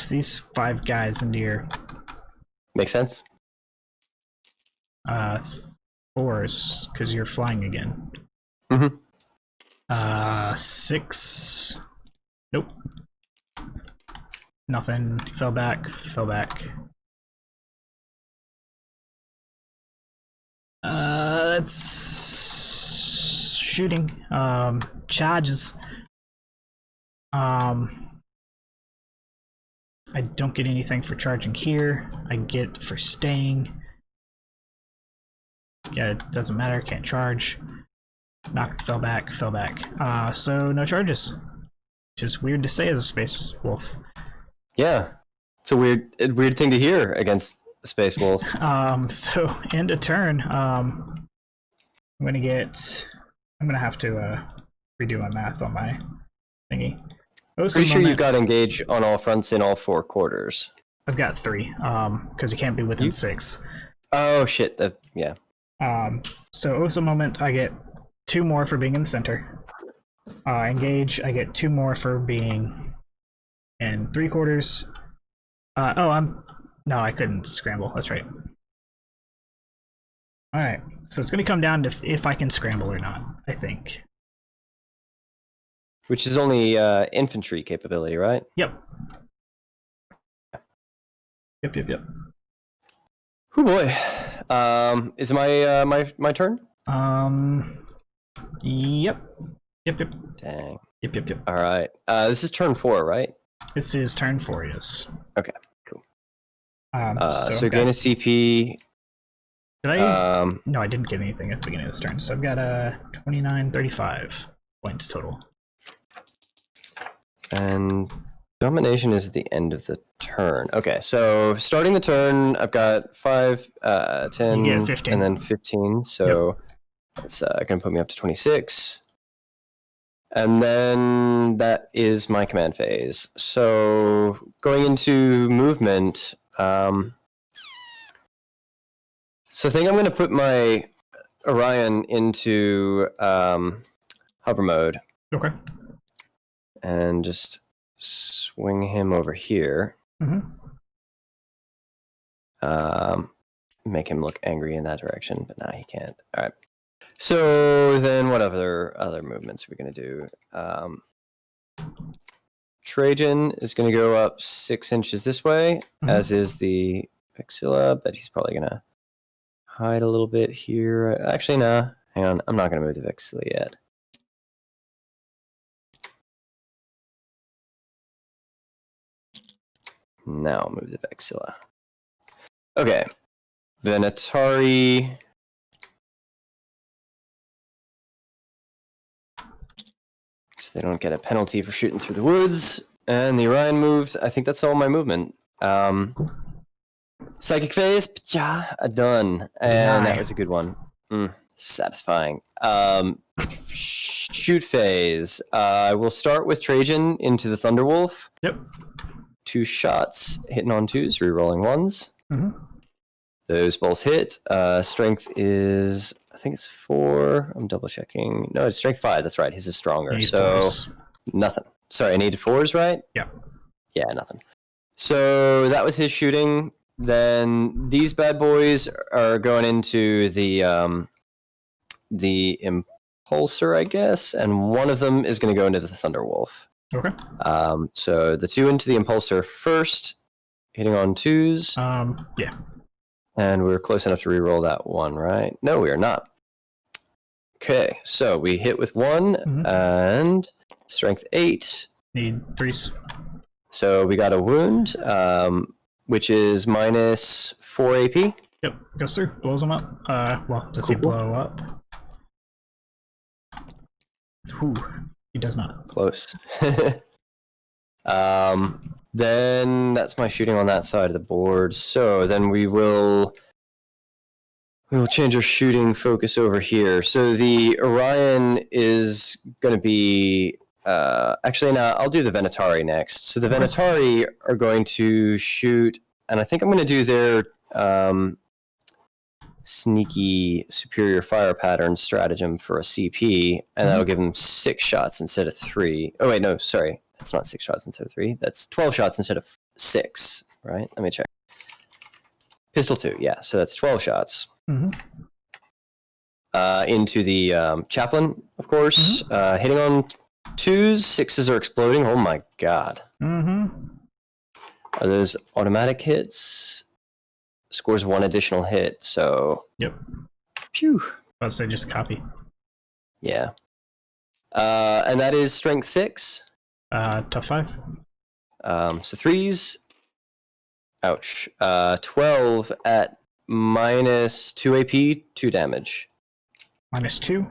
These 5 guys into your... Makes sense. 4s, because you're flying again. 6. Nope. Nothing. Fell back. That's shooting. Charges. I don't get anything for charging here. I get for staying. Yeah, it doesn't matter. Can't charge. Knocked. Fell back. So no charges. Which is weird to say as a Space Wolf. Yeah, it's a weird thing to hear against a Space Wolf. So end of turn. I'm gonna have to redo my math on my thingy. Pretty sure you've got engage on all fronts in all 4 quarters. I've got 3. Because you can't be within 6. Oh shit! Yeah. So Osa moment, I get 2 more for being in the center. Engage, I get 2 more for being in 3 quarters. No, I couldn't scramble. That's right. All right, so it's going to come down to if I can scramble or not, I think. Which is only infantry capability, right? Yep. Oh boy. Is it my turn? Yep. Dang. Yep. All right. This is turn 4, right? This is turn 4, yes. Okay. Cool. So you gain a CP. Did I? No, I didn't get anything at the beginning of this turn. So I've got 29-35 points total. And domination is at the end of the turn. Okay, so starting the turn, I've got 5, 10, You get 15. and then 15. So it's going to put me up to 26. And then that is my command phase. So going into movement, so I think I'm going to put my Orion into hover mode. Okay. And just swing him over here. Make him look angry in that direction, but now he can't. All right. So then what other movements are we going to do? Trajan is going to go up 6 inches this way, as is the Vexilla, but he's probably going to hide a little bit here. Actually, no. Hang on. I'm not going to move the Vexilla yet. Now I'll move the Vexilla. Okay. Venatari. So they don't get a penalty for shooting through the woods. And the Orion moved. I think that's all my movement. Psychic Phase. Done. And that was a good one. Satisfying. Shoot Phase. We'll start with Trajan into the Thunderwolf. Yep. 2 shots, hitting on 2s, rerolling 1s. Mm-hmm. Those both hit. Strength is, I think it's 4. I'm double checking. No, it's strength 5. That's right. His is stronger. So nothing. Sorry, I needed 4s, right? Yeah. Yeah, nothing. So that was his shooting. Then these bad boys are going into the Impulsor, I guess, and one of them is going to go into the Thunderwolf. Okay. So the 2 into the Impulsor first, hitting on 2s. Yeah. And we're close enough to reroll that 1, right? No, we are not. Okay, so we hit with 1 and strength 8. Need 3s. So we got a wound, which is minus 4 AP. Yep, goes through, blows him up. Well, does he blow up? Whew, he does not. Close. Then that's my shooting on that side of the board. So then we'll change our shooting focus over here. So the Orion is going to be actually, no, I'll do the Venatari next. So the Venatari are going to shoot, and I think I'm going to do their sneaky superior fire pattern stratagem for a CP, and that'll give them 6 shots instead of 3. Oh wait, no, sorry. That's not 6 shots instead of 3. That's 12 shots instead of 6, right? Let me check. Pistol 2, yeah. So that's 12 shots. Into the chaplain, of course. Hitting on 2s, 6s are exploding. Oh my god. Are those automatic hits? Scores 1 additional hit, so... Yep. Phew. I would say just copy. Yeah. And that is strength 6. Tough 5. So 3s. Ouch. 12 at minus 2 AP, 2 damage. Minus 2?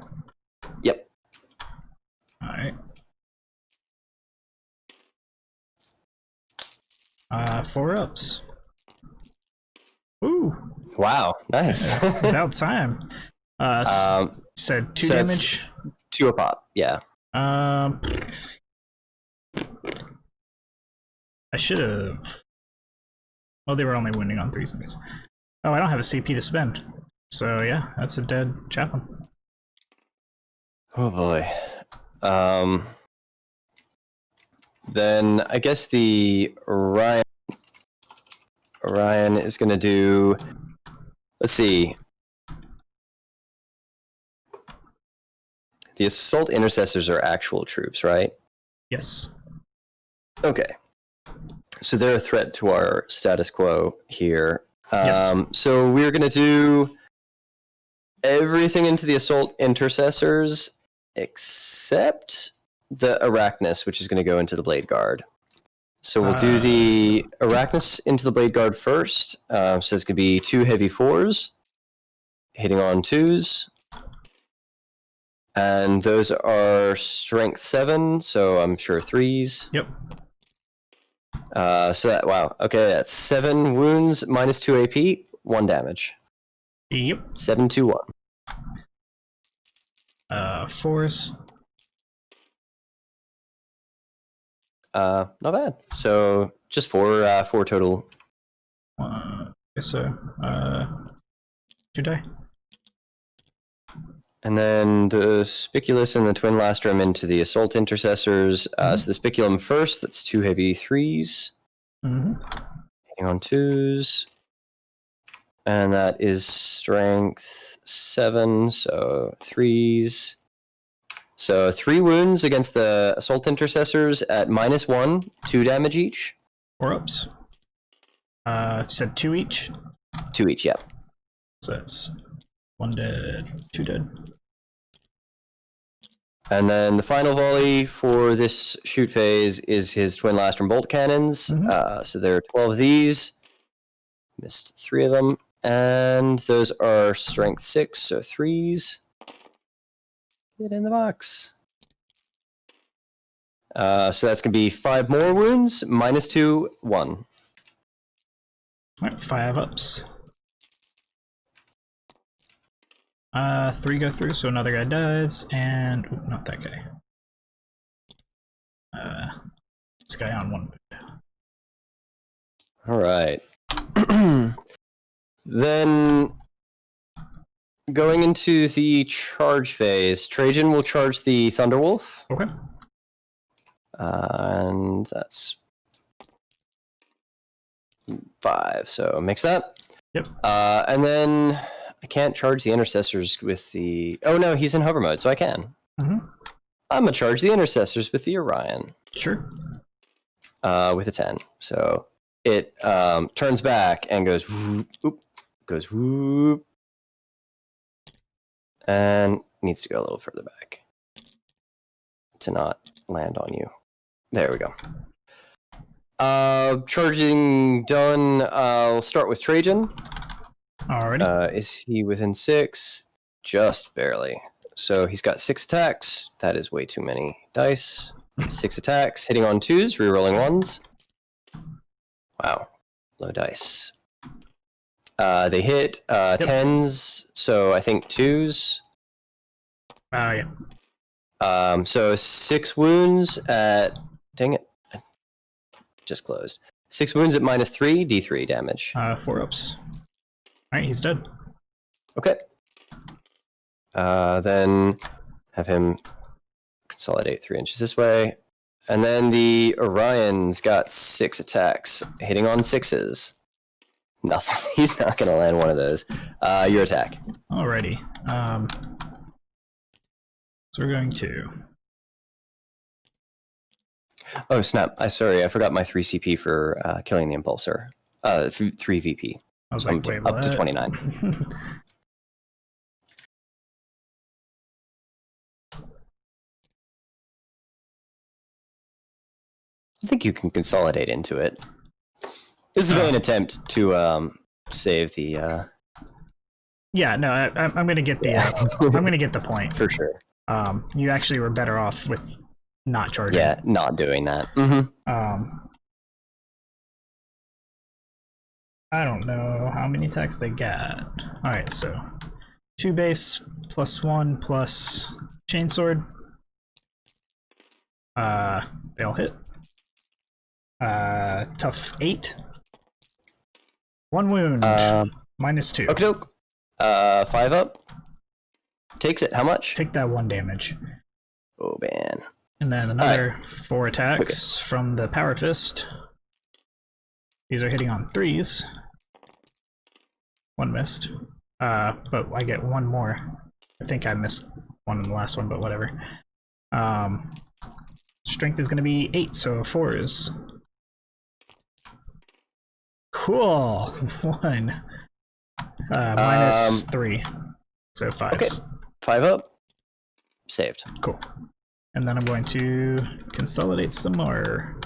Yep. Alright. 4 ups. Ooh. Wow, nice. About time. Said 2 damage. 2 a pop, yeah. I should have. Well, they were only wounding on 3s. Oh, I don't have a CP to spend. So yeah, that's a dead chaplain. Oh boy. Then I guess the Orion is going to do. Let's see. The assault intercessors are actual troops, right? Yes. Okay. So they're a threat to our status quo here. Yes. So we're going to do everything into the assault intercessors except the Arachnus, which is going to go into the Blade Guard. So we'll do the Arachnus into the Blade Guard first. So it's going to be 2 heavy 4s, hitting on 2s. And those are strength 7, so I'm sure 3s. Yep. So that, wow. Okay, that's 7 wounds, minus 2 AP, 1 damage. Yep. 7, 2, 1. 4s. Not bad. So just 4 total. Yes, so 2 die. And then the Spiculus and the Twin Lastrum into the Assault Intercessors. So the Spiculum first, that's 2 heavy 3s. Hitting on 2s. And that is strength 7, so 3s. So 3 wounds against the Assault Intercessors at minus 1, 2 damage each. 4 ups. Said 2 each. 2 each, yeah. So that's 1 dead, 2 dead. And then the final volley for this shoot phase is his twin lastern bolt cannons. So there are 12 of these. Missed 3 of them. And those are strength 6, so 3s. Get in the box. So that's going to be 5 more wounds, -2, 1. Alright, 5 ups. 3 go through, so another guy dies, and ooh, not that guy. This guy on 1 wound. Alright. Then, going into the charge phase, Trajan will charge the Thunderwolf. Okay. And that's 5, so makes that. Yep. And then I can't charge the intercessors with the... Oh no, he's in hover mode, so I can. I'm gonna charge the intercessors with the Orion. Sure. With a 10. So it turns back and goes whoop, goes whoop, and needs to go a little further back to not land on you. There we go. Charging done. I'll start with Trajan. Alrighty. Is he within 6? Just barely. So he's got 6 attacks. That is way too many dice. 6 attacks, hitting on 2s, rerolling 1s. Wow, low dice. They hit 10s, so I think 2s. Yeah. So 6 wounds at... Dang it. Just closed. 6 wounds at -3, D3 damage. 4 ups. Alright, he's dead. Okay. Then have him consolidate 3 inches this way. And then the Orion's got 6 attacks, hitting on 6s. Nothing. He's not going to land one of those. Your attack. Alrighty. So we're going to... Oh, snap. Sorry, I forgot my 3 CP for killing the Impulsor. 3 VP. I was like, wait, up to what? 29. I think you can consolidate into it. This is really an attempt to save the. Yeah, no, I'm gonna get the I'm gonna get the point for sure. You actually were better off with not charging. Yeah, not doing that. I don't know how many attacks they got. All right, so 2 base +1 plus chainsword. They all hit. Tough 8. 1 wound. -2. Okay, doke. 5 up. Takes it. How much? Take that 1 damage. Oh man. And then another 4 attacks from the Power Fist. These are hitting on 3s. 1 missed. But I get 1 more. I think I missed 1 in the last one, but whatever. Strength is going to be 8, so 4s. Cool. 1. -3. So 5s. Okay. 5 up. Saved. Cool. And then I'm going to consolidate some more.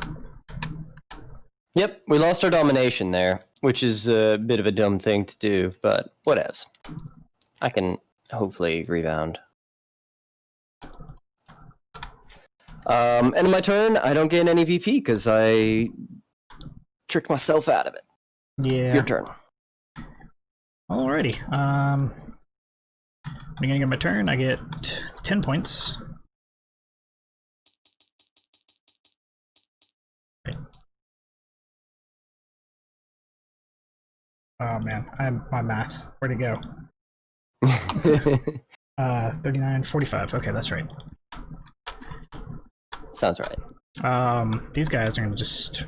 Yep, we lost our domination there, which is a bit of a dumb thing to do, but whatevs. I can hopefully rebound. End of my turn, I don't gain any VP because I tricked myself out of it. Yeah. Your turn. Alrighty. Beginning of my turn, I get 10 points. Oh man, my math. Where'd it go? 39, 45. Okay, that's right. Sounds right. These guys are gonna just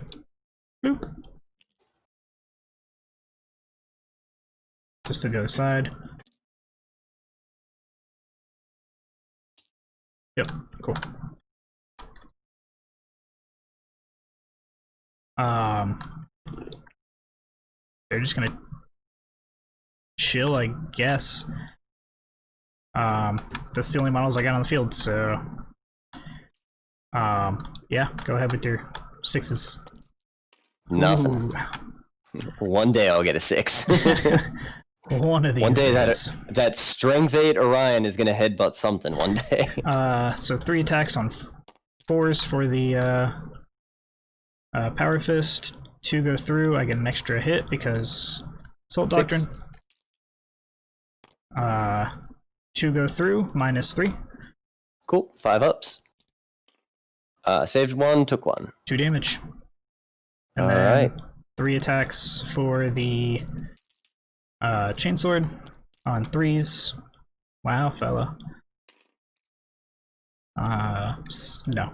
boop. Just to the other side. Yep, cool. They're just gonna chill, I guess. That's the only models I got on the field, so yeah, go ahead with your 6s. Nothing. Ooh. One day I'll get a 6. One of these. One day days. that strength 8 Orion is gonna headbutt something one day. So 3 attacks on 4s for the Power Fist. 2 go through. I get an extra hit because Assault 6. Doctrine. 2 go through, -3. Cool. 5 ups. Saved 1, took 1. 2 damage. And All then right. 3 attacks for the Chainsword on 3s. Wow, fella. No.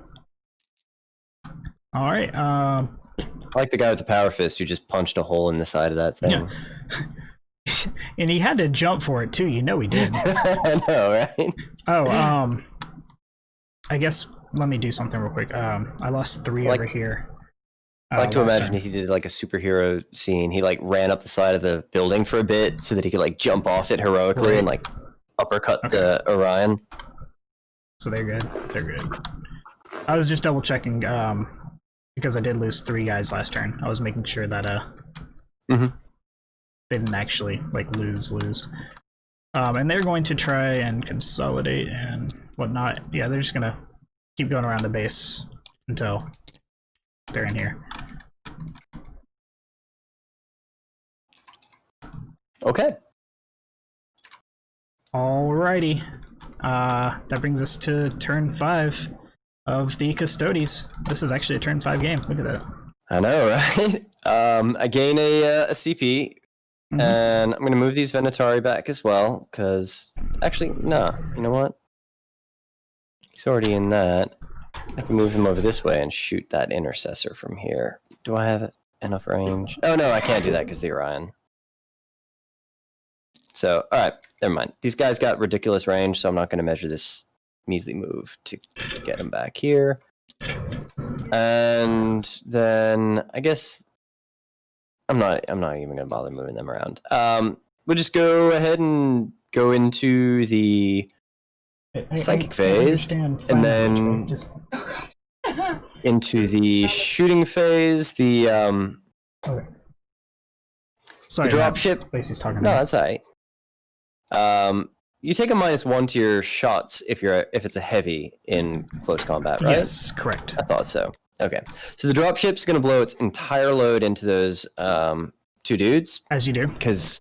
Alright, I like the guy with the power fist who just punched a hole in the side of that thing. yeah. And he had to jump for it too, you know he did. I know, right? Oh, I guess let me do something real quick. I lost 3 over here. I like to last imagine turn. he did like a superhero scene. He like ran up the side of the building for a bit so that he could like jump off it heroically Right. and like uppercut the Orion. So they're good. They're good. I was just double checking because I did lose 3 guys last turn. I was making sure that Mm-hmm. they didn't actually like lose. And they're going to try and consolidate and whatnot. Yeah, they're just gonna keep going around the base until they're in here. Okay. Alrighty. That brings us to turn 5 of the Custodies. This is actually a turn 5 game. Look at that. I know, right? I gain a CP, Mhm. and I'm going to move these Venatari back as well, because... Actually, no. You know what? He's already in that. I can move him over this way and shoot that Intercessor from here. Do I have enough range? Oh, no, I can't do that because the Orion. So, alright, never mind. These guys got ridiculous range, so I'm not going to measure this measly move to get him back here. And then, I guess... I'm not even going to bother moving them around. We'll just go ahead and go into the psychic phase, and then into the shooting phase, the Okay. Sorry, dropship. Lacey's talking. No, to me. that's alright. You take a -1 to your shots if it's a heavy in close combat, right? Yes, correct. I thought so. Okay, so the dropship's going to blow its entire load into those 2 dudes As you do. because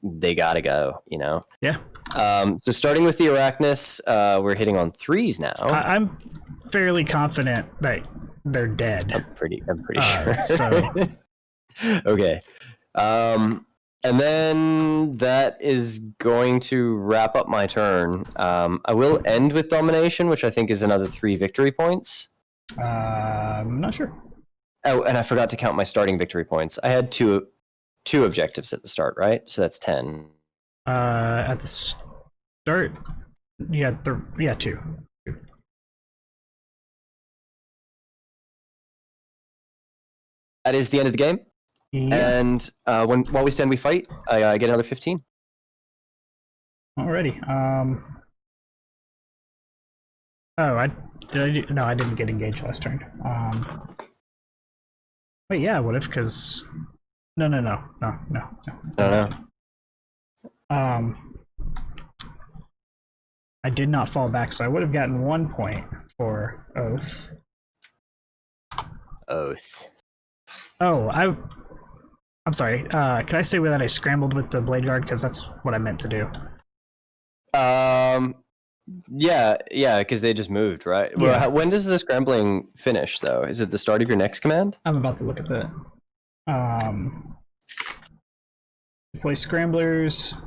they gotta go, you know. Yeah. So starting with the Arachnus, we're hitting on 3s now. I'm fairly confident that they're dead. I'm pretty sure. So Okay. And then that is going to wrap up my turn. I will end with Domination, which I think is another 3 victory points. I'm not sure. Oh, and I forgot to count my starting victory points. I had two objectives at the start, right? So that's 10. At the start, yeah, 2. That is the end of the game. Yeah. And while we stand, we fight. I get another 15. Alrighty. Oh, I didn't get engaged last turn. Wait, yeah, what if? Because no. No. I did not fall back, so I would have gotten 1 point for Oath. Oath. Oh, I'm sorry. Can I say that I scrambled with the Blade Guard? Because that's what I meant to do. Yeah, because they just moved, right? Yeah. Well, when does the scrambling finish, though? Is it the start of your next command? I'm about to look at that. Deploy Scramblers.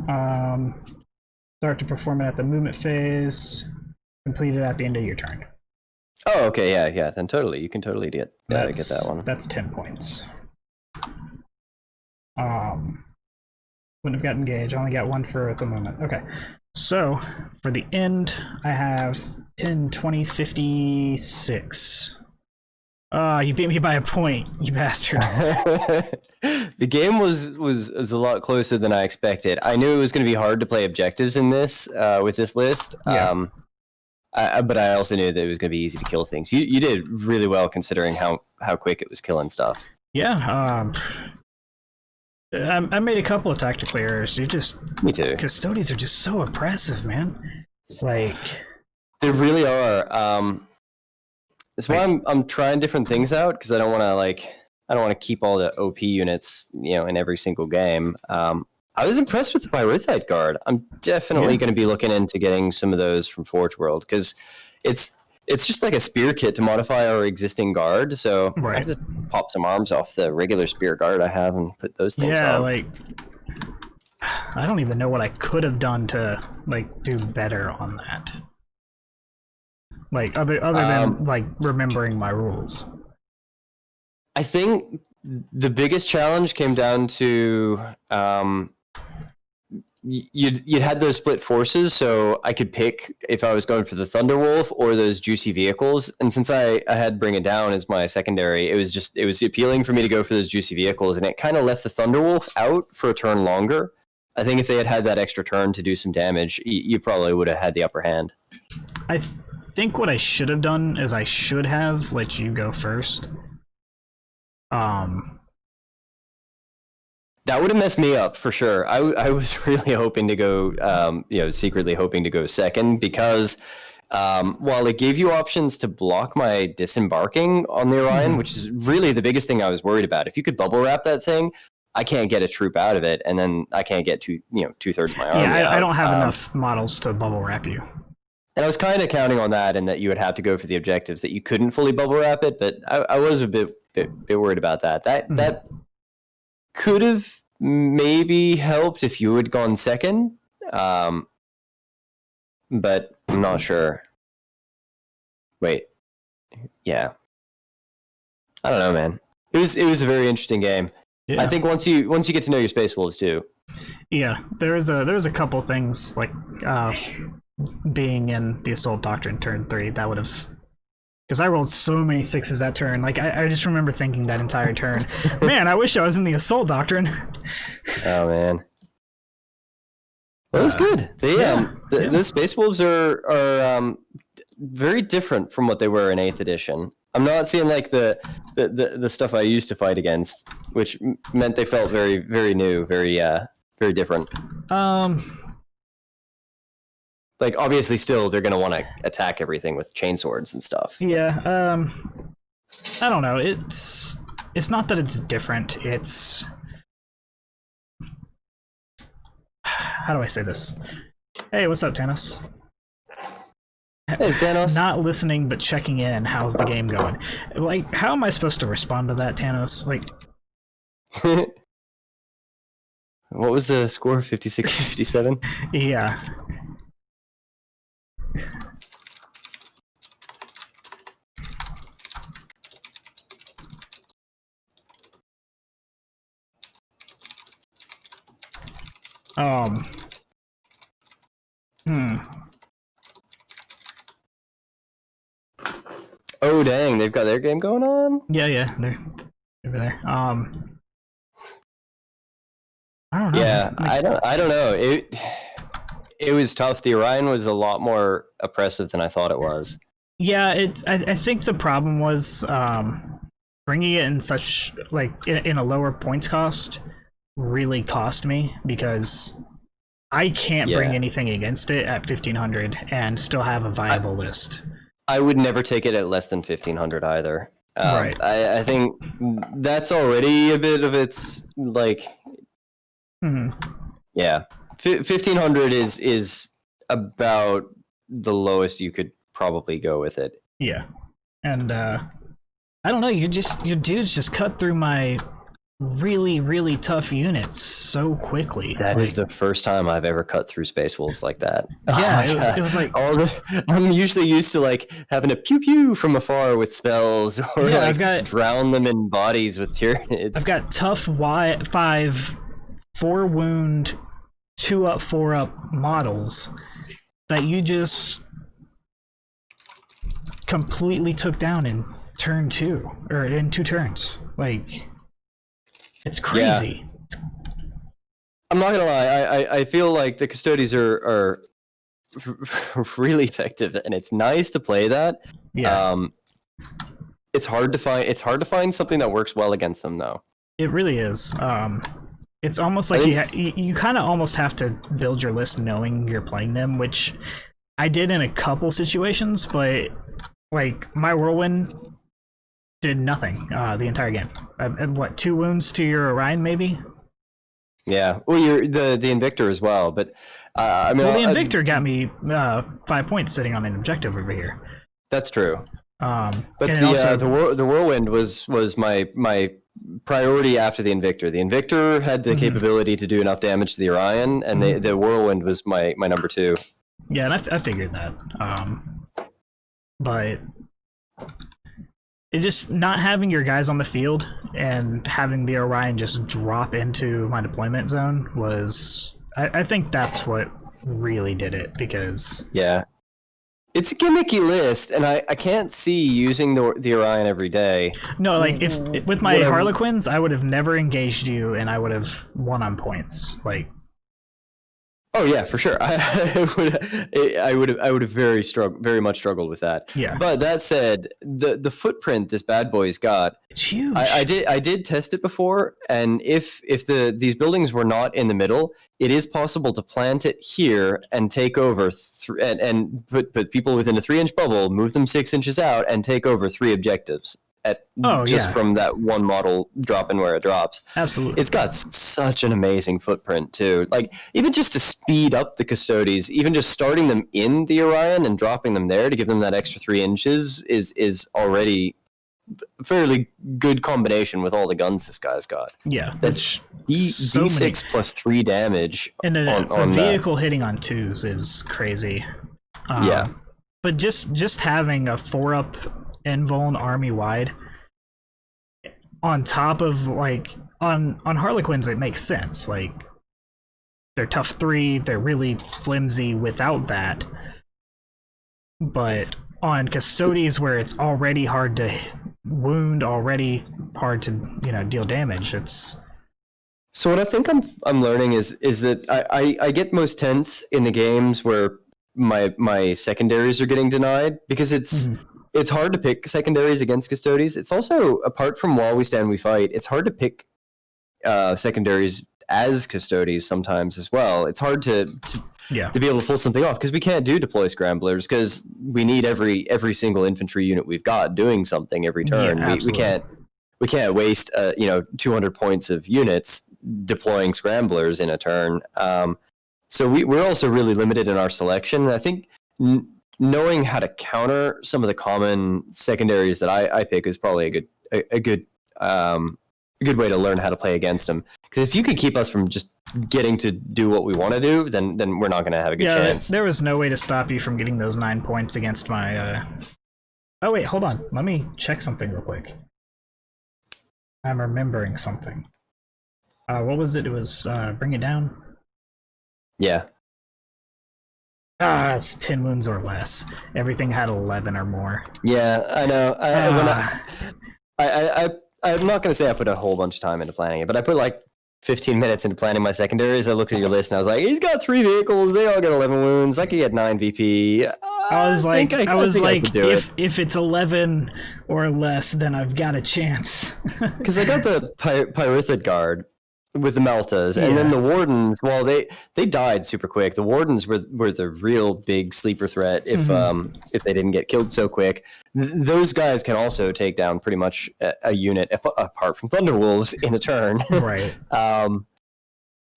Start to perform it at the movement phase. Complete it at the end of your turn. Oh, okay, yeah. Then totally, you can totally get that one. That's 10 points. Wouldn't have got engaged. I only got 1 for the moment. Okay. So, for the end, I have 10, 20, 56. You beat me by a point, you bastard. The game was a lot closer than I expected. I knew it was going to be hard to play objectives in this with this list. Yeah. But I also knew that it was going to be easy to kill things. You did really well considering how quick it was killing stuff. Yeah. I made a couple of tactical errors. Me too. Custodies are just so oppressive, man. Like, they really are. That's why I'm trying different things out, because I don't want to keep all the OP units, in every single game. I was impressed with the Pyrithite Guard. I'm definitely going to be looking into getting some of those from Forge World, because it's just like a spear kit to modify our existing guard. So I just pop some arms off the regular spear guard I have and put those things on. Yeah, like, I don't even know what I could have done to do better on that. Like other than remembering my rules. I think the biggest challenge came down to you'd had those split forces, so I could pick if I was going for the Thunderwolf or those juicy vehicles. And since I had Bring It Down as my secondary, it was appealing for me to go for those juicy vehicles, and it kind of left the Thunderwolf out for a turn longer. I think if they had that extra turn to do some damage, you probably would have had the upper hand. I think what I should have done is I should have let you go first. That would have messed me up for sure. I was really hoping to go, secretly hoping to go second, because while it gave you options to block my disembarking on the Orion, which is really the biggest thing I was worried about. If you could bubble wrap that thing, I can't get a troop out of it, and then I can't get two-thirds of my army. Yeah, I don't have enough models to bubble wrap you. And I was kind of counting on that, and that you would have to go for the objectives, that you couldn't fully bubble wrap it, but I was a bit worried about that. That could have maybe helped if you had gone second, but I'm not sure. Wait, yeah, I don't know, man. It was a very interesting game. Yeah. I think once you get to know your Spacewolves too. Yeah, there was a couple things like being in the Assault Doctrine turn 3 that would have, because I rolled so many 6s that turn. Like I just remember thinking that entire turn, man, I wish I was in the Assault Doctrine. Oh man, well, that's good. The Space Wolves are very different from what they were in 8th edition. I'm not seeing like the stuff I used to fight against, which meant they felt very, very new, very different. Like, obviously, still, they're going to want to attack everything with chainswords and stuff. Yeah, I don't know. It's not that it's different. It's... How do I say this? Hey, what's up, Tanos? Hey, it's Tanos. Not listening, but checking in. How's the game going? Like, how am I supposed to respond to that, Tanos? Like... What was the score? 56-57? Yeah. Oh dang, they've got their game going on? Yeah, they're over there. I don't know. Yeah, I don't know. It was tough. The Orion was a lot more oppressive than I thought it was. Yeah, I think the problem was bringing it in such in a lower points cost really cost me, because I can't bring anything against it at 1500 and still have a viable list. I would never take it at less than 1500 either. Right. I think that's already a bit of its yeah. 1500 is about the lowest you could probably go with it. Yeah. And I don't know, your dudes just cut through my really, really tough units so quickly. That is the first time I've ever cut through Space Wolves like that. Yeah, it was like... I'm usually used to having to pew-pew from afar with spells, or drown them in bodies with Tyranids. I've got tough 5, 4 wound, 2 up, 4 up models that you just completely took down in turn 2 or in 2 turns. Like, it's crazy. I'm not gonna lie. I feel like the Custodies are really effective, and it's nice to play that. Yeah. It's hard to find something that works well against them, though. It really is. It's almost like you kind of almost have to build your list knowing you're playing them, which I did in a couple situations, but like my Whirlwind did nothing the entire game. I had, what, 2 wounds to your Orion, maybe? Yeah. Well, you're the Invictor as well, but I mean, well, the Invictor got me 5 points sitting on an objective over here. That's true. But the Whirlwind was my priority after the Invictor. The Invictor had the capability to do enough damage to the Orion, and the Whirlwind was my number 2. Yeah, and I figured that. But it just not having your guys on the field and having the Orion just drop into my deployment zone was, I think that's what really did it, because yeah. It's a gimmicky list, and I can't see using the Orion every day. No, like if with my Harlequins, I would have never engaged you, and I would have won on points. Like, oh yeah, for sure. I would have very much struggled with that. Yeah. But that said, the footprint this bad boy's got, it's huge. I did test it before, and if these buildings were not in the middle, it is possible to plant it here and take over and put people within a 3-inch bubble, move them 6 inches out, and take over 3 objectives from that one model dropping where it drops. Absolutely. It's got such an amazing footprint too. Like, even just to speed up the Custodies, even just starting them in the Orion and dropping them there to give them that extra 3 inches is already a fairly good combination with all the guns this guy's got. Yeah. That's D6 plus 3 damage. And a vehicle hitting on 2s is crazy. Yeah. But just having a 4-up invuln army wide on top of, like, on Harlequins, it makes sense. Like, they're tough 3, they're really flimsy without that. But on Custodies, where it's already hard to wound, already hard to deal damage, it's... So what I think I'm learning is that I get most tense in the games where my secondaries are getting denied, because it's hard to pick secondaries against Custodies. It's also, apart from While We Stand We Fight, it's hard to pick secondaries as Custodies sometimes as well. It's hard to be able to pull something off, because we can't do deploy scramblers, because we need every single infantry unit we've got doing something every turn. Yeah, we can't waste 200 points of units deploying scramblers in a turn. So we're also really limited in our selection. I think knowing how to counter some of the common secondaries that I pick is probably a good way to learn how to play against them. Because if you could keep us from just getting to do what we want to do, then we're not going to have a good chance. There was no way to stop you from getting those 9 points against my... Oh wait, hold on. Let me check something real quick. I'm remembering something. What was it? It was Bring It Down? Yeah. It's 10 wounds or less. Everything had 11 or more. Yeah, I know. I'm not going to say I put a whole bunch of time into planning it, but I put like 15 minutes into planning my secondaries. I looked at your list and I was like, he's got 3 vehicles. They all get 11 wounds. I could get 9 VP. I was like, if it's 11 or less, then I've got a chance. Because I got the Pyrithite Guard with the Meltas, and then the Wardens. Well, they died super quick. The Wardens were the real big sleeper threat if they didn't get killed so quick. Those guys can also take down pretty much a unit apart from Thunderwolves in a turn. Right.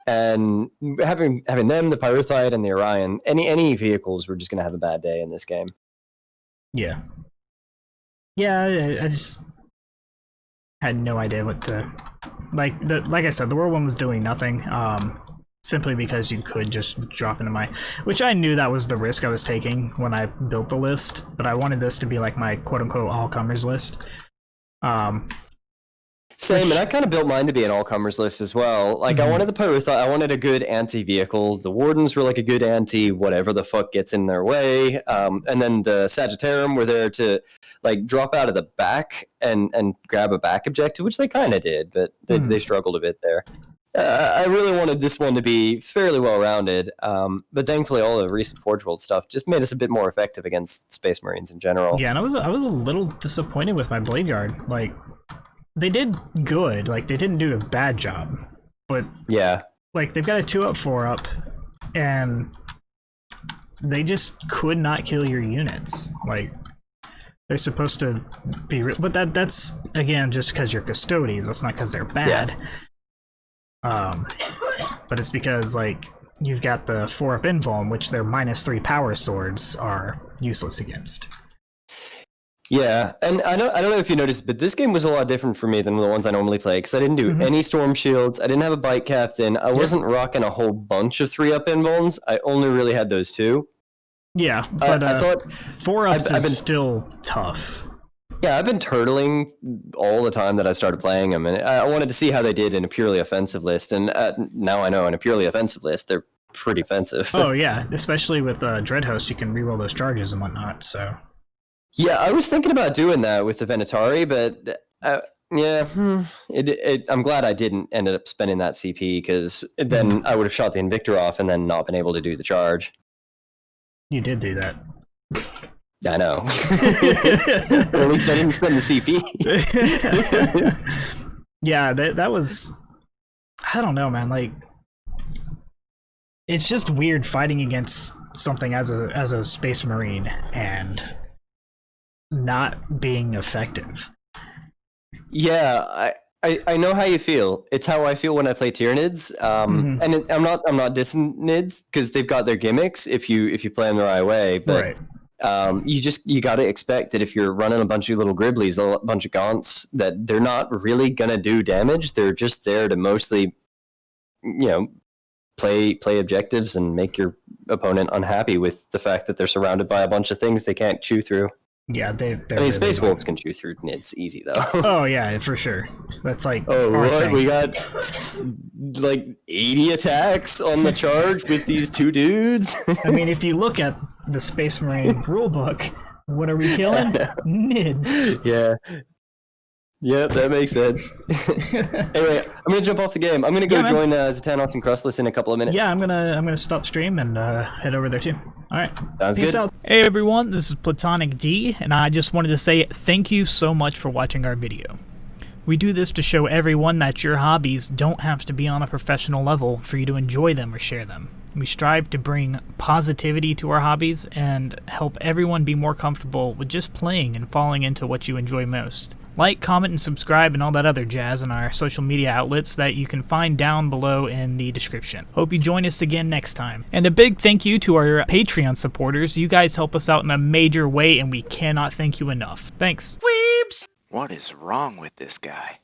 And having them, the Pyrithite and the Orion, any vehicles, we're just gonna have a bad day in this game. Yeah. Yeah, I just had no idea what to like. Like I said, the Whirlwind was doing nothing. Simply because you could just drop into my, which I knew that was the risk I was taking when I built the list, but I wanted this to be like my quote unquote all comers list. Same, and I kind of built mine to be an all-comers list as well. Like, I wanted the Pyrithite, I wanted a good anti-vehicle. The Wardens were like a good anti-whatever the fuck gets in their way. And then the Sagittarium were there to, like, drop out of the back and grab a back objective, which they kind of did, but they struggled a bit there. I really wanted this one to be fairly well-rounded, but thankfully all the recent Forge World stuff just made us a bit more effective against Space Marines in general. Yeah, and I was a little disappointed with my Blade Guard. Like, they did good. Like, they didn't do a bad job. But, yeah, like, they've got a 2-up, 4-up, and they just could not kill your units. Like, they're supposed to be... But that's, again, just because you're Custodies. That's not because they're bad. Yeah. But it's because, like, you've got the 4-up invuln, which their -3 power swords are useless against. Yeah, and I don't know if you noticed, but this game was a lot different for me than the ones I normally play, because I didn't do any Storm Shields, I didn't have a Bite Captain, I wasn't rocking a whole bunch of 3-up invulns, I only really had those 2. Yeah, but I thought 4-ups is still tough. Yeah, I've been turtling all the time that I started playing them, and I wanted to see how they did in a purely offensive list, and now I know in a purely offensive list, they're pretty offensive. Oh yeah, especially with Dreadhost, you can reroll those charges and whatnot, so... Yeah, I was thinking about doing that with the Venatari, but I'm glad I didn't end up spending that CP, because then I would have shot the Invictor off and then not been able to do the charge. You did do that. I know. At least I didn't spend the CP. Yeah, that was... I don't know, man. Like, it's just weird fighting against something as a Space Marine and not being effective. Yeah, I know how you feel. It's how I feel when I play Tyranids. And I'm not dissing Nids, because they've got their gimmicks if you play them the right way. But you got to expect that if you're running a bunch of little Griblies, a bunch of Gaunts, that they're not really gonna do damage. They're just there to mostly, play objectives and make your opponent unhappy with the fact that they're surrounded by a bunch of things they can't chew through. Yeah, Space Wolves can chew through Nids easy, though. Oh, yeah, for sure. That's like... Oh, what? We got, like, 80 attacks on the charge with these 2 dudes? I mean, if you look at the Space Marine rulebook, what are we killing? Nids. Yeah. Yeah, that makes sense. Anyway, I'm gonna jump off the game. I'm gonna go join Zetanos and Crustless in a couple of minutes. Yeah, I'm gonna stop stream and head over there too. All right, sounds good. Out. Hey everyone, this is Platonic D, and I just wanted to say thank you so much for watching our video. We do this to show everyone that your hobbies don't have to be on a professional level for you to enjoy them or share them. We strive to bring positivity to our hobbies and help everyone be more comfortable with just playing and falling into what you enjoy most. Like, comment, and subscribe and all that other jazz on our social media outlets that you can find down below in the description. Hope you join us again next time. And a big thank you to our Patreon supporters. You guys help us out in a major way, and we cannot thank you enough. Thanks. Weeps! What is wrong with this guy?